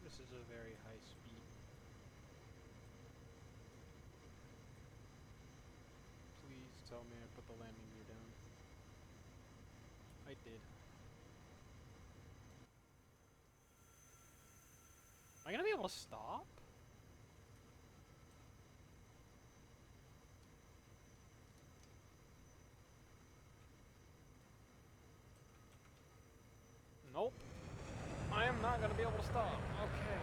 This is a very high speed. Please tell me I put the landing gear down. I did. Am I gonna be able to stop? Nope. I am not gonna be able to stop. Okay.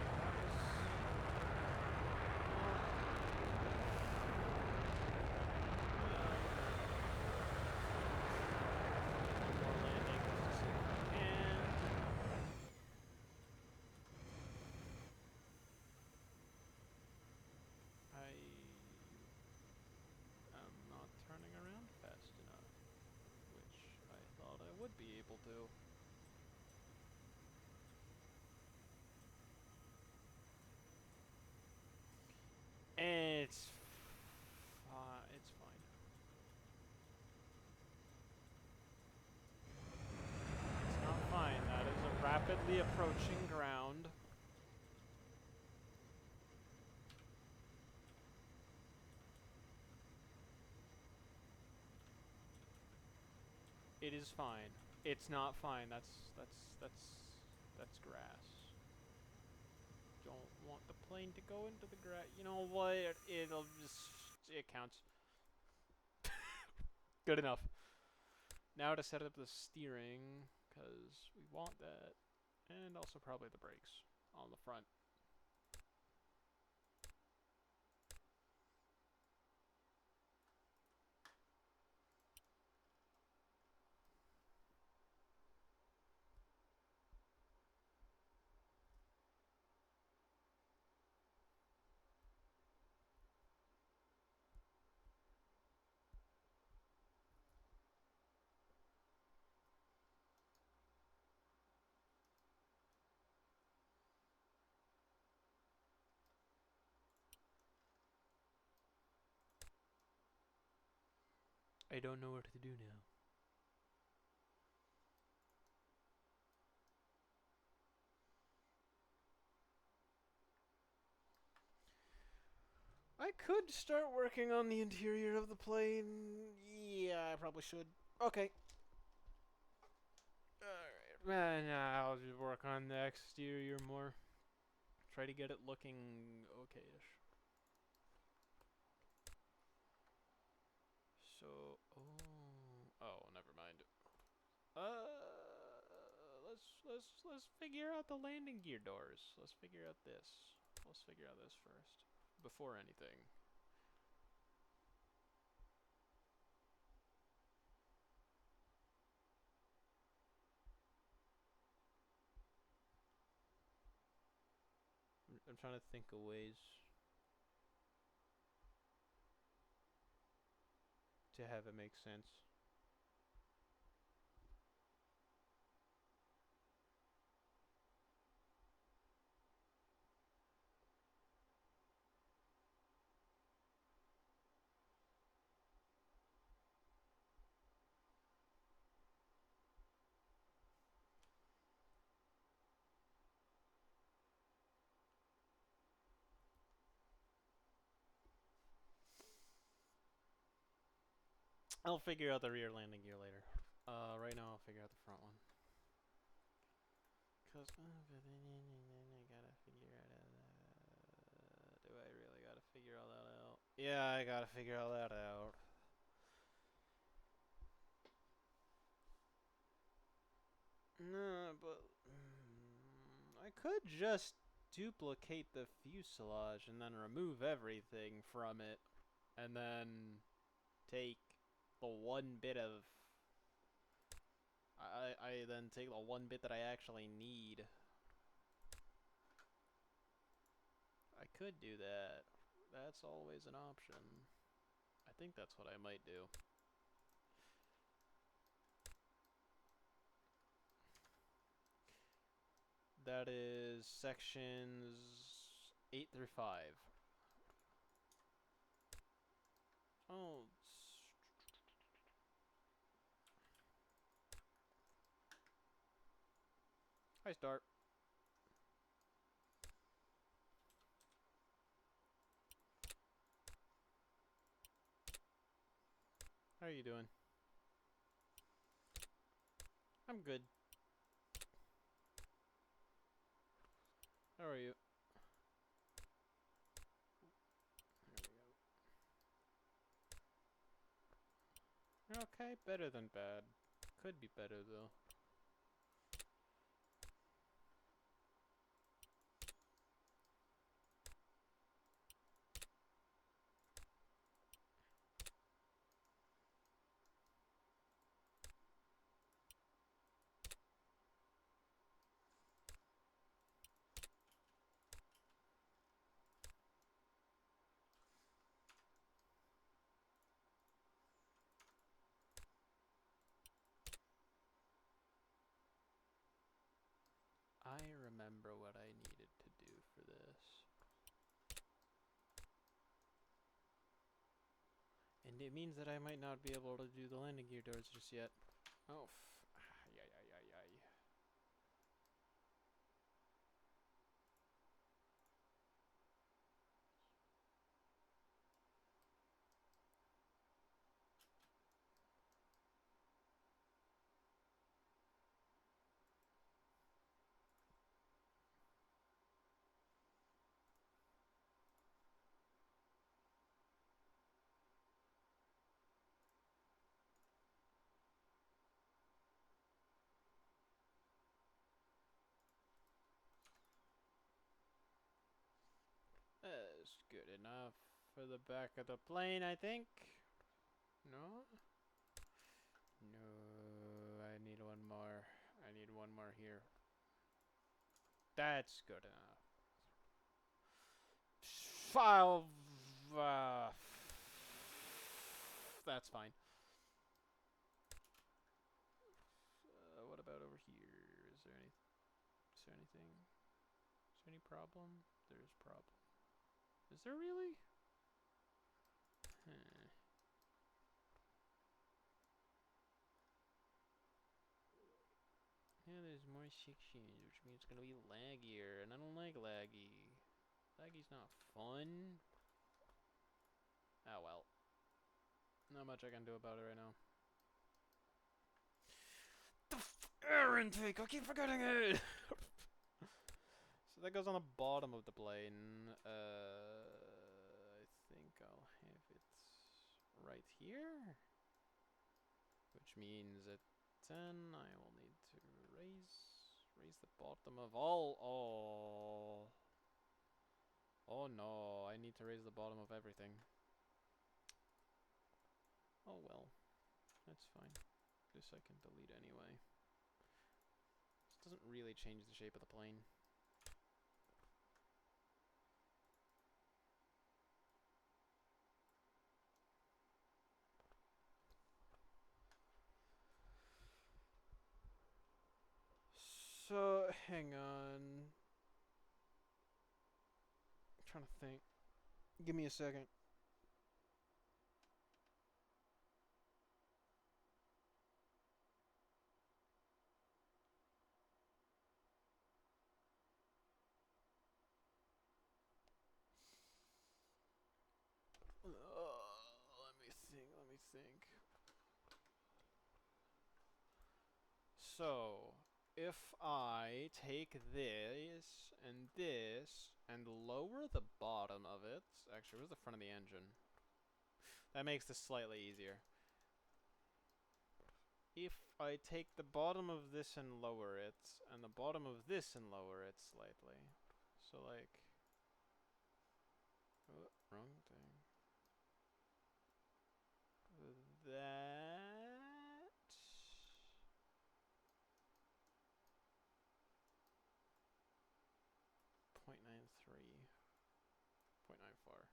I'm not turning around fast enough, which I thought I would be able to. It's it's fine. It's not fine. That is a rapidly approaching ground. It is fine. It's not fine. That's grass. Don't want the plane to go into the grass. You know what? It counts. Good enough. Now to set up the steering, because we want that, and also probably the brakes on the front. I don't know what to do now. I could start working on the interior of the plane. Yeah, I probably should. Okay. Alright. I'll just work on the exterior more. Try to get it looking okay-ish. So, oh, never mind. Let's figure out the landing gear doors. Let's figure out this. Let's figure out this first, before anything. I'm trying to think of ways to have it make sense. I'll figure out the rear landing gear later. Right now I'll figure out the front one. Cause I gotta figure it out. Do I really gotta figure all that out? Yeah, I gotta figure all that out. No, but I could just duplicate the fuselage and then remove everything from it, and then take the one bit of I then take the one bit that I actually need. I could do that. That's always an option. I think that's what I might do. That is sections 8 through 5. Oh. Hi, Start. How are you doing? I'm good. How are you? There we go. You're okay. Better than bad. Could be better, though. I remember what I needed to do for this. And it means that I might not be able to do the landing gear doors just yet. Oh, ay. That's good enough for the back of the plane, I think. No? No, I need one more. I need one more here. That's good enough. File. That's fine. What about over here? Is there anything? Is there any problem? There's problem. Is there really? Huh. Yeah, there's more sections, which means it's gonna be laggier, and I don't like laggy. Laggy's not fun. Ah, well. Not much I can do about it right now. Air intake! I keep forgetting it! So that goes on the bottom of the plane. I think I'll have it right here. Which means at 10 I will need to raise the bottom of all. Oh no, I need to raise the bottom of everything. Oh well, that's fine. This I can delete anyway. This doesn't really change the shape of the plane. So, hang on. I'm trying to think. Give me a second. Let me think. So, if I take this and lower the bottom of it, actually, where's the front of the engine? That makes this slightly easier. If I take the bottom of this and lower it, and the bottom of this and lower it slightly, so like, oh, wrong thing. That 0.93, 0.94.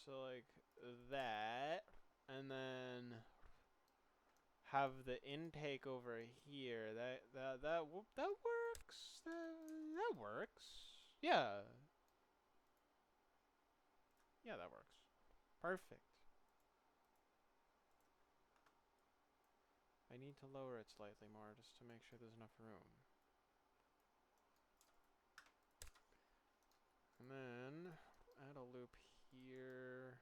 So like that, and then have the intake over here. That works. That works. Yeah. Yeah, that works. Perfect. I need to lower it slightly more just to make sure there's enough room. And then add a loop here.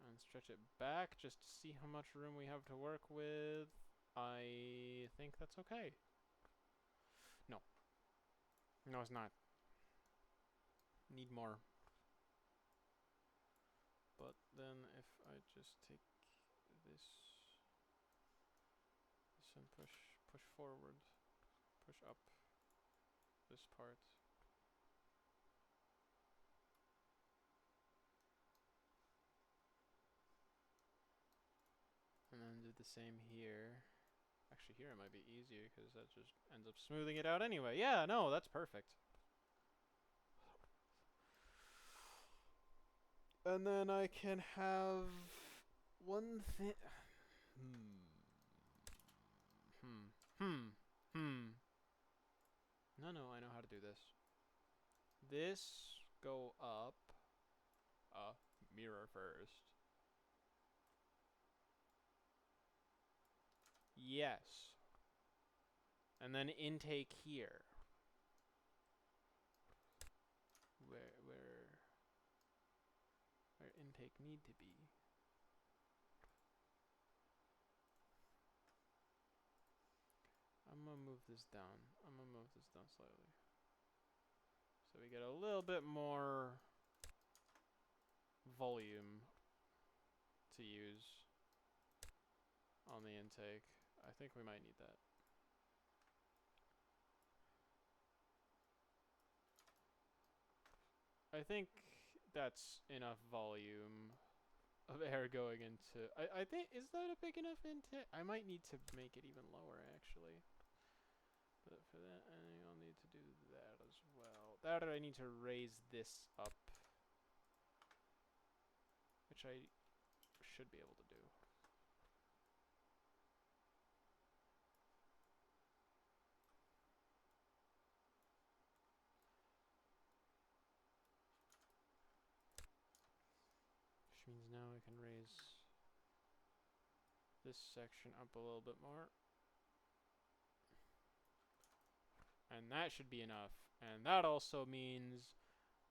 And stretch it back just to see how much room we have to work with. I think that's okay. No. No, it's not. Need more. But then if I just take this and push forward, push up this part. And then do the same here. Actually, here it might be easier because that just ends up smoothing it out anyway. Yeah, no, that's perfect. And then I can have one thing. No, I know how to do this. This go up. Mirror first. Yes. And then intake here. Where intake need to be. I'm gonna move this down. Slightly. So we get a little bit more volume to use on the intake. I think we might need that. I think that's enough volume of air going into. I think, is that a big enough intake? I might need to make it even lower actually. But for that, I think I'll need to do that as well. That, or I need to raise this up, which I should be able to do. Which means now I can raise this section up a little bit more. And that should be enough. And that also means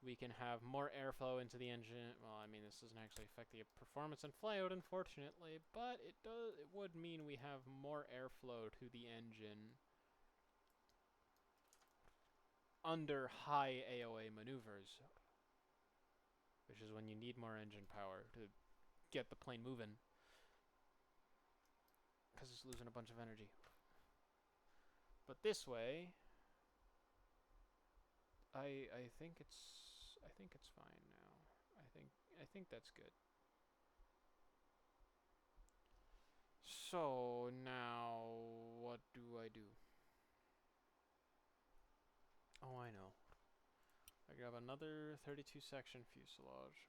we can have more airflow into the engine. Well, I mean, this doesn't actually affect the performance and flyout, unfortunately, but it would mean we have more airflow to the engine under high AOA maneuvers, which is when you need more engine power to get the plane moving, because it's losing a bunch of energy. But this way, I think it's fine now. I think that's good. So now what do I do? Oh, I know. I grab another 32 section fuselage.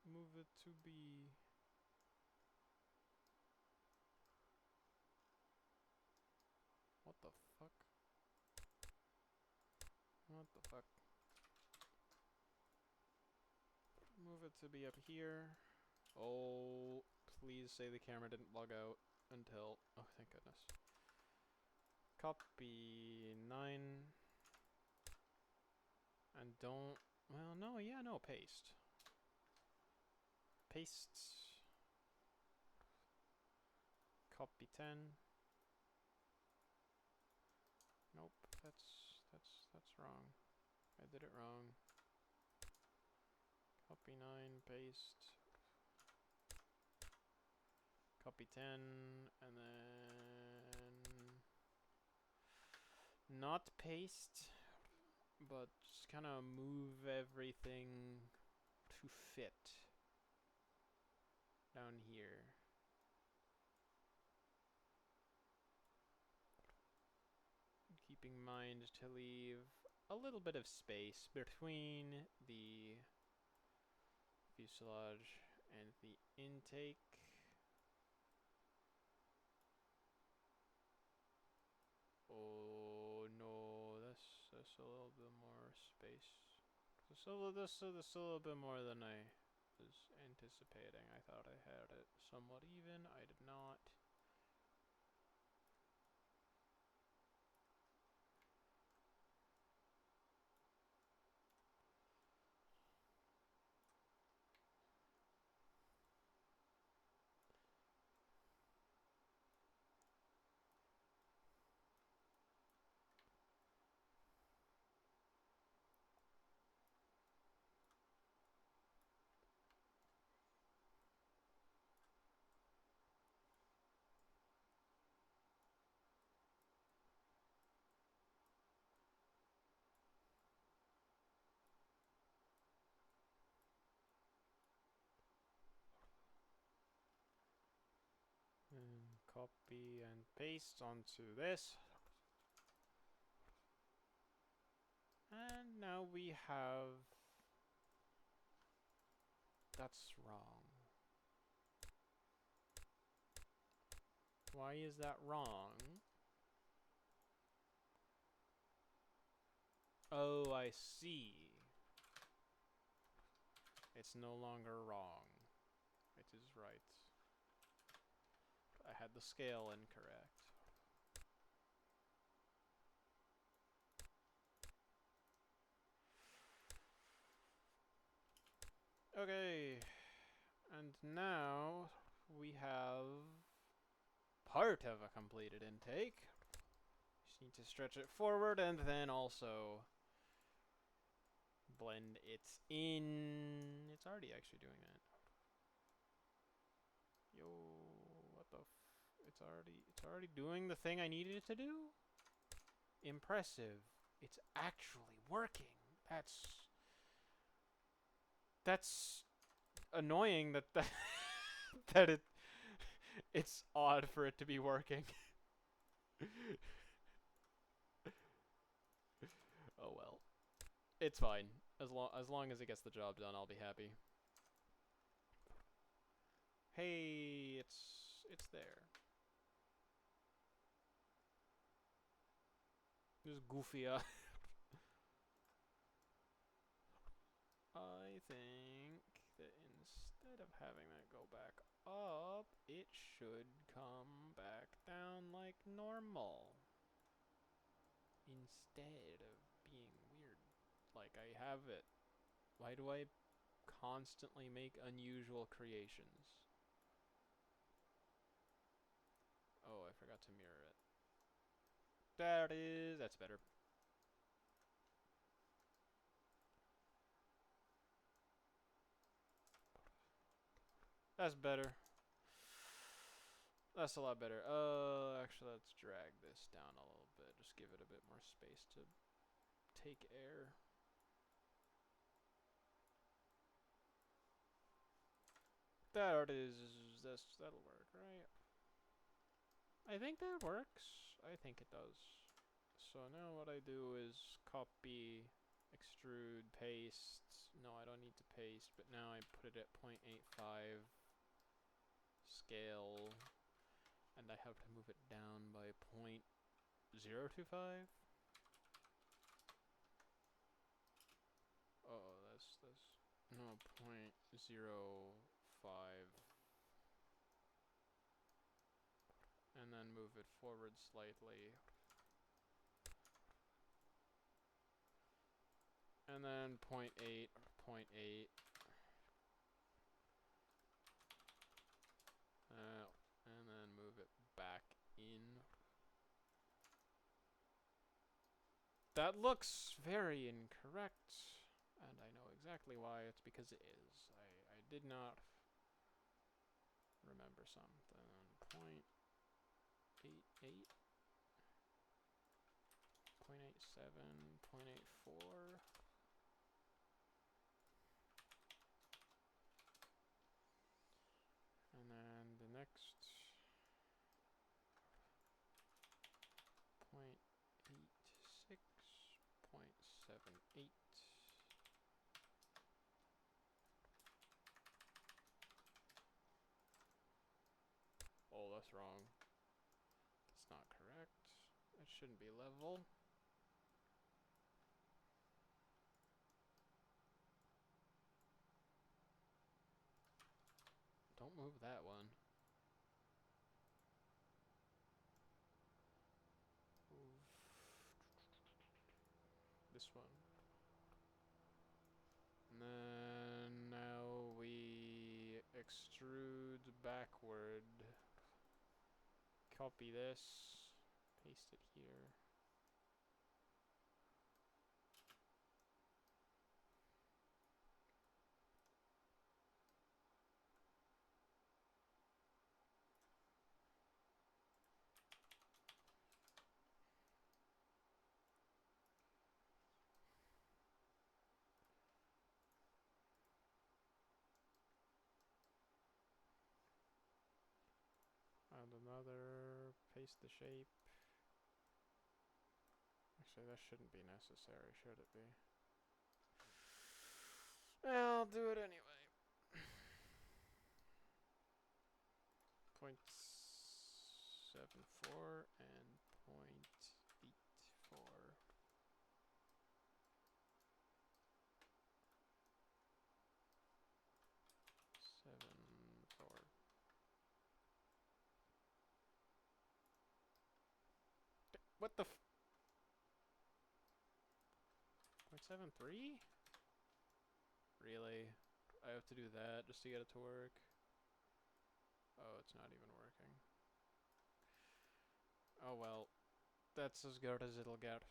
Move it to be what the fuck? What the fuck? Move it to be up here. Oh, please say the camera didn't bug out. until, oh thank goodness. Copy 9. And don't, well no, yeah, no, paste. Paste. Copy 10. Nope, that's wrong. I did it wrong. Copy 9, paste. Copy 10, and then not paste, but just kind of move everything to fit down here. Keeping in mind to leave a little bit of space between the fuselage and the intake. Oh no, that's a little bit more space. That's a little bit more than I was anticipating. I thought I had it somewhat even. I did not. And copy and paste onto this. And now we have... That's wrong. Why is that wrong? Oh, I see. It's no longer wrong. It is right. I had the scale incorrect. Okay. And now we have part of a completed intake. Just need to stretch it forward and then also blend it in. It's already actually doing that. Yo, what the it's already doing the thing I needed it to do? Impressive. It's actually working. That's annoying that that it's odd for it to be working. Oh well. It's fine. As long as it gets the job done, I'll be happy. Hey, it's there. Just goofy. I think that instead of having that go back up, it should come back down like normal. Instead of being weird like I have it. Why do I constantly make unusual creations? Oh, I forgot to mirror it. There it is. That's better. That's better. That's a lot better. Actually, let's drag this down a little bit. Just give it a bit more space to take air. There it is. That'll work, right? I think that works. I think it does. So now what I do is copy, extrude, paste. No, I don't need to paste, but now I put it at 0.85 scale, and I have to move it down by 0.025. Oh, that's no 0.05. and then move it forward slightly. And then 0.8, 0.8. And then move it back in. That looks very incorrect, and I know exactly why. It's because it is. I did not remember something. 0.88, 0.87, 0.84. And then the next 0.86, 0.78. Oh, that's wrong. That's not correct. It shouldn't be level. Don't move that one. Move this one. And then now we extrude backward. Copy this. Paste it here. Add another. Paste the shape. Actually, that shouldn't be necessary, should it be? I'll do it anyway. 0.74 and 0.84. What the f— 0.73? Really? I have to do that just to get it to work? Oh, it's not even working. Oh well. That's as good as it'll get.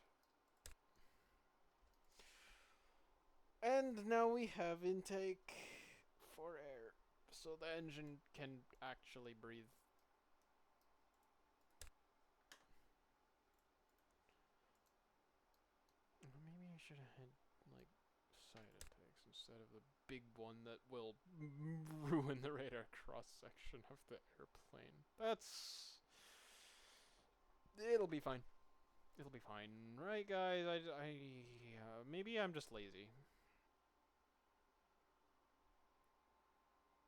And now we have intake for air, so the engine can actually breathe. Maybe I should have had, like, side intakes instead of the big one that will ruin the radar cross-section of the airplane. That's— it'll be fine. It'll be fine. Right, guys? Maybe I'm just lazy.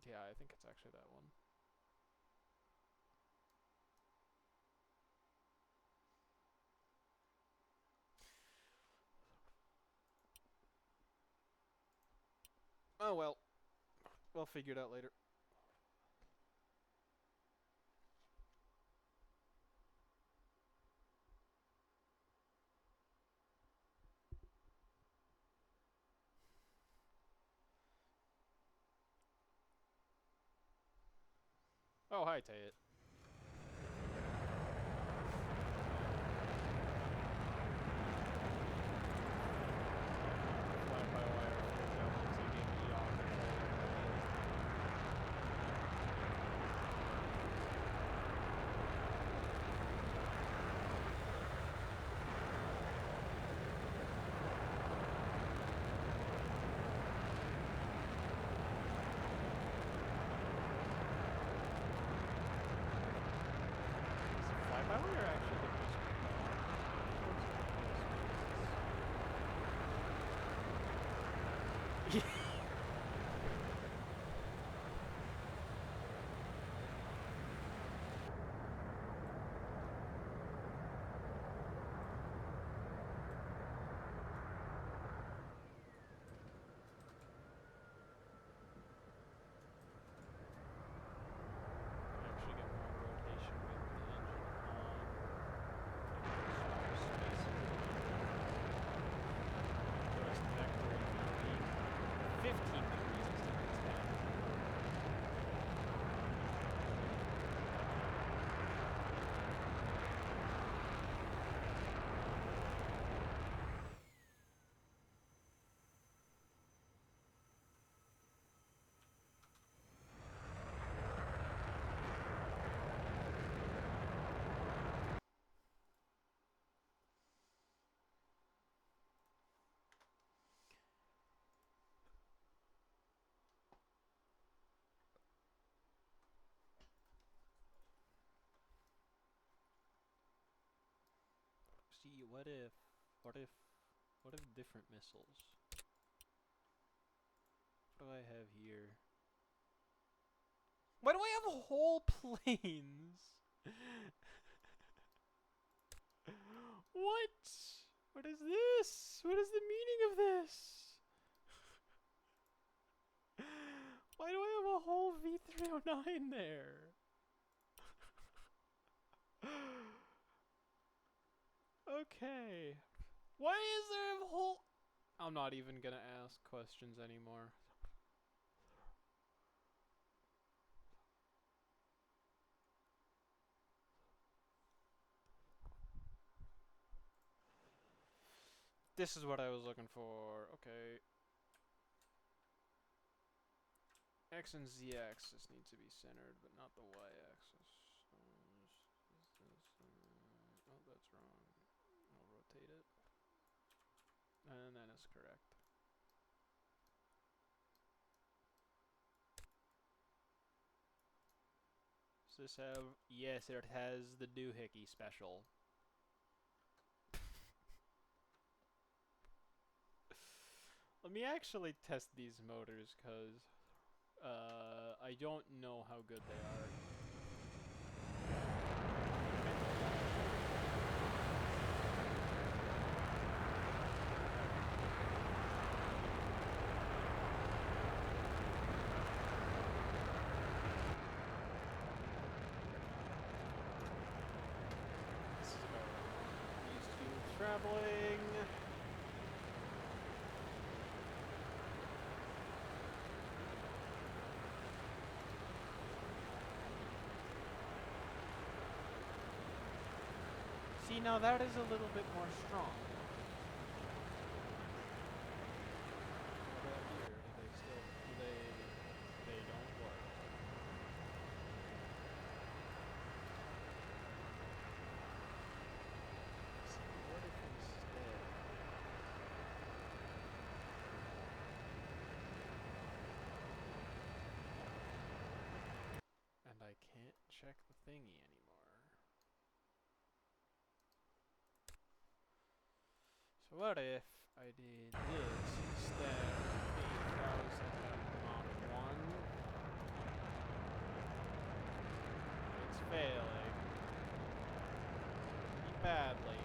Yeah, I think it's actually that one. Oh well. We'll figure it out later. Oh, hi, Tate. Actually get more rotation with the engine. what if different missiles? What do I have here? Why do I have whole planes? What? What is this? What is the meaning of this? Why do I have a whole V309 there? Okay. Why is there a whole... I'm not even gonna ask questions anymore. This is what I was looking for. Okay. X and Z axis need to be centered, but not the Y axis. Oh, that's wrong. I'll rotate it. And that is correct. Does this have... Yes, it has the doohickey special. Let me actually test these motors, because I don't know how good they are. This is about these two traveling. See, now that is a little bit more strong. What about here? Do they still... They don't work. So what if instead... And I can't check the thingy anymore. So what if I did this instead? 8,000 on 1. It's failing. Pretty badly.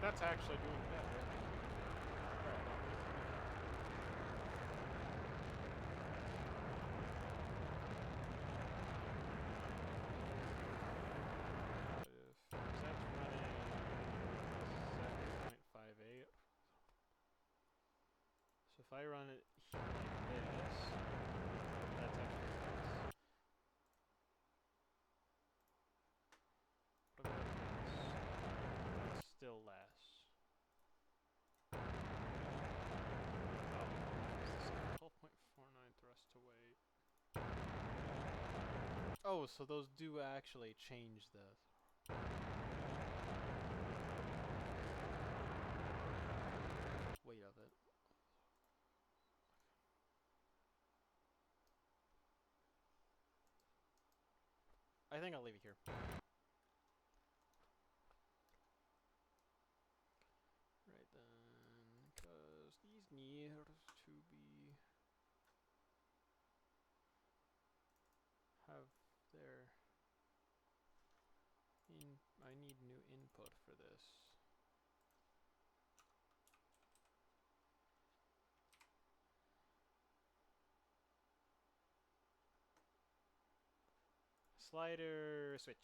That's actually doing better. Alright. If that's running 7.58. So if I run it like this, that's actually less. What about this? That's still less. Oh, it's 12.49 thrust to weight. Oh, so those do actually change this. Weight of it. I think I'll leave it here. Right then, because these need to be have their I need new input for this. Slider switch.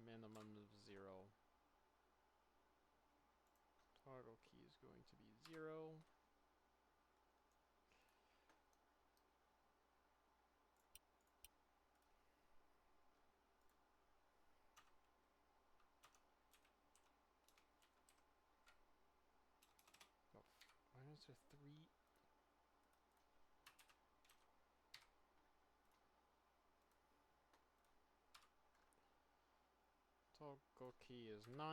Minimum of 0. Toggle key is going to be 0. Oh, why is there 3? Toggle key is 9.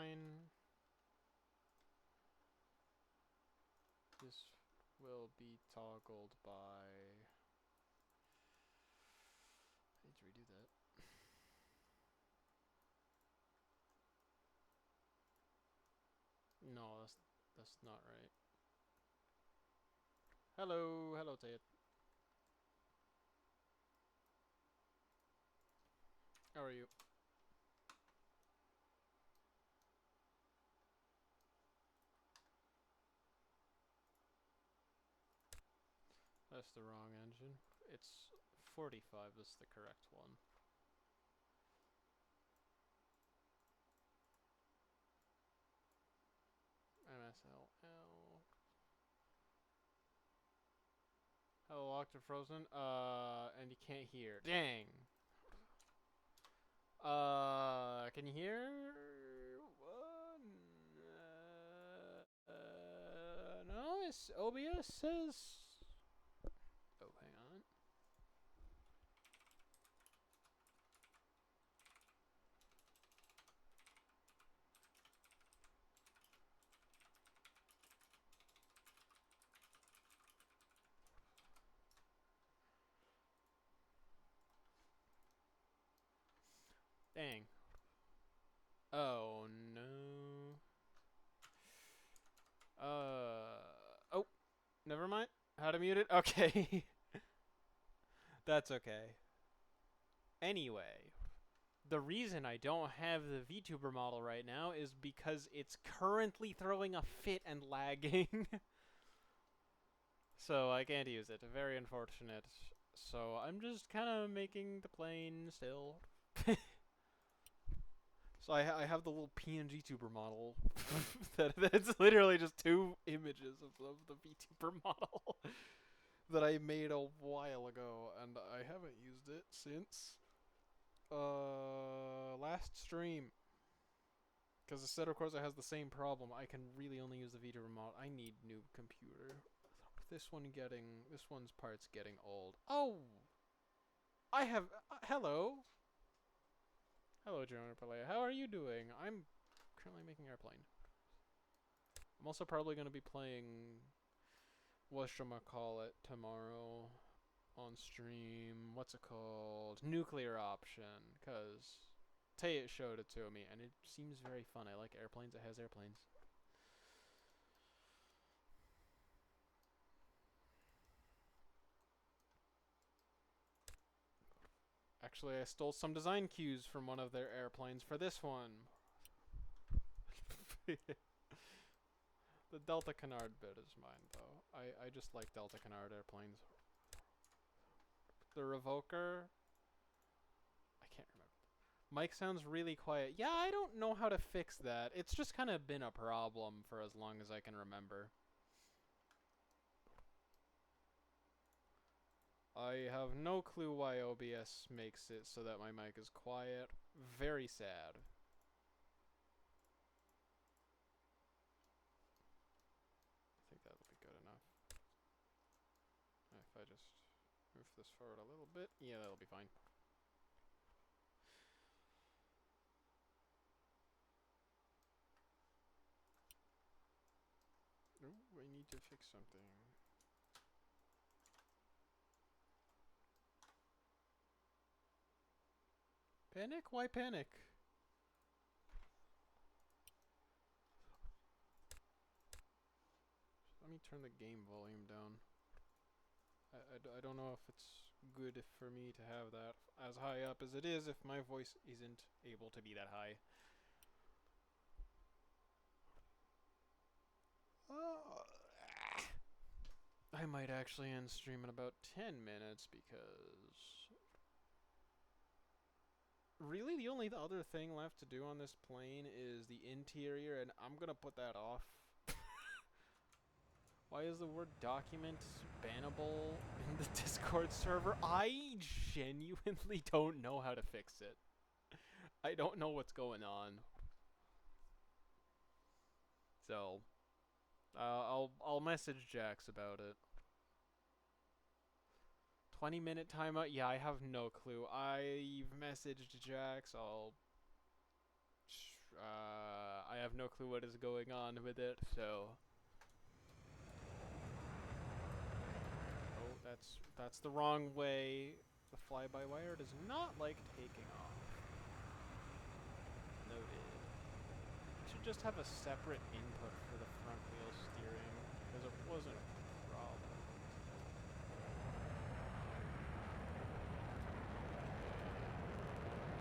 This will be toggled by... I need to redo that. No, that's not right. Hello, Ted. How are you? That's the wrong engine. It's 45 is the correct one. MSLL. Hello, locked and frozen. And you can't hear. Dang. Can you hear? What? No, it's OBS says. Oh, hang on. Dang. Oh no. Oh, never mind. How to mute it? Okay. That's okay. Anyway, the reason I don't have the VTuber model right now is because it's currently throwing a fit and lagging. So I can't use it. Very unfortunate. So I'm just kind of making the plane still. So I have the little PNG tuber model. That's literally just 2 images of the VTuber model that I made a while ago, and I haven't used it since last stream. Because the set of course it has the same problem. I can really only use the VTuber model. I need new computer. This one's parts getting old. Oh, I have hello. Hello, Jonah Palea. How are you doing? I'm currently making airplane. I'm also probably going to be playing whatchamacallit tomorrow on stream. What's it called? Nuclear Option. Because Tay showed it to me, and it seems very fun. I like airplanes. It has airplanes. Actually, I stole some design cues from one of their airplanes for this one. The Delta Canard bit is mine, though. I just like Delta Canard airplanes. The Revoker... I can't remember. Mic sounds really quiet. Yeah, I don't know how to fix that. It's just kind of been a problem for as long as I can remember. I have no clue why OBS makes it so that my mic is quiet. Very sad. I think that'll be good enough. If I just move this forward a little bit, yeah, that'll be fine. Ooh, I need to fix something. Panic? Why panic? Let me turn the game volume down. I don't know if it's good for me to have that as high up as it is if my voice isn't able to be that high. I might actually end stream in about 10 minutes because... Really, the only other thing left to do on this plane is the interior, and I'm gonna put that off. Why is the word document bannable in the Discord server? I genuinely don't know how to fix it. I don't know what's going on. So, I'll message Jax about it. 20-minute timeout? Yeah, I have no clue. I've messaged Jax. I have no clue what is going on with it, so... Oh, that's the wrong way. The fly-by-wire does not like taking off. Noted. Should just have a separate input for the front wheel steering, because it wasn't a problem.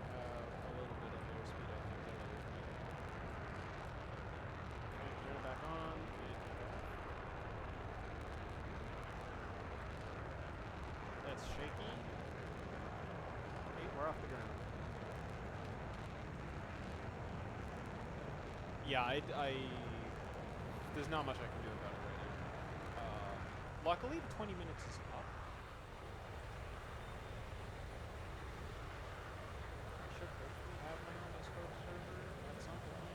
A little bit of airspeed, I think that'll work. Okay, gear back on, and kick off. That's shaky. Hey, we're off the ground. Yeah, there's not much I can do about it right now. Luckily, the 20 minutes is up. I should hopefully have my own Discord server at some point.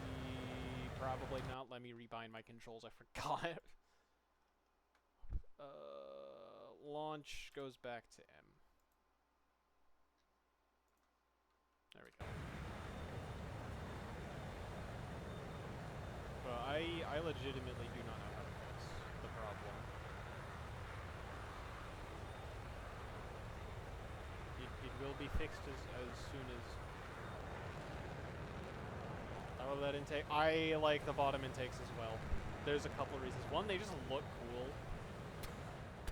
Maybe, probably not. Let me rebind my controls. I forgot. Launch goes back to M. There we go. But I legitimately do not know how to fix the problem. It will be fixed as soon as... I love that intake. I like the bottom intakes as well. There's a couple reasons. One, they just look cool.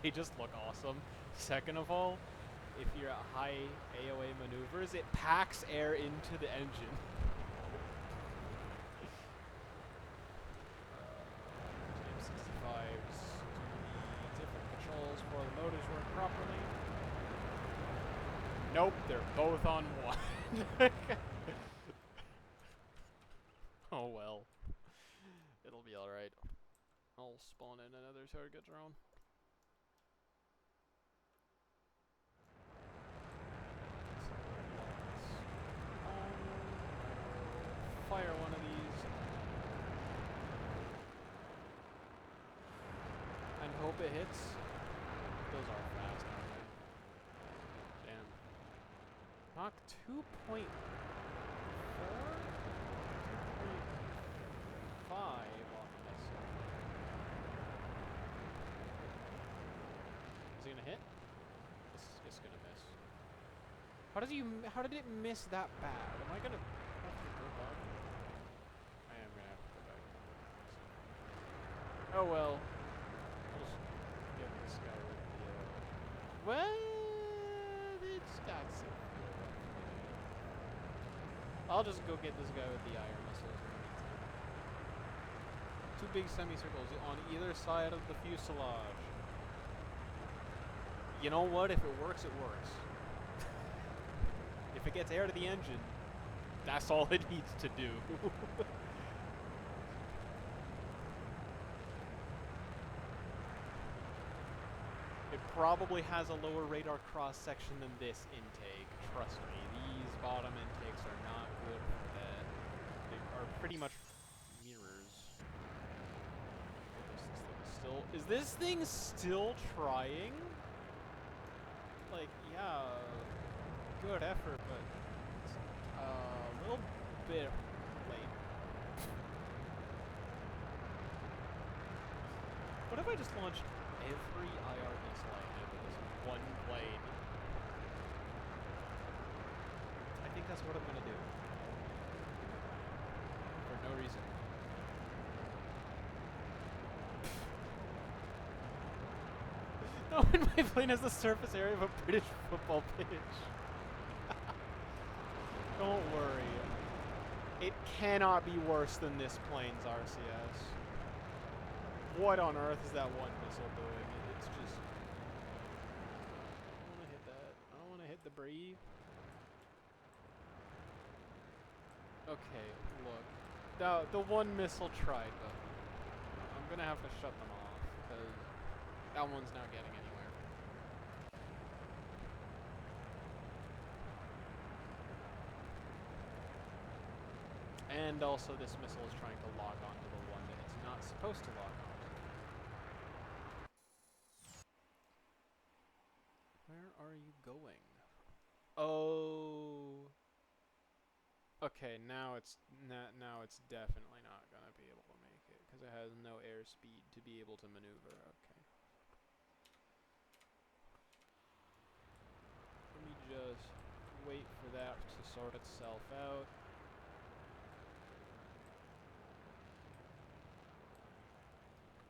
They just look awesome. Second of all, if you're at high AOA maneuvers, it packs air into the engine. M65's different controls for the motors work properly. Nope, they're both on one. Oh well. It'll be alright. I'll spawn in another target drone. Fire one of these. And hope it hits. Those are fast, aren't they? Damn. Mach 2.4? 2.5 off this. Is he gonna hit? It's gonna miss. How did it miss that bad? Am I gonna have to go back? I am gonna have to go back. Oh well. I'll just get this guy with the well, it's got some fuel. I'll just go get this guy with the iron missiles and then two big semicircles on either side of the fuselage. You know what? If it works, it works. If it gets air to the engine, that's all it needs to do. It probably has a lower radar cross section than this intake. Trust me, these bottom intakes are not good for that. They are pretty much mirrors. Is this thing still trying? Like, yeah, good effort, but it's a little bit late. What if I just launched every IR missile I have with this one plane? I think that's what I'm gonna do. For no reason. No, and my plane has the surface area of a British football pitch. Don't worry. It cannot be worse than this plane's RCS. What on earth is that one missile doing? It's just... I don't want to hit that. I don't want to hit debris. Okay, look. The one missile tried, but I'm going to have to shut them off, because that one's not getting anywhere. And also this missile is trying to lock onto the one that it's not supposed to lock onto. Where are you going? Oh. Okay, now it's definitely not gonna be able to make it because it has no airspeed to be able to maneuver. Okay. Let me just wait for that to sort itself out.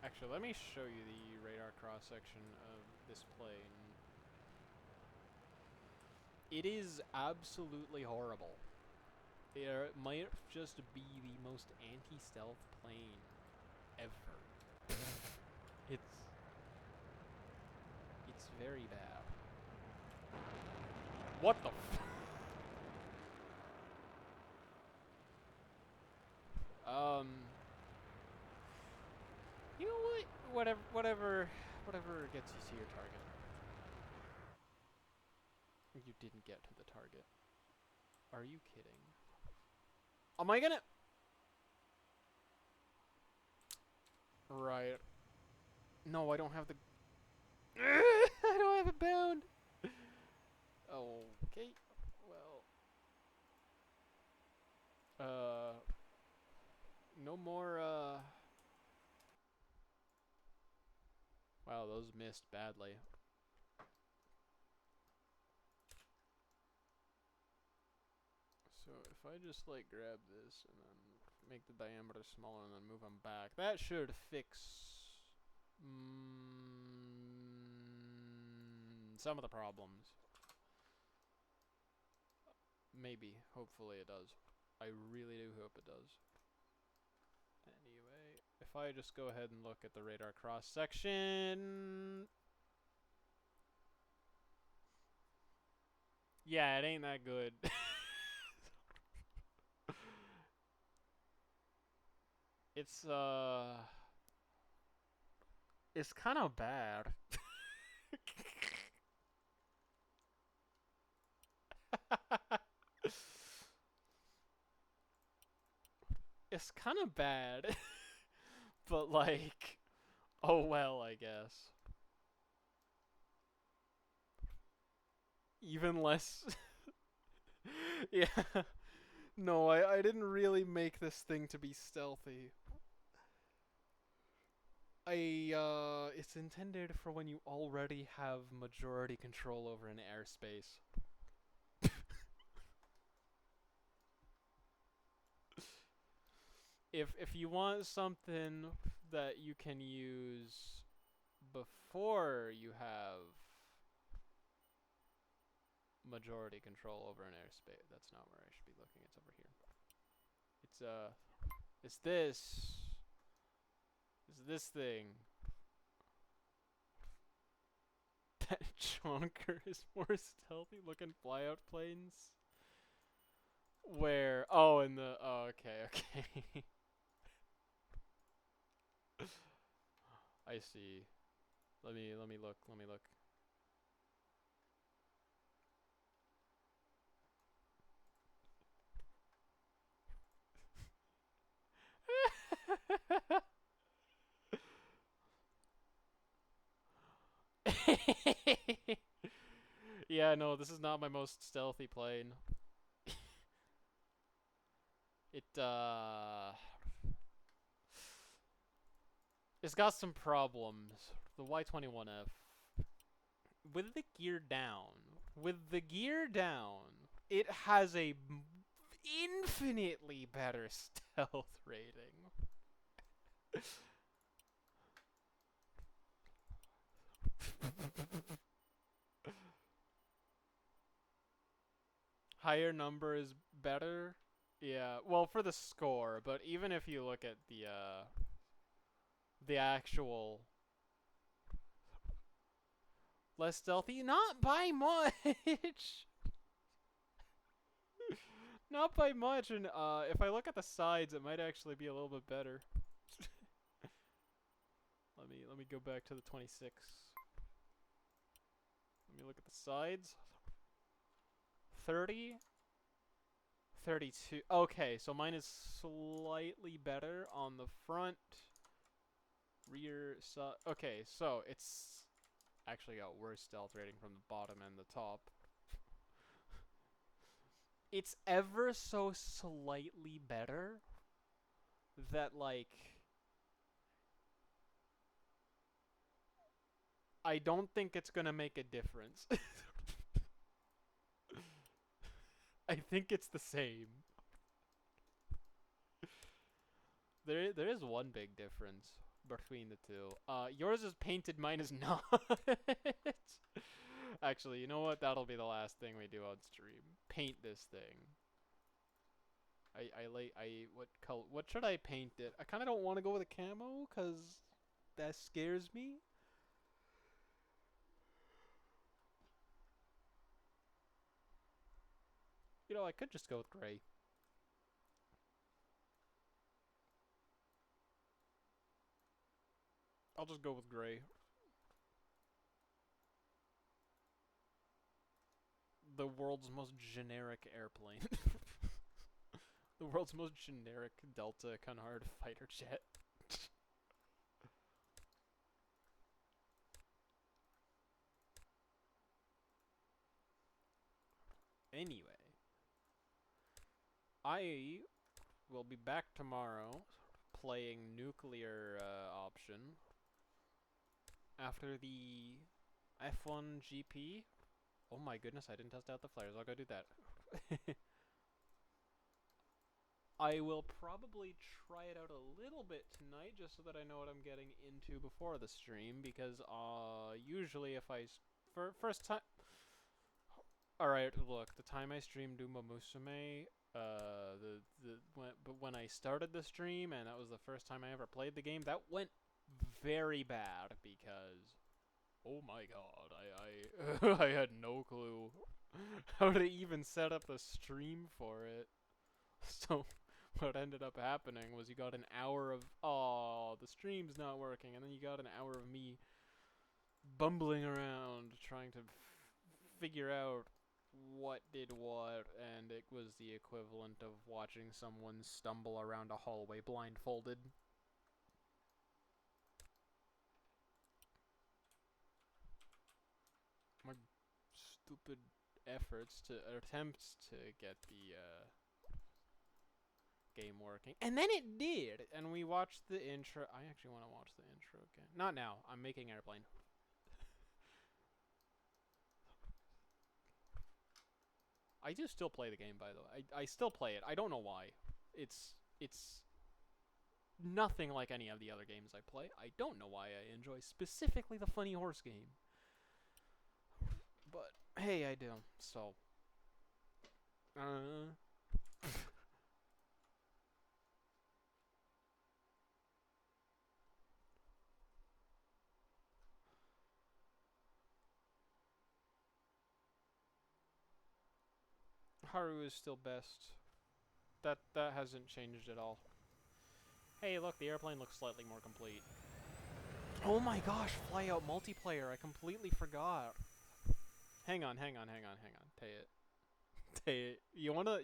Actually, let me show you the radar cross-section of this plane. It is absolutely horrible. It might just be the most anti-stealth plane ever. It's very bad. What the f- You know what? Whatever gets you to your target. You didn't get to the target. Are you kidding? Am I gonna... Right. No, I don't have the... I don't have it bound! Okay. Well... No more, Wow, those missed badly. So if I just like grab this and then make the diameter smaller and then move them back, that should fix some of the problems. Maybe, hopefully it does. I really do hope it does. Anyway, if I just go ahead and look at the radar cross section. Yeah, it ain't that good. It's kind of bad. It's kind of bad. But like, oh well, I guess. Even less. Yeah. No, I didn't really make this thing to be stealthy. It's intended for when you already have majority control over an airspace. If you want something that you can use before you have majority control over an airspace, that's not where I should be looking. It's over here. It's this. is this thing. That chonker is more stealthy looking flyout planes. Where? Oh, in the. Oh, okay, okay. I see. Let me look. Let me look. Yeah, no, this is not my most stealthy plane. It it's got some problems. The Y21F with the gear down. With the gear down, it has a infinitely better stealth rating. Higher number is better. Yeah, well for the score, but even if you look at the actual less stealthy, not by much. Not by much, and if I look at the sides, it might actually be a little bit better. Let me go back to the 26. Let me look at the sides. 30, 32. Okay, so mine is slightly better on the front, rear side. Okay, so it's actually got worse stealth rating from the bottom and the top. It's ever so slightly better that, like, I don't think it's gonna make a difference. I think it's the same. There is one big difference between the two. Yours is painted, mine is not. Actually, you know what? That'll be the last thing we do on stream. Paint this thing. What should I paint it? I kind of don't want to go with a camo cuz that scares me. You know, I could just go with gray. I'll just go with gray. The world's most generic airplane. The world's most generic Delta Cunard fighter jet. Anyway, I will be back tomorrow playing nuclear option after the F1 GP. Oh my goodness, I didn't test out the flares. I'll go do that. I will probably try it out a little bit tonight just so that I know what I'm getting into before the stream because usually if I for first time Alright, look, the time I streamed Uma Musume, when I started the stream and that was the first time I ever played the game, that went very bad because oh my god, I had no clue how to even set up a stream for it. So what ended up happening was you got an hour of the stream's not working, and then you got an hour of me bumbling around trying to figure out what did what, and it was the equivalent of watching someone stumble around a hallway blindfolded. My stupid efforts to attempts to get the game working, and then it did, and we watched the intro. I actually want to watch the intro again. Not now. I'm making airplane. I do still play the game, by the way. I still play it. I don't know why. It's nothing like any of the other games I play. I don't know why I enjoy specifically the Funny Horse game. But hey, I do. So Haru is still best. That hasn't changed at all. Hey, look, the airplane looks slightly more complete. Oh my gosh, fly out multiplayer, I completely forgot. Hang on. Tay, you wanna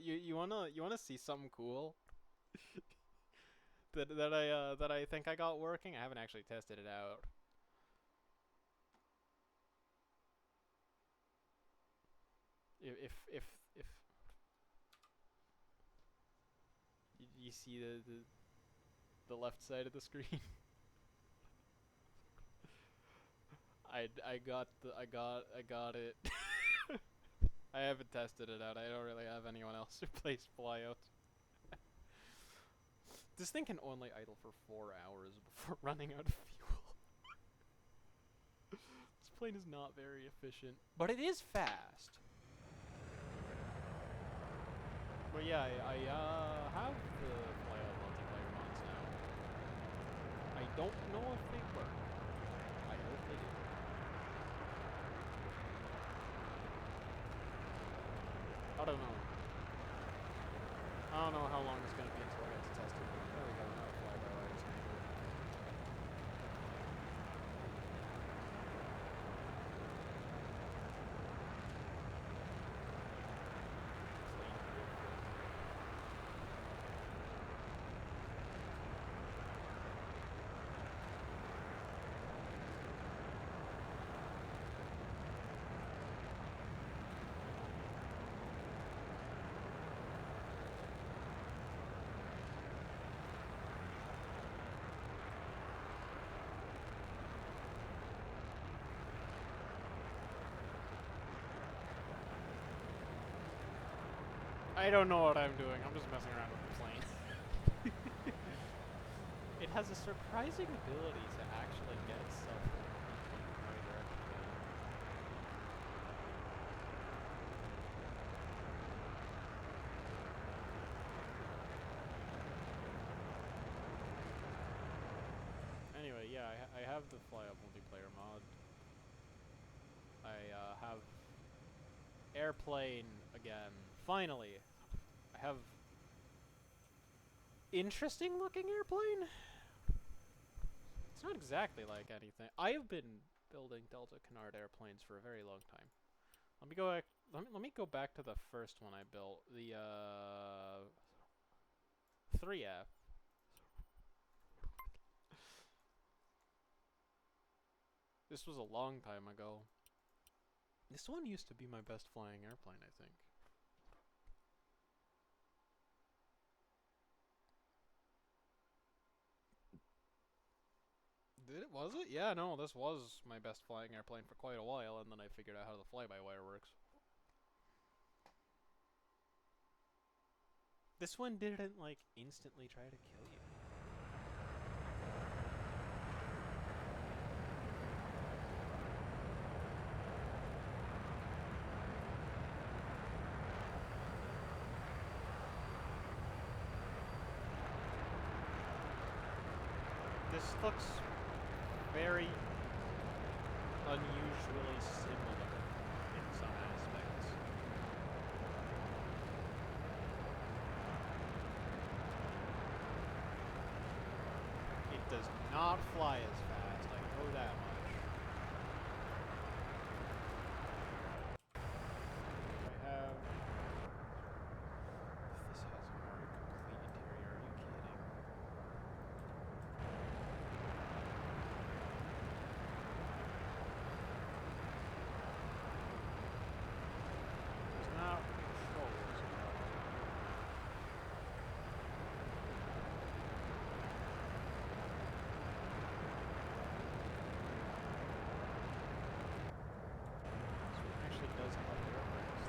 see something cool? that I think I got working? I haven't actually tested it out. If you see the left side of the screen. I got it. I haven't tested it out. I don't really have anyone else who plays flyout. This thing can only idle for 4 hours before running out of fuel. This plane is not very efficient, but it is fast. But yeah, I have the flyout multiplayer mods now. I don't know if they work. I hope they do. I don't know. I don't know how long it's gonna be until I get to test it. There we go, now fly-by-wire is enabled. I don't know what I'm doing. I'm just messing around with the plane. It has a surprising ability to actually get stuff in the right direction. Anyway, yeah, I have the fly-up multiplayer mod. I have airplane again. Finally, I have interesting looking airplane. It's not exactly like anything. I have been building Delta Canard airplanes for a very long time. Let me go back. Let me go back to the first one I built, the 3F. This was a long time ago. This one used to be my best flying airplane, I think. Did it? Was it? Yeah, no, this was my best flying airplane for quite a while, and then I figured out how the fly-by-wire works. This one didn't, like, instantly try to kill you. This looks very unusually similar in some aspects. It does not fly as fast, I know that much. I have... This has a more complete interior, are you kidding? There's not controls. So it actually does have air brakes.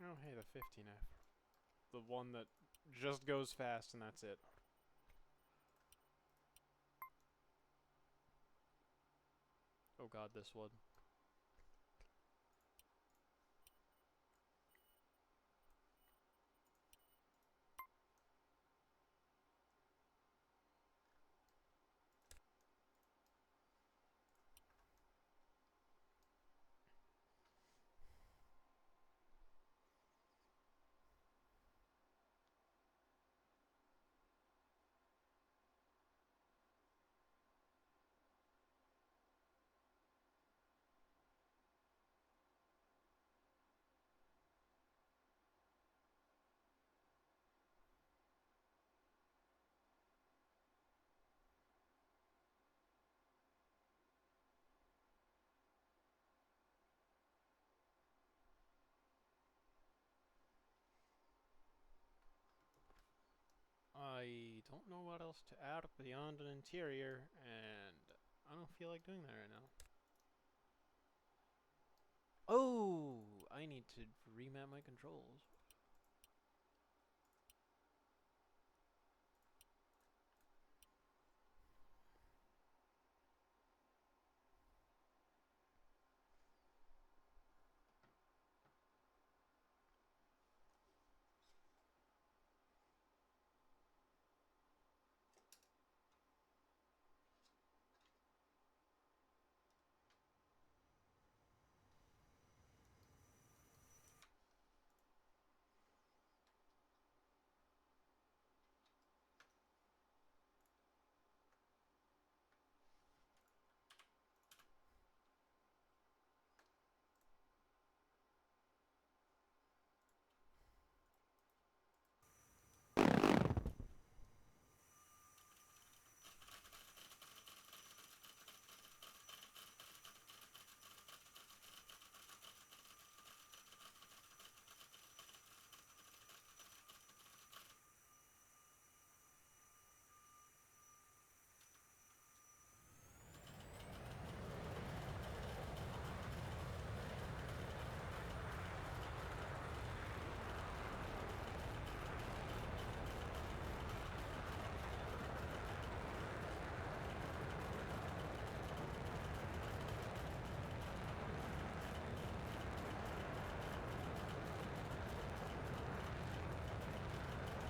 Oh, hey, the 15F. The one that just goes fast and that's it. Oh god, this one. know what else to add beyond an interior, and I don't feel like doing that right now. Oh, I need to remap my controls.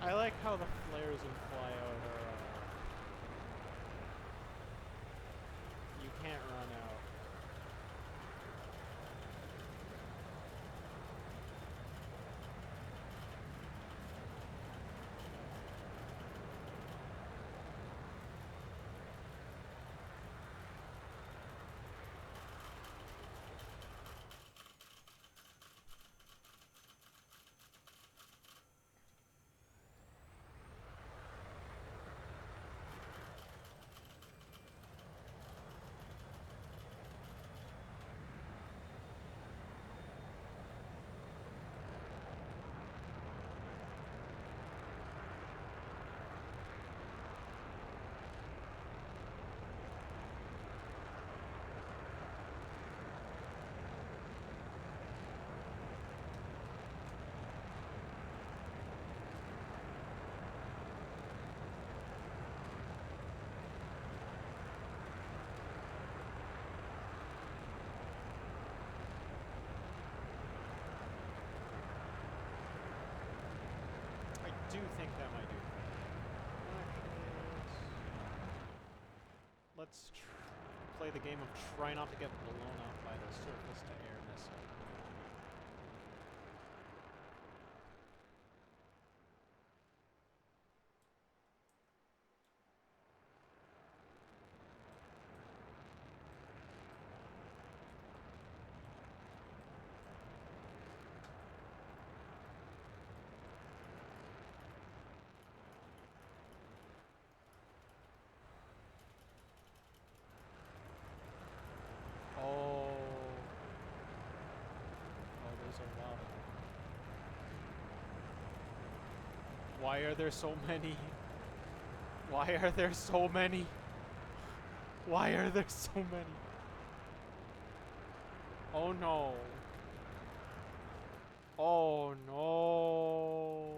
I like how the flares and flyout are, you can't run out. I do think that might do it. Let's play the game of try not to get blown up by the surface-to-air missile. Why are there so many? Why are there so many? Why are there so many? Oh no. Oh no.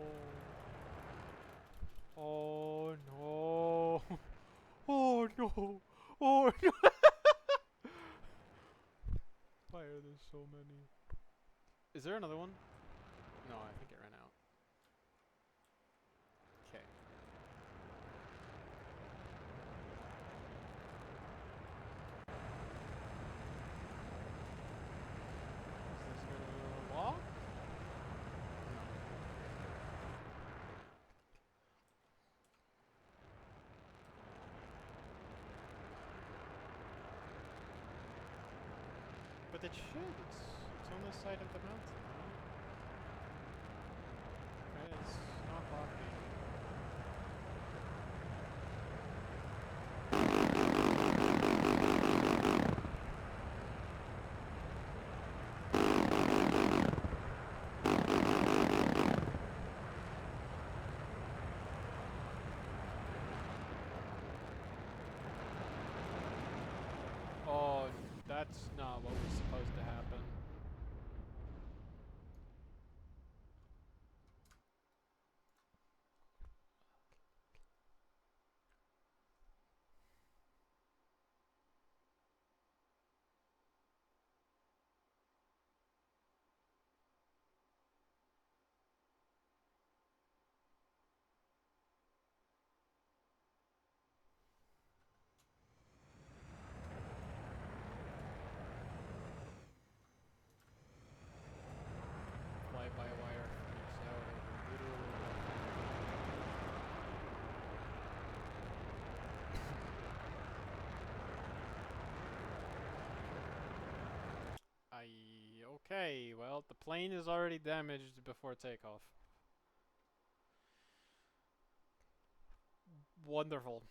Oh no. Oh no. Oh no. Why are there so many? Is there another one? No, I think it ran out. Okay. Is this a log? No. But it should. It's on the side of the mountain. Right? It's not blocking. Okay, well, the plane is already damaged before takeoff. Wonderful.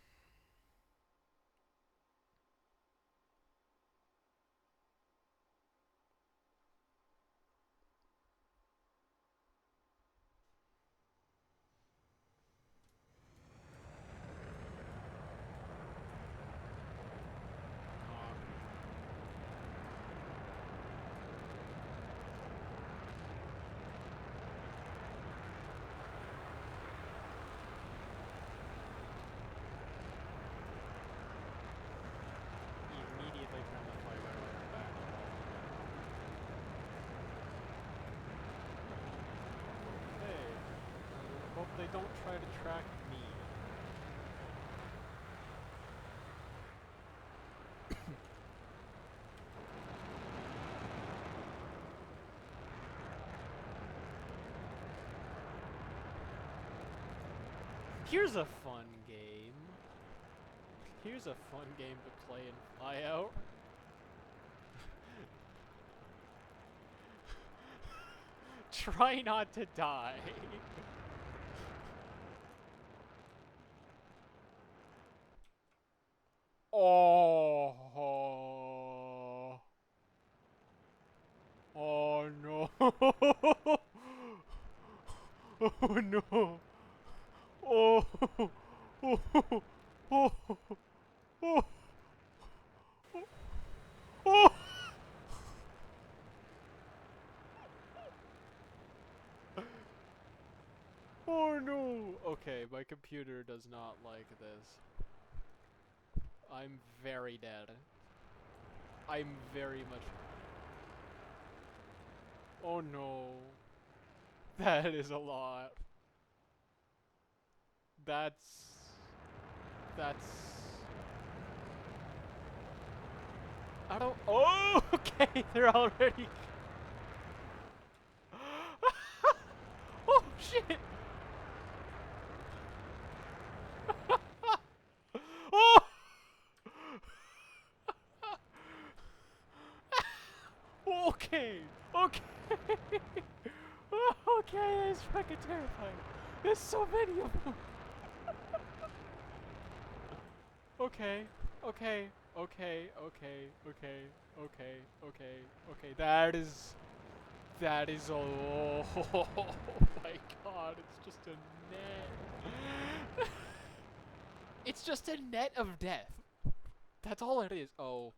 Immediately turn the flight back. Hey, hope they don't try to track me. Here's a fun game. Here's a fun game to play in Flyout. Try not to die. Oh. Oh no. Oh no. Oh. Oh. Oh. Oh. Oh. Oh no. Okay, my computer does not like this. I'm very dead. I'm very much... Oh no. That is a lot. That's... I don't... Oh, okay, they're already... Oh, shit! Oh! Okay, okay. Okay, that's fucking terrifying. There's so many of them. Okay, okay, okay, okay, okay, okay, okay, okay. That is, oh, my god, it's just a net. It's just a net of death. That's all it is. Oh.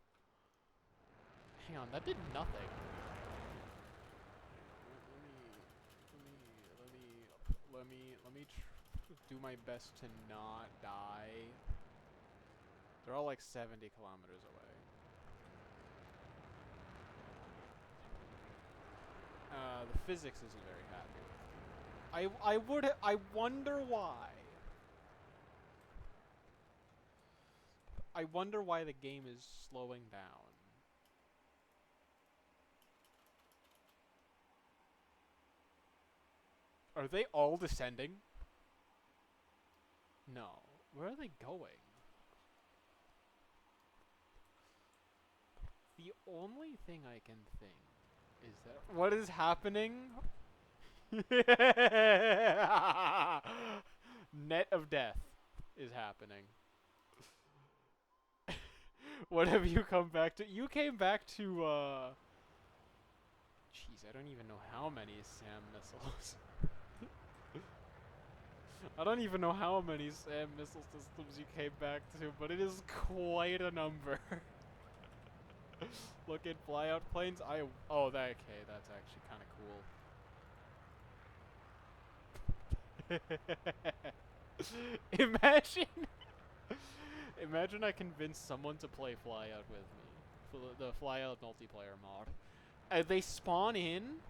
Hang on, that did nothing. Let me do my best to not die. They're all like 70 kilometers away. The physics isn't very happy with me. I wonder why. I wonder why the game is slowing down. Are they all descending? No. Where are they going? The only thing I can think is that... What is happening? Net of death is happening. What have you come back to? You came back to, Jeez, I don't even know how many SAM missiles. I don't even know how many SAM missile systems you came back to, but it is quite a number. Look at flyout planes. Oh, okay, that's actually kind of cool. Imagine I convince someone to play flyout with me for the flyout multiplayer mod, and they spawn in,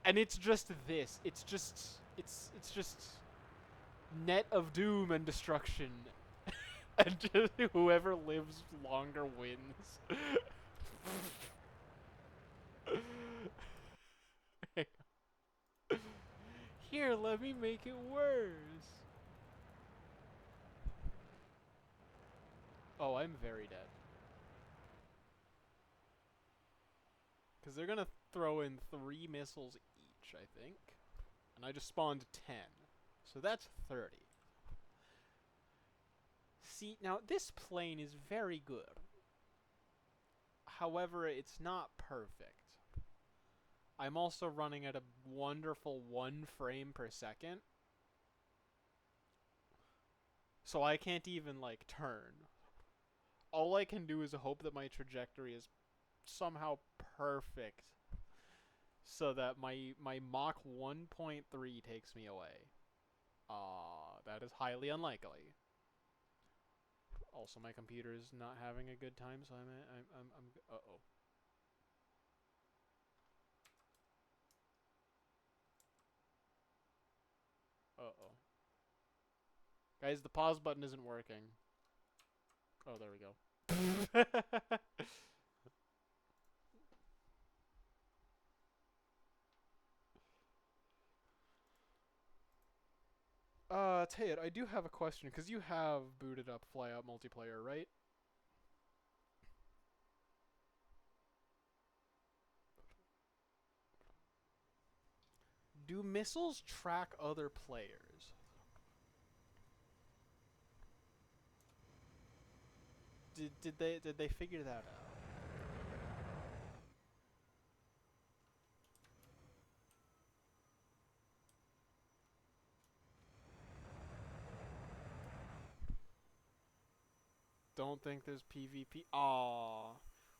and it's just this. It's just net of doom and destruction. And just whoever lives longer wins. Here, let me make it worse. Oh, I'm very dead. Because they're gonna throw in 3 missiles each, I think. And I just spawned 10. So that's 30. See, now this plane is very good. However, it's not perfect. I'm also running at a wonderful 1 frame per second. So I can't even, like, turn. All I can do is hope that my trajectory is somehow perfect. So that my Mach 1.3 takes me away. That is highly unlikely. Also, my computer is not having a good time, so I'm uh-oh. Uh-oh. Guys, the pause button isn't working. Oh, there we go. Tate, I do have a question, because you have booted up Flyout multiplayer, right? Do missiles track other players? Did they figure that out? Don't think there's PvP. Aww.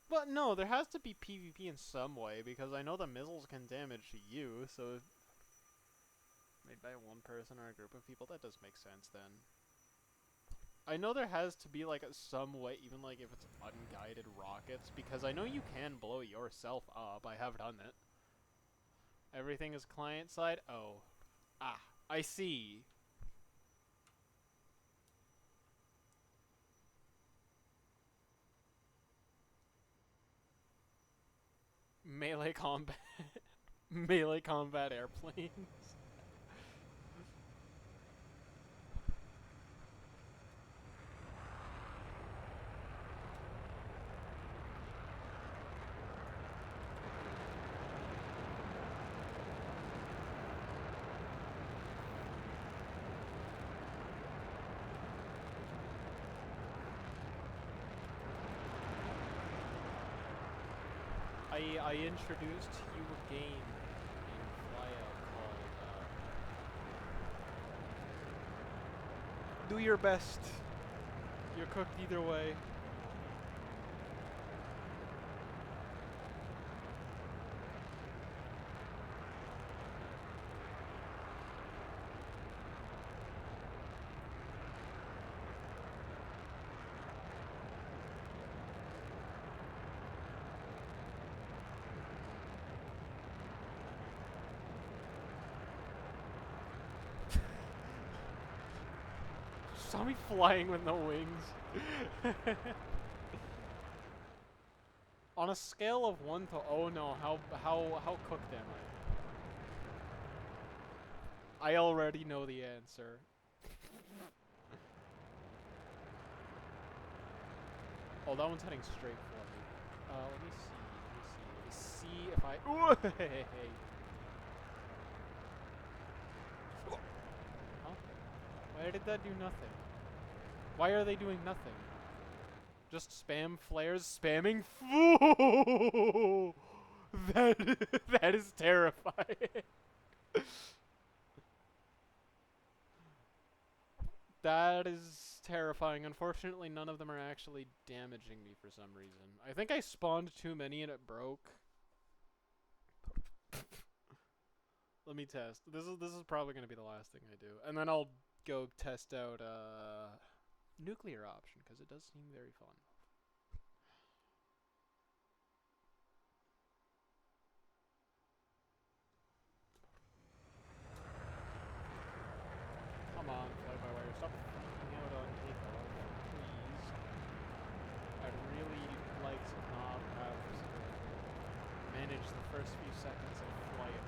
But no, there has to be PvP in some way, because I know the missiles can damage you, so... Made by one person or a group of people? That does make sense, then. I know there has to be, like, some way, even, like, if it's unguided rockets, because I know you can blow yourself up. I have done it. Everything is client-side? Oh. Ah, I see. Melee combat. Melee combat airplanes. I introduced you a game in Flyout called Do Your Best. You're cooked either way. Saw me flying with no wings. On a scale of 1 to oh no, how cooked am I? I already know the answer. Oh, that one's heading straight for me. Let me see. See if I. Ooh, hey. Huh? Why did that do nothing? Why are they doing nothing? Just spam flares, spamming. That is terrifying. That is terrifying. Unfortunately, none of them are actually damaging me for some reason. I think I spawned too many and it broke. Let me test. This is probably going to be the last thing I do. And then I'll go test out nuclear option, because it does seem very fun. Come on, fly-by-wire, stop freaking out on takeoff, please. I'd really like to not have to manage the first few seconds of flight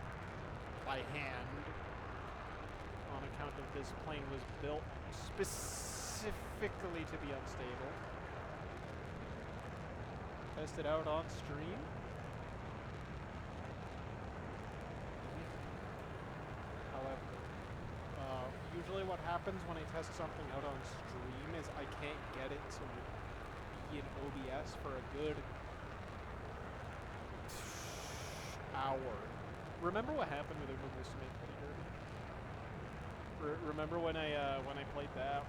by hand, on account of this plane was built specifically to be unstable. Test it out on stream. Usually what happens when I test something out on stream is I can't get it to be in OBS for a good hour. Remember what happened with Uma Musume Pretty Derby? Remember when I played that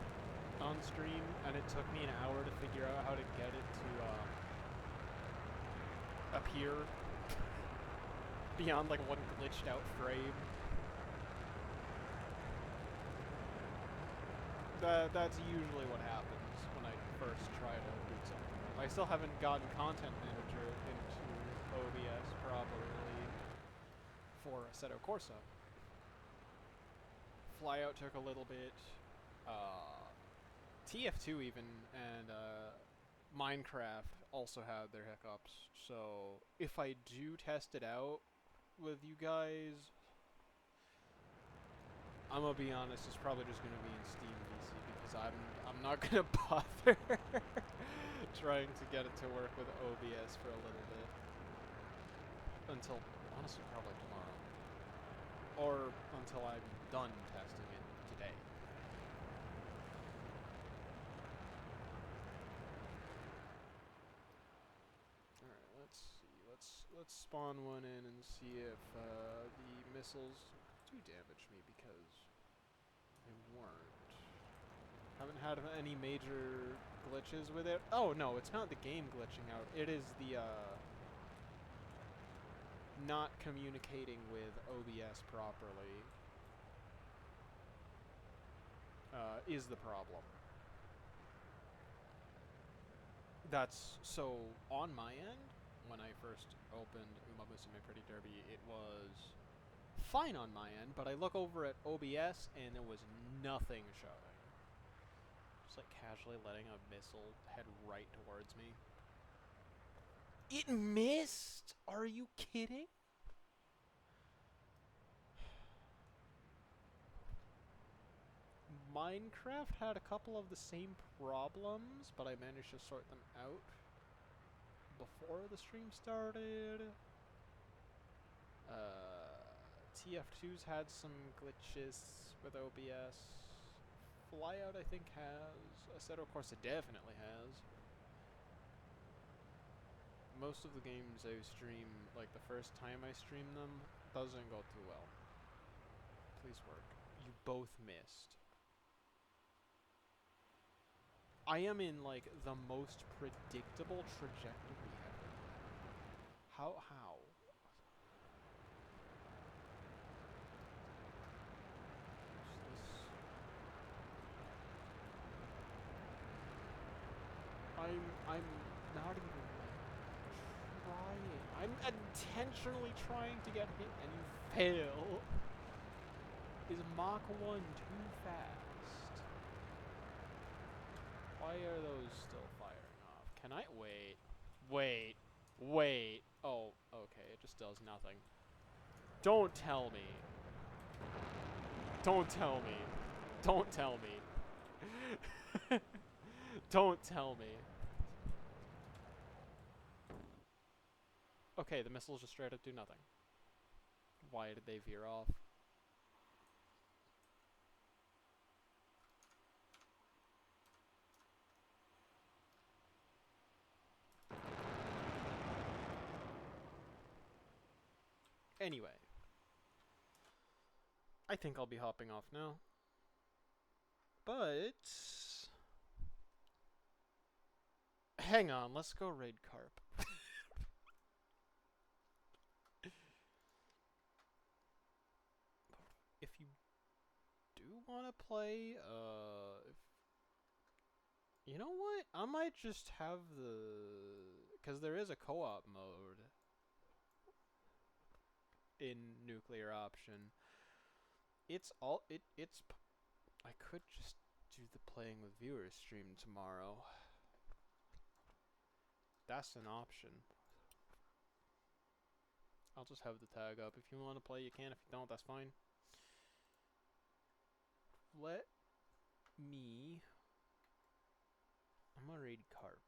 on stream and it took me an hour to figure out how to get it to appear beyond like one glitched out frame? That's usually what happens when I first try to boot something up. I still haven't gotten Content Manager into OBS properly for Assetto Corsa. Flyout took a little bit. TF2 even, and Minecraft also had their hiccups. So if I do test it out with you guys, I'm gonna be honest, it's probably just gonna be in Steam VC because I'm not gonna bother trying to get it to work with OBS for a little bit until honestly probably tomorrow, or until I'm done testing it today. All right, let's see. Let's spawn one in and see if the missiles do damage me because they weren't. Haven't had any major glitches with it. Oh no, it's not the game glitching out. It is the not communicating with OBS properly is the problem. That's so on my end. When I first opened Uma Musume Pretty Derby, it was fine on my end, but I look over at OBS and there was nothing showing. Just like casually letting a missile head right towards me. It missed? Are you kidding? Minecraft had a couple of the same problems, but I managed to sort them out before the stream started. TF2's had some glitches with OBS. Flyout, I think, has. Assetto Corsa definitely has. Most of the games I stream, like the first time I stream them, doesn't go too well. Please work. You both missed. I am in, like, the most predictable trajectory ever. How? I'm not even trying. I'm intentionally trying to get hit and you fail. Is Mach 1 too fast? Why are those still firing off? Can I wait? Oh, okay, it just does nothing. Don't tell me. Don't tell me. Don't tell me. Don't tell me. Okay, the missiles just straight up do nothing. Why did they veer off? Anyway. I think I'll be hopping off now. But hang on, let's go raid Carp. If you do want to play, you know what? I might just have because there is a co-op mode in Nuclear Option. It's I could just do the playing with viewers stream tomorrow. That's an option. I'll just have the tag up. If you want to play, you can. If you don't, that's fine. Let me... I'm gonna raid Carp.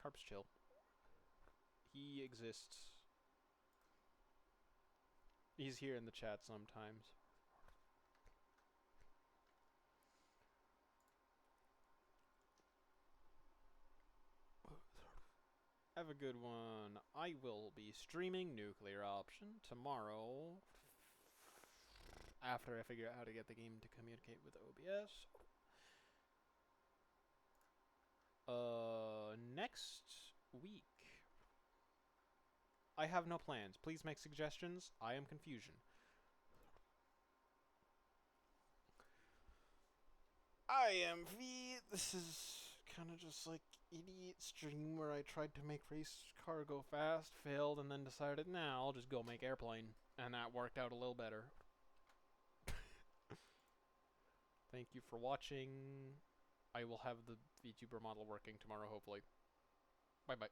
Carp's chill. He exists. He's here in the chat sometimes. Have a good one. I will be streaming Nuclear Option tomorrow after I figure out how to get the game to communicate with OBS. Next week, I have no plans. Please make suggestions. I am confusion. I am V. This is kind of just like idiot stream where I tried to make race car go fast, failed, and then decided, nah, I'll just go make airplane. And that worked out a little better. Thank you for watching. I will have the VTuber model working tomorrow, hopefully. Bye-bye.